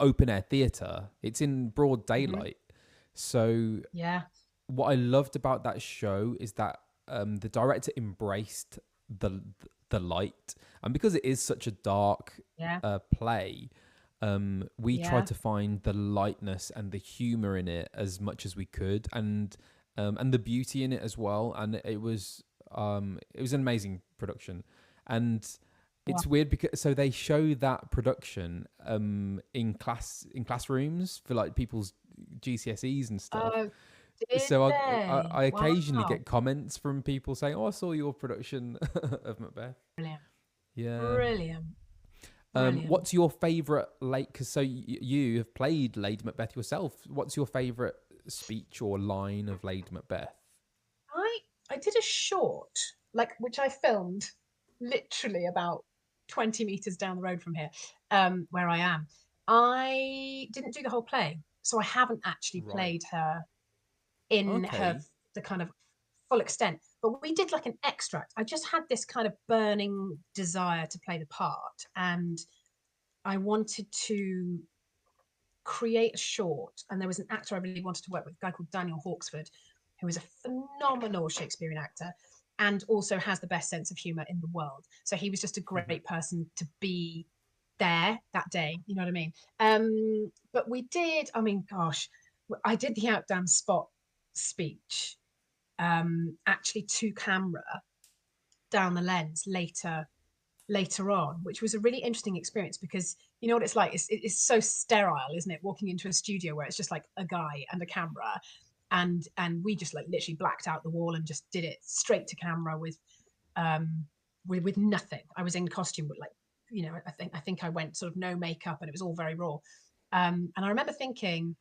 open air theatre. It's in broad daylight. So what I loved about that show is that the director embraced the light, and because it is such a dark play, we tried to find the lightness and the humor in it as much as we could, and the beauty in it as well. And it was an amazing production. And it's weird because they show that production in classrooms for people's GCSEs and stuff. So I occasionally get comments from people saying, "Oh, I saw your production of Macbeth." Brilliant. Yeah. Brilliant. What's your favourite so you have played Lady Macbeth yourself. What's your favourite speech or line of Lady Macbeth? I did a short, which I filmed literally about 20 meters down the road from here, where I am. I didn't do the whole play, so I haven't actually played her in the kind of full extent. But we did an extract. I just had this kind of burning desire to play the part, and I wanted to create a short. And there was an actor I really wanted to work with, a guy called Daniel Hawksford, who is a phenomenal Shakespearean actor and also has the best sense of humor in the world. So he was just a great person to be there that day. You know what I mean? But we did. I mean, gosh, I did the Out Damn Spot speech. Actually to camera down the lens later on, which was a really interesting experience, because you know what it's like, it's so sterile, isn't it, walking into a studio where it's just a guy and a camera, and we just literally blacked out the wall and just did it straight to camera with nothing. I was in costume, but I think I went sort of no makeup, and it was all very raw. And I remember thinking,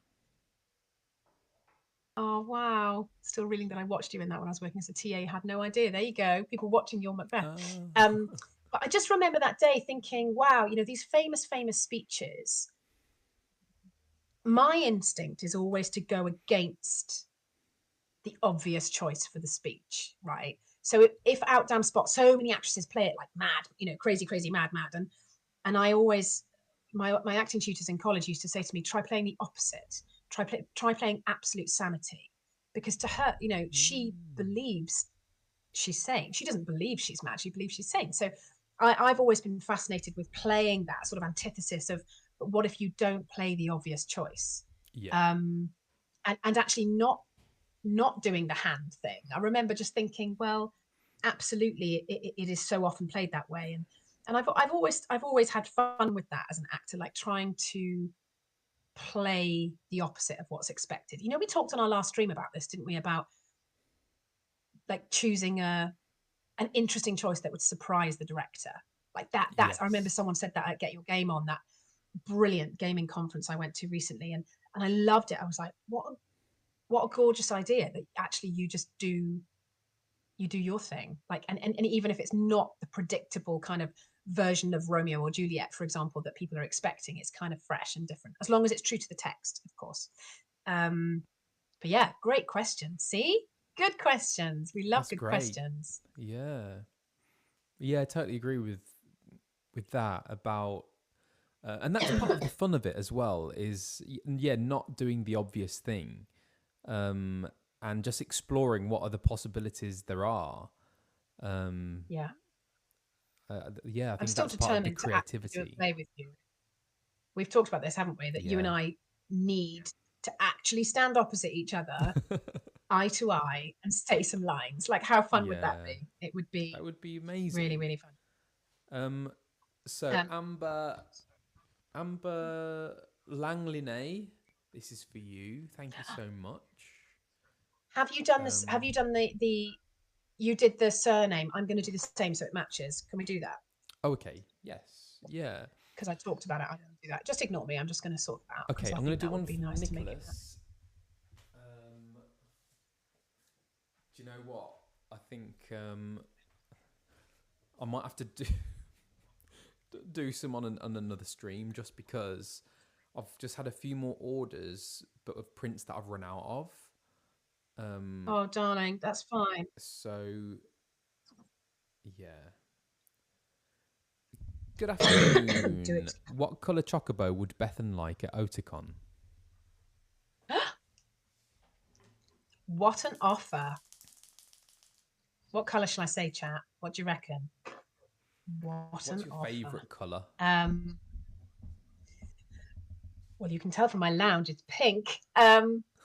oh, wow. Still reeling that I watched you in that when I was working as a TA. Had no idea. There you go. People watching your Macbeth. But I just remember that day thinking, wow, these famous speeches, my instinct is always to go against the obvious choice for the speech, right? So if Outdam Spot, so many actresses play it like mad, crazy, mad. And I always, my acting tutors in college used to say to me, try playing the opposite. Try playing absolute sanity, because to her, she believes she's sane. She doesn't believe she's mad. She believes she's sane. So I've always been fascinated with playing that sort of antithesis of, but what if you don't play the obvious choice? Yeah. And actually not doing the hand thing. I remember just thinking, well, absolutely, it is so often played that way. And I've always had fun with that as an actor, like trying to play the opposite of what's expected. We talked on our last stream about this, didn't we? About like choosing an interesting choice that would surprise the director. Like that's Yes. I remember someone said that at Get Your Game On, that brilliant gaming conference I went to recently, and I loved it. I was like, what a gorgeous idea that actually you just do your thing. Like, and even if it's not the predictable kind of version of Romeo or Juliet, for example, that people are expecting, it's kind of fresh and different, as long as it's true to the text, of course. But yeah, great question. See, good questions. We love good questions. Yeah, I totally agree with that about, and that's part of the fun of it as well. Is not doing the obvious thing, and just exploring what other possibilities there are. I think I'm still that's part of the determined to actually do a creativity. play with you. We've talked about this, haven't we? That you and I need to actually stand opposite each other, eye to eye, and say some lines. Like, how fun would that be? It would be. That would be amazing. Really, really fun. So Amber Langlinay, this is for you. Thank you so much. Have you done this? Have you done the? You did the surname. I'm going to do the same so it matches. Can we do that? Okay. Yes. Yeah. Because I talked about it. I'm going to do that. Just ignore me. I'm just going to sort that out. Okay. I'm going to do one for Nicholas. Do you know what? I think I might have to do some on another stream, just because I've just had a few more orders, but of prints that I've run out of. Oh, darling, that's fine. So, yeah. Good afternoon. What colour chocobo would Bethan like at Oticon? What an offer. What colour shall I say, chat? What do you reckon? What's your favourite colour? Well, you can tell from my lounge, it's pink.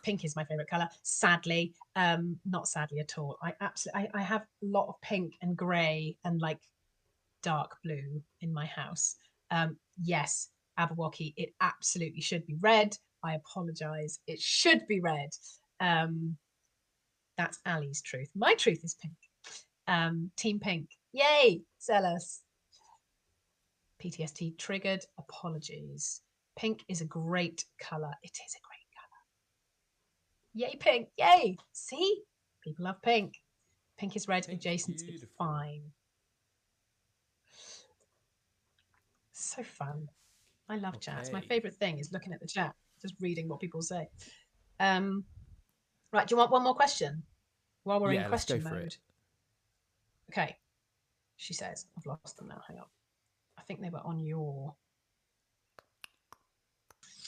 Pink is my favourite colour. Sadly, not sadly at all. I have a lot of pink and grey and like dark blue in my house. Yes, Aberwocky, it absolutely should be red. I apologise. It should be red. That's Ali's truth. My truth is pink. Team Pink. Yay! Zealous. PTSD triggered. Apologies. Pink is a great colour. It is a great colour. Yay, pink. Yay. See? People love pink. Pink is red adjacent. It's fine. So fun. I love chats. My favourite thing is looking at the chat, just reading what people say. Right, do you want one more question? While we're in question mode. Okay. She says, I've lost them now. Hang on. I think they were on your...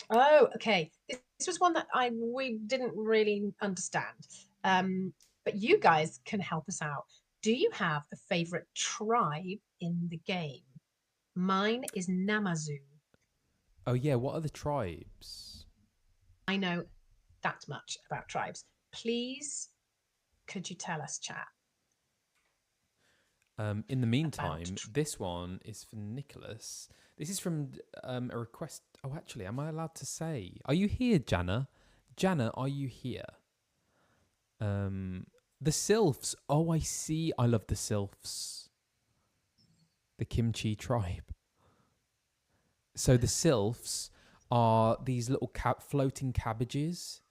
Oh, okay. This was one that we didn't really understand. But you guys can help us out. Do you have a favourite tribe in the game? Mine is Namazu. Oh, yeah. What are the tribes? I know that much about tribes. Please, could you tell us, chat? In the meantime, this one is for Nicholas. This is from a request. Oh, actually, am I allowed to say? Are you here, Jana? Jana, are you here? The Sylphs. Oh, I see. I love the Sylphs. The Kimchi tribe. So the Sylphs are these little floating cabbages.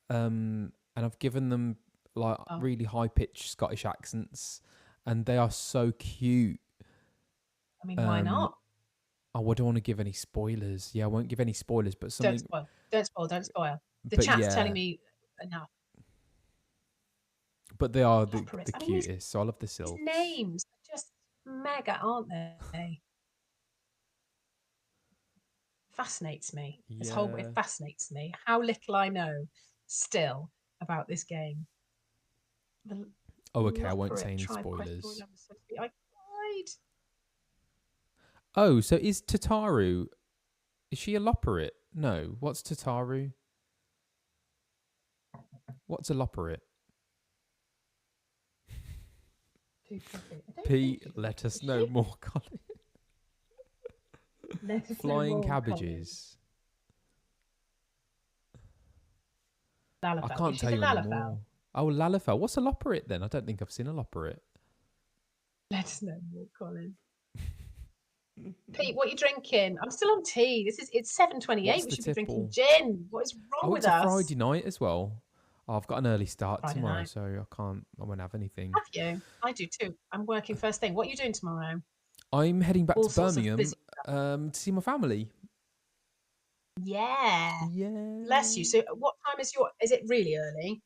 And I've given them like really high-pitched Scottish accents, and they are so cute. I mean, why not? I don't want to give any spoilers. Yeah, I won't give any spoilers, but something... Don't spoil. The But chat's yeah. telling me enough. But they are the Operas. I mean, cutest, so I love the These Sylphs. names are just mega, aren't they? Fascinates me. This whole it fascinates me. How little I know still about this game. Oh, okay. I won't say any spoilers. I cried. Oh, so is Tataru... Is she a Loporrit? No. What's Tataru? What's a Loporrit? Pete, let us know more, Colin. Flying cabbages. Lalafell. I can't tell you anymore. Oh, Lalafell. What's a Loporrit then? I don't think I've seen a Loporrit. Let us know more, Colin. Pete, what are you drinking? I'm still on tea. It's 7:28. We should be drinking gin. What is wrong with us? It's a Friday night as well. Oh, I've got an early start tomorrow, so I won't have anything. Have you? I do too. I'm working first thing. What are you doing tomorrow? I'm heading back to Birmingham to see my family. Yeah. Bless you. So what time is it really early?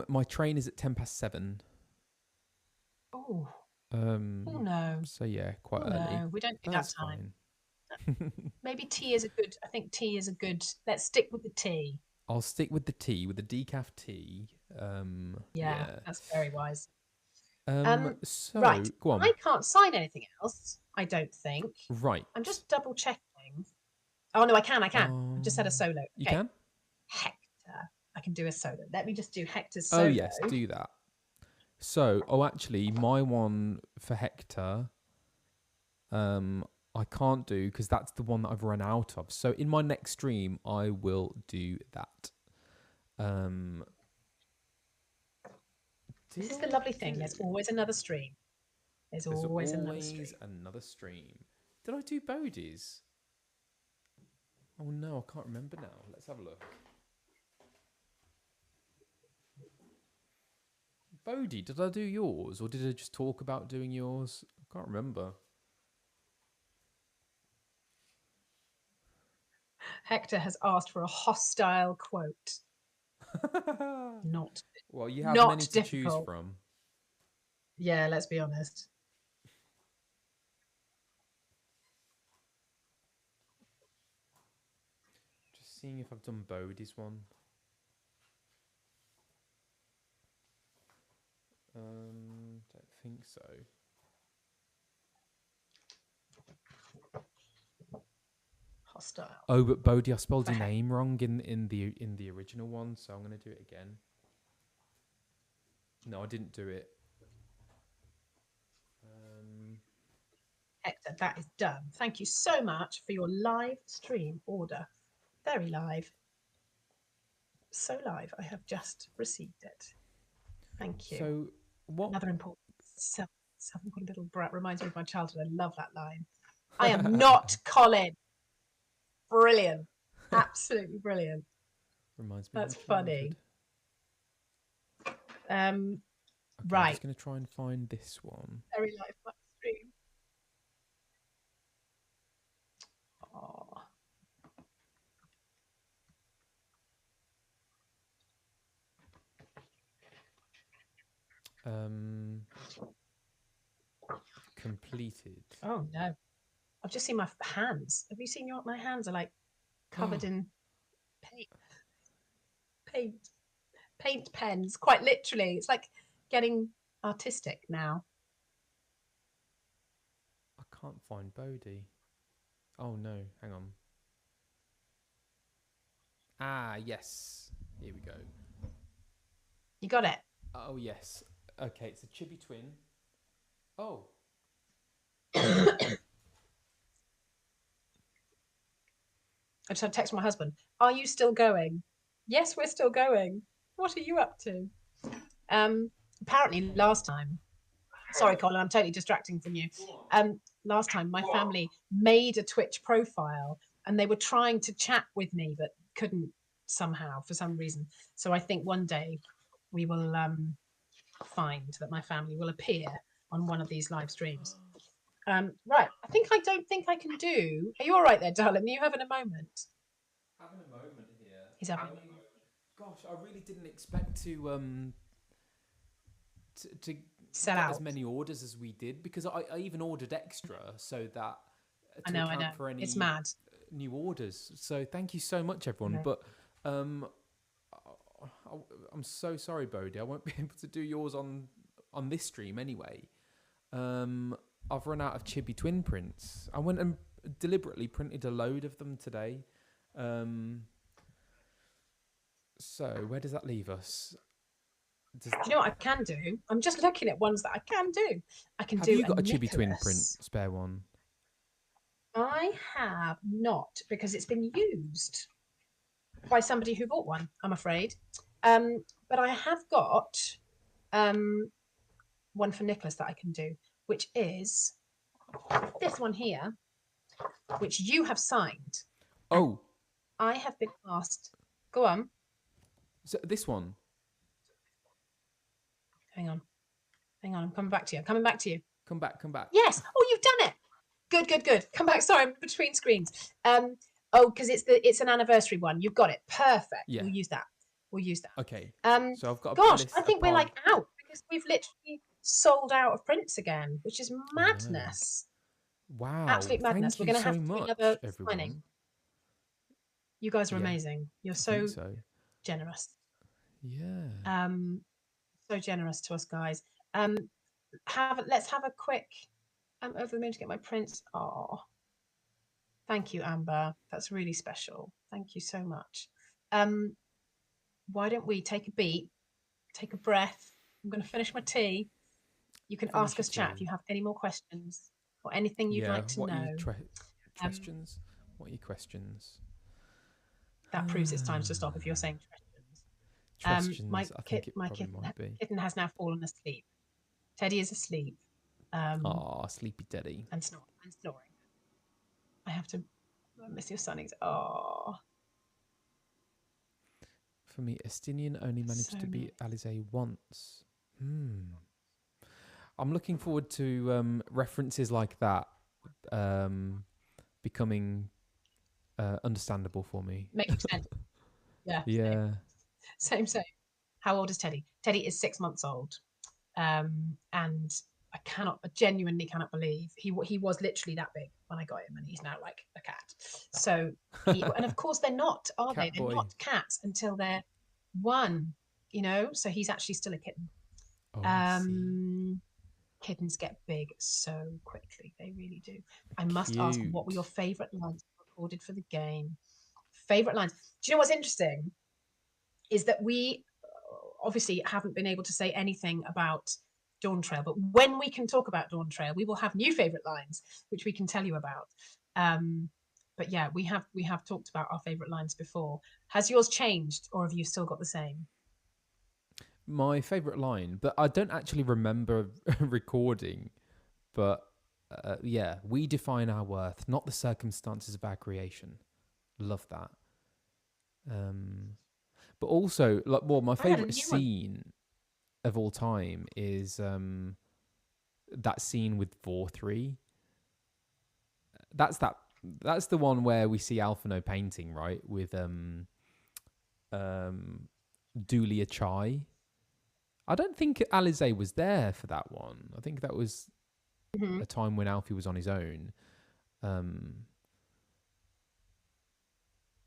My train is at 7:10. Oh. Oh no. So yeah, quite early. No, we don't do that time. Maybe tea is a good. I think tea is a good. Let's stick with the tea. I'll stick with the tea, with the decaf tea. Yeah, that's very wise. So, right, go on. I can't sign anything else. I don't think. Right. I'm just double checking. Oh no, I can. I just had a solo. Okay. You can. Hector, I can do a solo. Let me just do Hector's solo. Oh yes, do that. So, actually, my one for Hector, I can't do because that's the one that I've run out of. So, in my next stream, I will do that. This is the lovely thing. There's always another stream. There's always another stream. Did I do Bodhi's? Oh no, I can't remember now. Let's have a look. Bodhi, did I do yours or did I just talk about doing yours? I can't remember. Hector has asked for a hostile quote. Not. Well, you have many to choose from. Yeah, let's be honest. Just seeing if I've done Bodhi's one. Don't think so. Hostile. Oh, but Bodhi, I spelled your name wrong in the original one, so I'm gonna do it again. No, I didn't do it. Hector, that is done. Thank you so much for your live stream order. Very live. So live. I have just received it. Thank you. So what? Another important self-important little brat reminds me of my childhood. I love that line. I am not Colin. Brilliant. Absolutely brilliant. Reminds me. That's funny. Okay, right. I'm just going to try and find this one. Very live stream. Oh. Completed. Oh no. I've just seen my hands. Have you seen my hands are like covered in paint pens, quite literally. It's like getting artistic now. I can't find Bodhi. Oh no, hang on. Ah, yes. Here we go. You got it? Oh yes. Okay, it's a chibi twin. Oh. I just had to text my husband. Are you still going? Yes, we're still going. What are you up to? Apparently last time, sorry, Colin, I'm totally distracting from you. Last time my family made a Twitch profile and they were trying to chat with me, but couldn't somehow for some reason. So I think one day we will find that my family will appear on one of these live streams. Right, I don't think I can do. Are you all right there, darling? Are you having a moment? Having a moment here. He's having a moment. Gosh, I really didn't expect to sell get out as many orders as we did, because I even ordered extra so that I know. for any It's mad. new orders. So thank you so much, everyone. Okay. But I'm so sorry, Bodhi. I won't be able to do yours on this stream anyway. I've run out of chibi twin prints. I went and deliberately printed a load of them today. So where does that leave us? Do you know what I can do? I'm just looking at ones that I can do. I can Have do. you got a chibi Nicholas. twin print spare one? I have not, because it's been used by somebody who bought one, I'm afraid. But I have got one for Nicholas that I can do, which is this one here, which you have signed. Oh. I have been asked. Go on. So this one. Hang on. I'm coming back to you. Come back. Yes. Oh, you've done it. Good. Come back. Sorry, I'm between screens. Because it's an anniversary one. You've got it. Perfect. Yeah. We'll use that. Okay. So I've got. Gosh, I think we're like out because we've literally sold out of prints again, which is madness. Wow. Absolute madness. Thank We're you going to so have to do much, another everyone. signing. You guys are Yeah, amazing. You're I so think generous. Yeah. So generous to us guys. Let's have a quick. I'm over the moon to get my prints. Oh, thank you, Amber. That's really special. Thank you so much. Why don't we take a beat, take a breath? I'm going to finish my tea. You can ask us chat if you have any more questions or anything you'd like to know. Questions? What are your questions? That proves it's time to stop if you're saying questions. My kitten has now fallen asleep. Teddy is asleep. Sleepy Teddy. And snoring. I have to miss your sonnies. Oh. For me, Estinian only managed to beat Alizé once. I'm looking forward to references like that becoming understandable for me. Making sense. Yeah. Yeah. Same. How old is Teddy? Teddy is 6 months old. And I genuinely cannot believe he was literally that big when I got him, and he's now like a cat. So, and of course they're not, are they? They're not cats until they're 1, So he's actually still a kitten. Kittens get big so quickly, they really do. I must ask, what were your favourite lines recorded for the game? Favourite lines. Do you know what's interesting? Is that we obviously haven't been able to say anything about Dawn Trail, but when we can talk about Dawn Trail, we will have new favourite lines, which we can tell you about. But yeah, we have talked about our favourite lines before. Has yours changed, or have you still got the same? My favourite line, but I don't actually remember recording, but yeah, we define our worth, not the circumstances of our creation. Love that. But also, my favourite scene of all time is that scene with Vorthree. That's the one where we see Alphino painting, right, with Dulia Chai. I don't think Alizé was there for that one. I think that was a time when Alfie was on his own.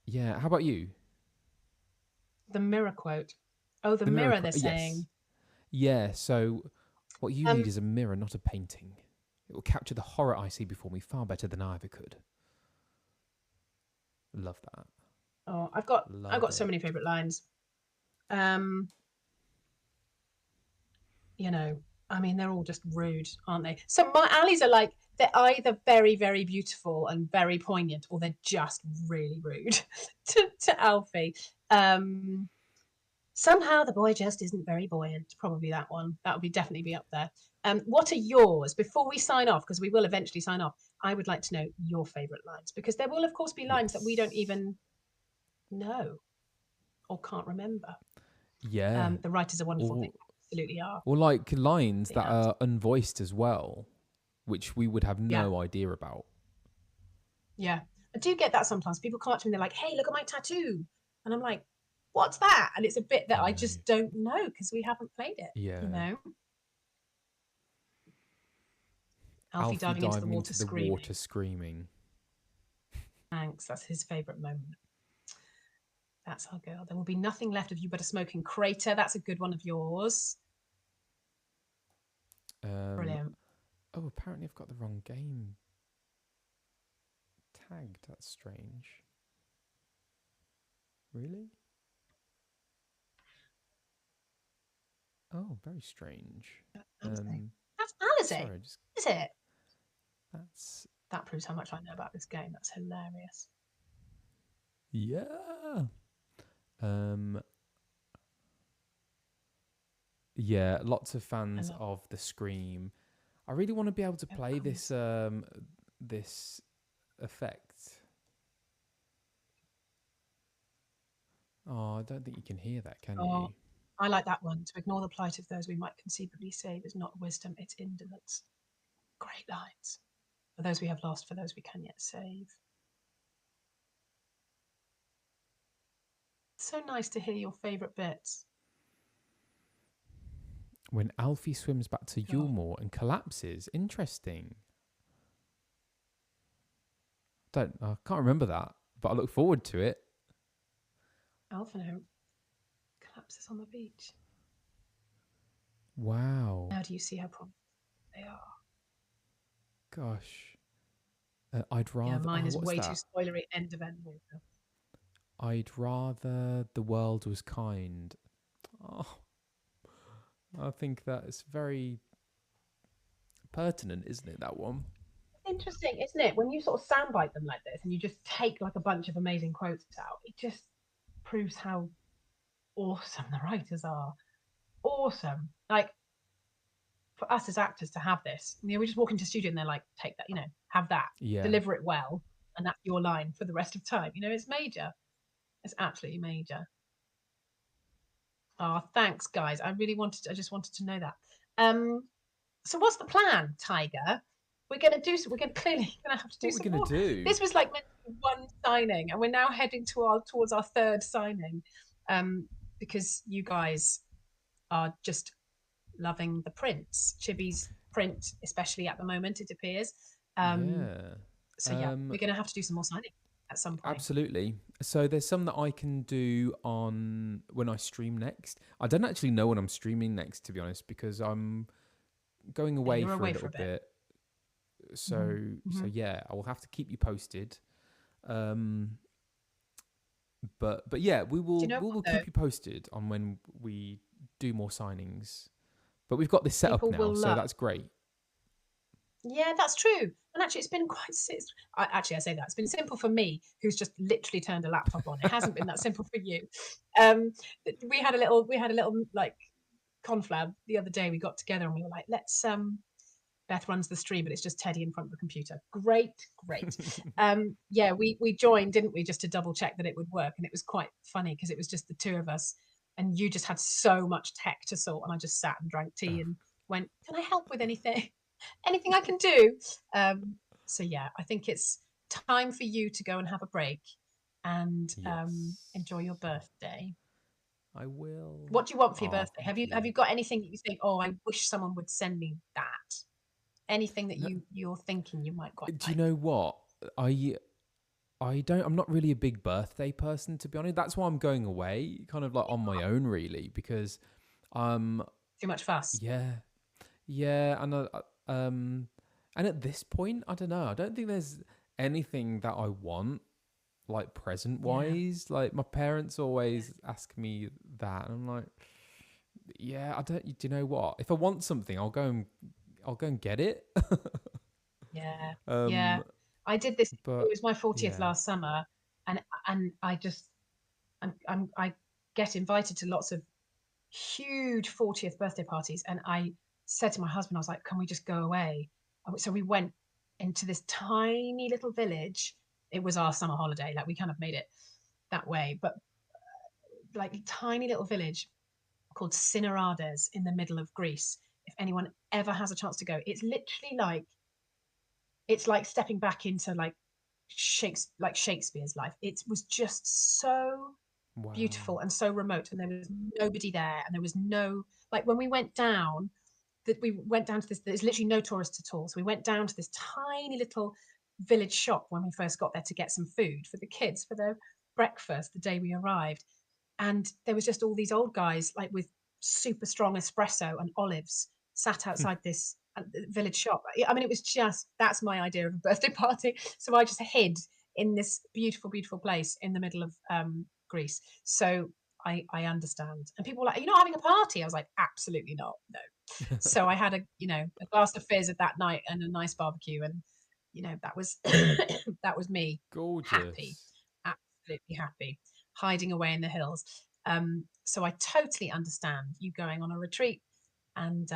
Yeah, how about you? The mirror quote. Oh, the mirror they're saying. Yeah, so what you need is a mirror, not a painting. It will capture the horror I see before me far better than I ever could. Love that. Oh, I've got so many favourite lines. I mean, they're all just rude, aren't they? So my alleys are like, they're either very, very beautiful and very poignant, or they're just really rude to Alfie. Somehow the boy just isn't very buoyant. Probably that one. That would be definitely be up there. What are yours? Before we sign off, because we will eventually sign off, I would like to know your favourite lines, because there will, of course, be lines that we don't even know or can't remember. Yeah. The writers are wonderful. They absolutely are. Or like lines that are unvoiced as well, which we would have no idea about. Yeah. I do get that sometimes. People come up to me and they're like, hey, look at my tattoo. And I'm like, what's that? And it's a bit that I just don't know because we haven't played it. Yeah. You know? Alfie diving into the water screaming. Thanks. That's his favourite moment. That's our girl. There will be nothing left of You Better Smoke in Crater. That's a good one of yours. Brilliant. Oh, apparently I've got the wrong game tagged. That's strange. Really? Oh, very strange. That's Alizé. Sorry, Is it? That proves how much I know about this game. That's hilarious. Yeah. Yeah, lots of fans of the Scream. I really want to be able to play this this effect. Oh, I don't think you can hear that, can you? I like that one. To ignore the plight of those we might conceivably save is not wisdom, it's indolence. Great lines. For those we have lost, for those we can yet save. So nice to hear your favourite bits. When Alfie swims back to Yulmore and collapses. Interesting. I can't remember that, but I look forward to it. Alphino collapses on the beach. Wow. Now do you see how promising they are? Gosh. I'd rather... Yeah, mine is way too spoilery. End of end. I'd rather the world was kind. Oh, I think that is very pertinent, isn't it, that one? Interesting, isn't it? When you sort of soundbite them like this and you just take like a bunch of amazing quotes out, it just proves how awesome the writers are. Awesome. Like, for us as actors to have this, you know, we just walk into the studio and they're like, take that, you know, have that, deliver it well, and that's your line for the rest of time. You know, it's major. It's absolutely major. Oh, thanks, guys. I just wanted to know that. So what's the plan, Tiger? We're going to clearly have to do some more. This was like meant to be one signing, and we're now heading towards our third signing, because you guys are just loving the prints, Chibi's print, especially at the moment, it appears. So yeah, we're going to have to do some more signing at some point. Absolutely. So there's some that I can do on when I stream next. I don't actually know when I'm streaming next, to be honest, because I'm going away for a little bit. So yeah, I will have to keep you posted. But yeah, we will keep you posted on when we do more signings. But we've got this set up now, so that's great. Yeah, that's true. And actually, it's been I say that it's been simple for me, who's just literally turned a laptop on. It hasn't been that simple for you. We had a little like conflab the other day. We got together and we were like, let's Beth runs the stream, but it's just Teddy in front of the computer. Great. Yeah, we joined, didn't we, just to double check that it would work, and it was quite funny because it was just the two of us, and you just had so much tech to sort, and I just sat and drank tea and went, "Can I help with anything? Anything I can do?" So yeah, I think it's time for you to go and have a break and enjoy your birthday. I will. What do you want for your birthday? Have you got anything that you think, oh, I wish someone would send me that? Anything that you're thinking you might quite Do you know what? I'm not really a big birthday person, to be honest. That's why I'm going away, kind of like on my own, really, because too much fuss. Yeah, and at this point, I don't know. I don't think there's anything that I want, like present wise. Yeah. Like my parents always ask me that, and I'm like, yeah, I don't. Do you know what? If I want something, I'll go and get it. Yeah. I did this. It was my 40th last summer, and I get invited to lots of huge 40th birthday parties. And I said to my husband, I was like, can we just go away? So we went into this tiny little village. It was our summer holiday. Like we kind of made it that way, but like tiny little village called Sinorades in the middle of Greece. If anyone ever has a chance to go, it's literally like, it's like stepping back into like Shakespeare's life. It was just so beautiful and so remote, and there was nobody there, and there was no, like when we went down, that we went down to this, there's literally no tourists at all. So we went down to this tiny little village shop when we first got there to get some food for the kids for their breakfast the day we arrived. And there was just all these old guys like with super strong espresso and olives sat outside this village shop. I mean, it was just, that's my idea of a birthday party. So I just hid in this beautiful, beautiful place in the middle of Greece. So I understand. And people were like, are you not having a party? I was like, absolutely not. No. So I had a glass of fizz at that night and a nice barbecue. And, that was, that was me. Gorgeous. Happy. Absolutely happy. Hiding away in the hills. So I totally understand you going on a retreat, and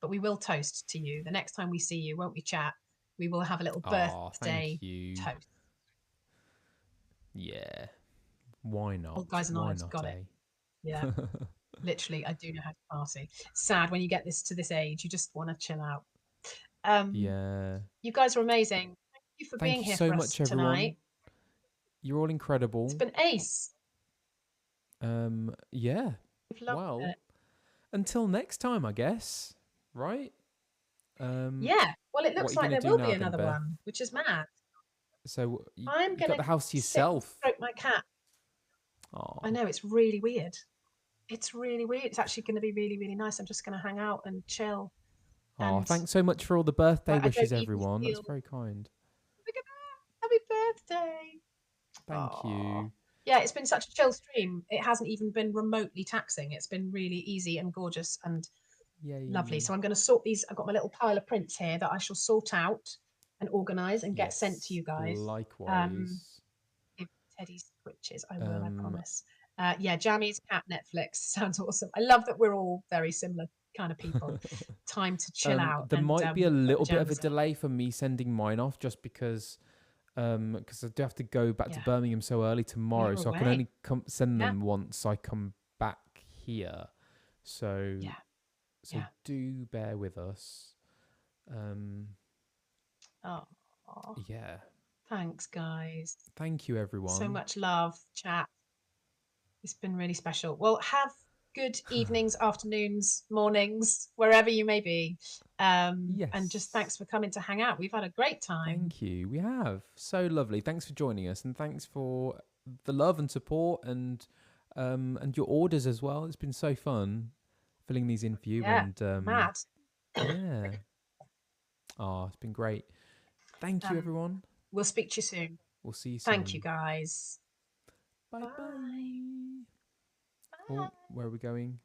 but we will toast to you the next time we see you, won't we, chat? We will have a little birthday toast. Yeah, why not? Old guys and olives, got it. Yeah, literally, I do know how to party. Sad when you get to this age, you just want to chill out. Yeah, you guys are amazing. Thank you for being here so for much, us everyone. tonight. You're all incredible. It's been ace. Yeah. Well, it. Until next time, I guess. Right? Yeah. Well, it looks like there will be another one, which is mad. So you I'm gonna got the house to yourself. Stroke my cat. Oh. I know, it's really weird. It's really weird. It's actually going to be really, really nice. I'm just going to hang out and chill. Oh, thanks so much for all the birthday wishes, everyone. That's very kind. Look at that. Happy birthday. Thank you. Yeah, it's been such a chill stream. It hasn't even been remotely taxing. It's been really easy and gorgeous and lovely. So I'm going to sort these. I've got my little pile of prints here that I shall sort out and organise and get sent to you guys. Likewise. If Teddy switches, I will, I promise. Yeah, Jammies, Cat, Netflix. Sounds awesome. I love that we're all very similar kind of people. Time to chill out. There might be a little bit of a delay for me sending mine off just because I do have to go back to Birmingham so early tomorrow. So I can only send them once I come back here. So do bear with us. Yeah. Thanks, guys. Thank you, everyone. So much love, chat. It's been really special. Well, have good evenings, afternoons, mornings, wherever you may be. Yes. And just thanks for coming to hang out. We've had a great time. Thank you. We have. So lovely. Thanks for joining us, and thanks for the love and support and your orders as well. It's been so fun filling these in for you. Yeah, and mad. Yeah. Oh, it's been great. Thank you, everyone. We'll speak to you soon. We'll see you soon. Thank you, guys. Bye. Bye. Oh, where are we going?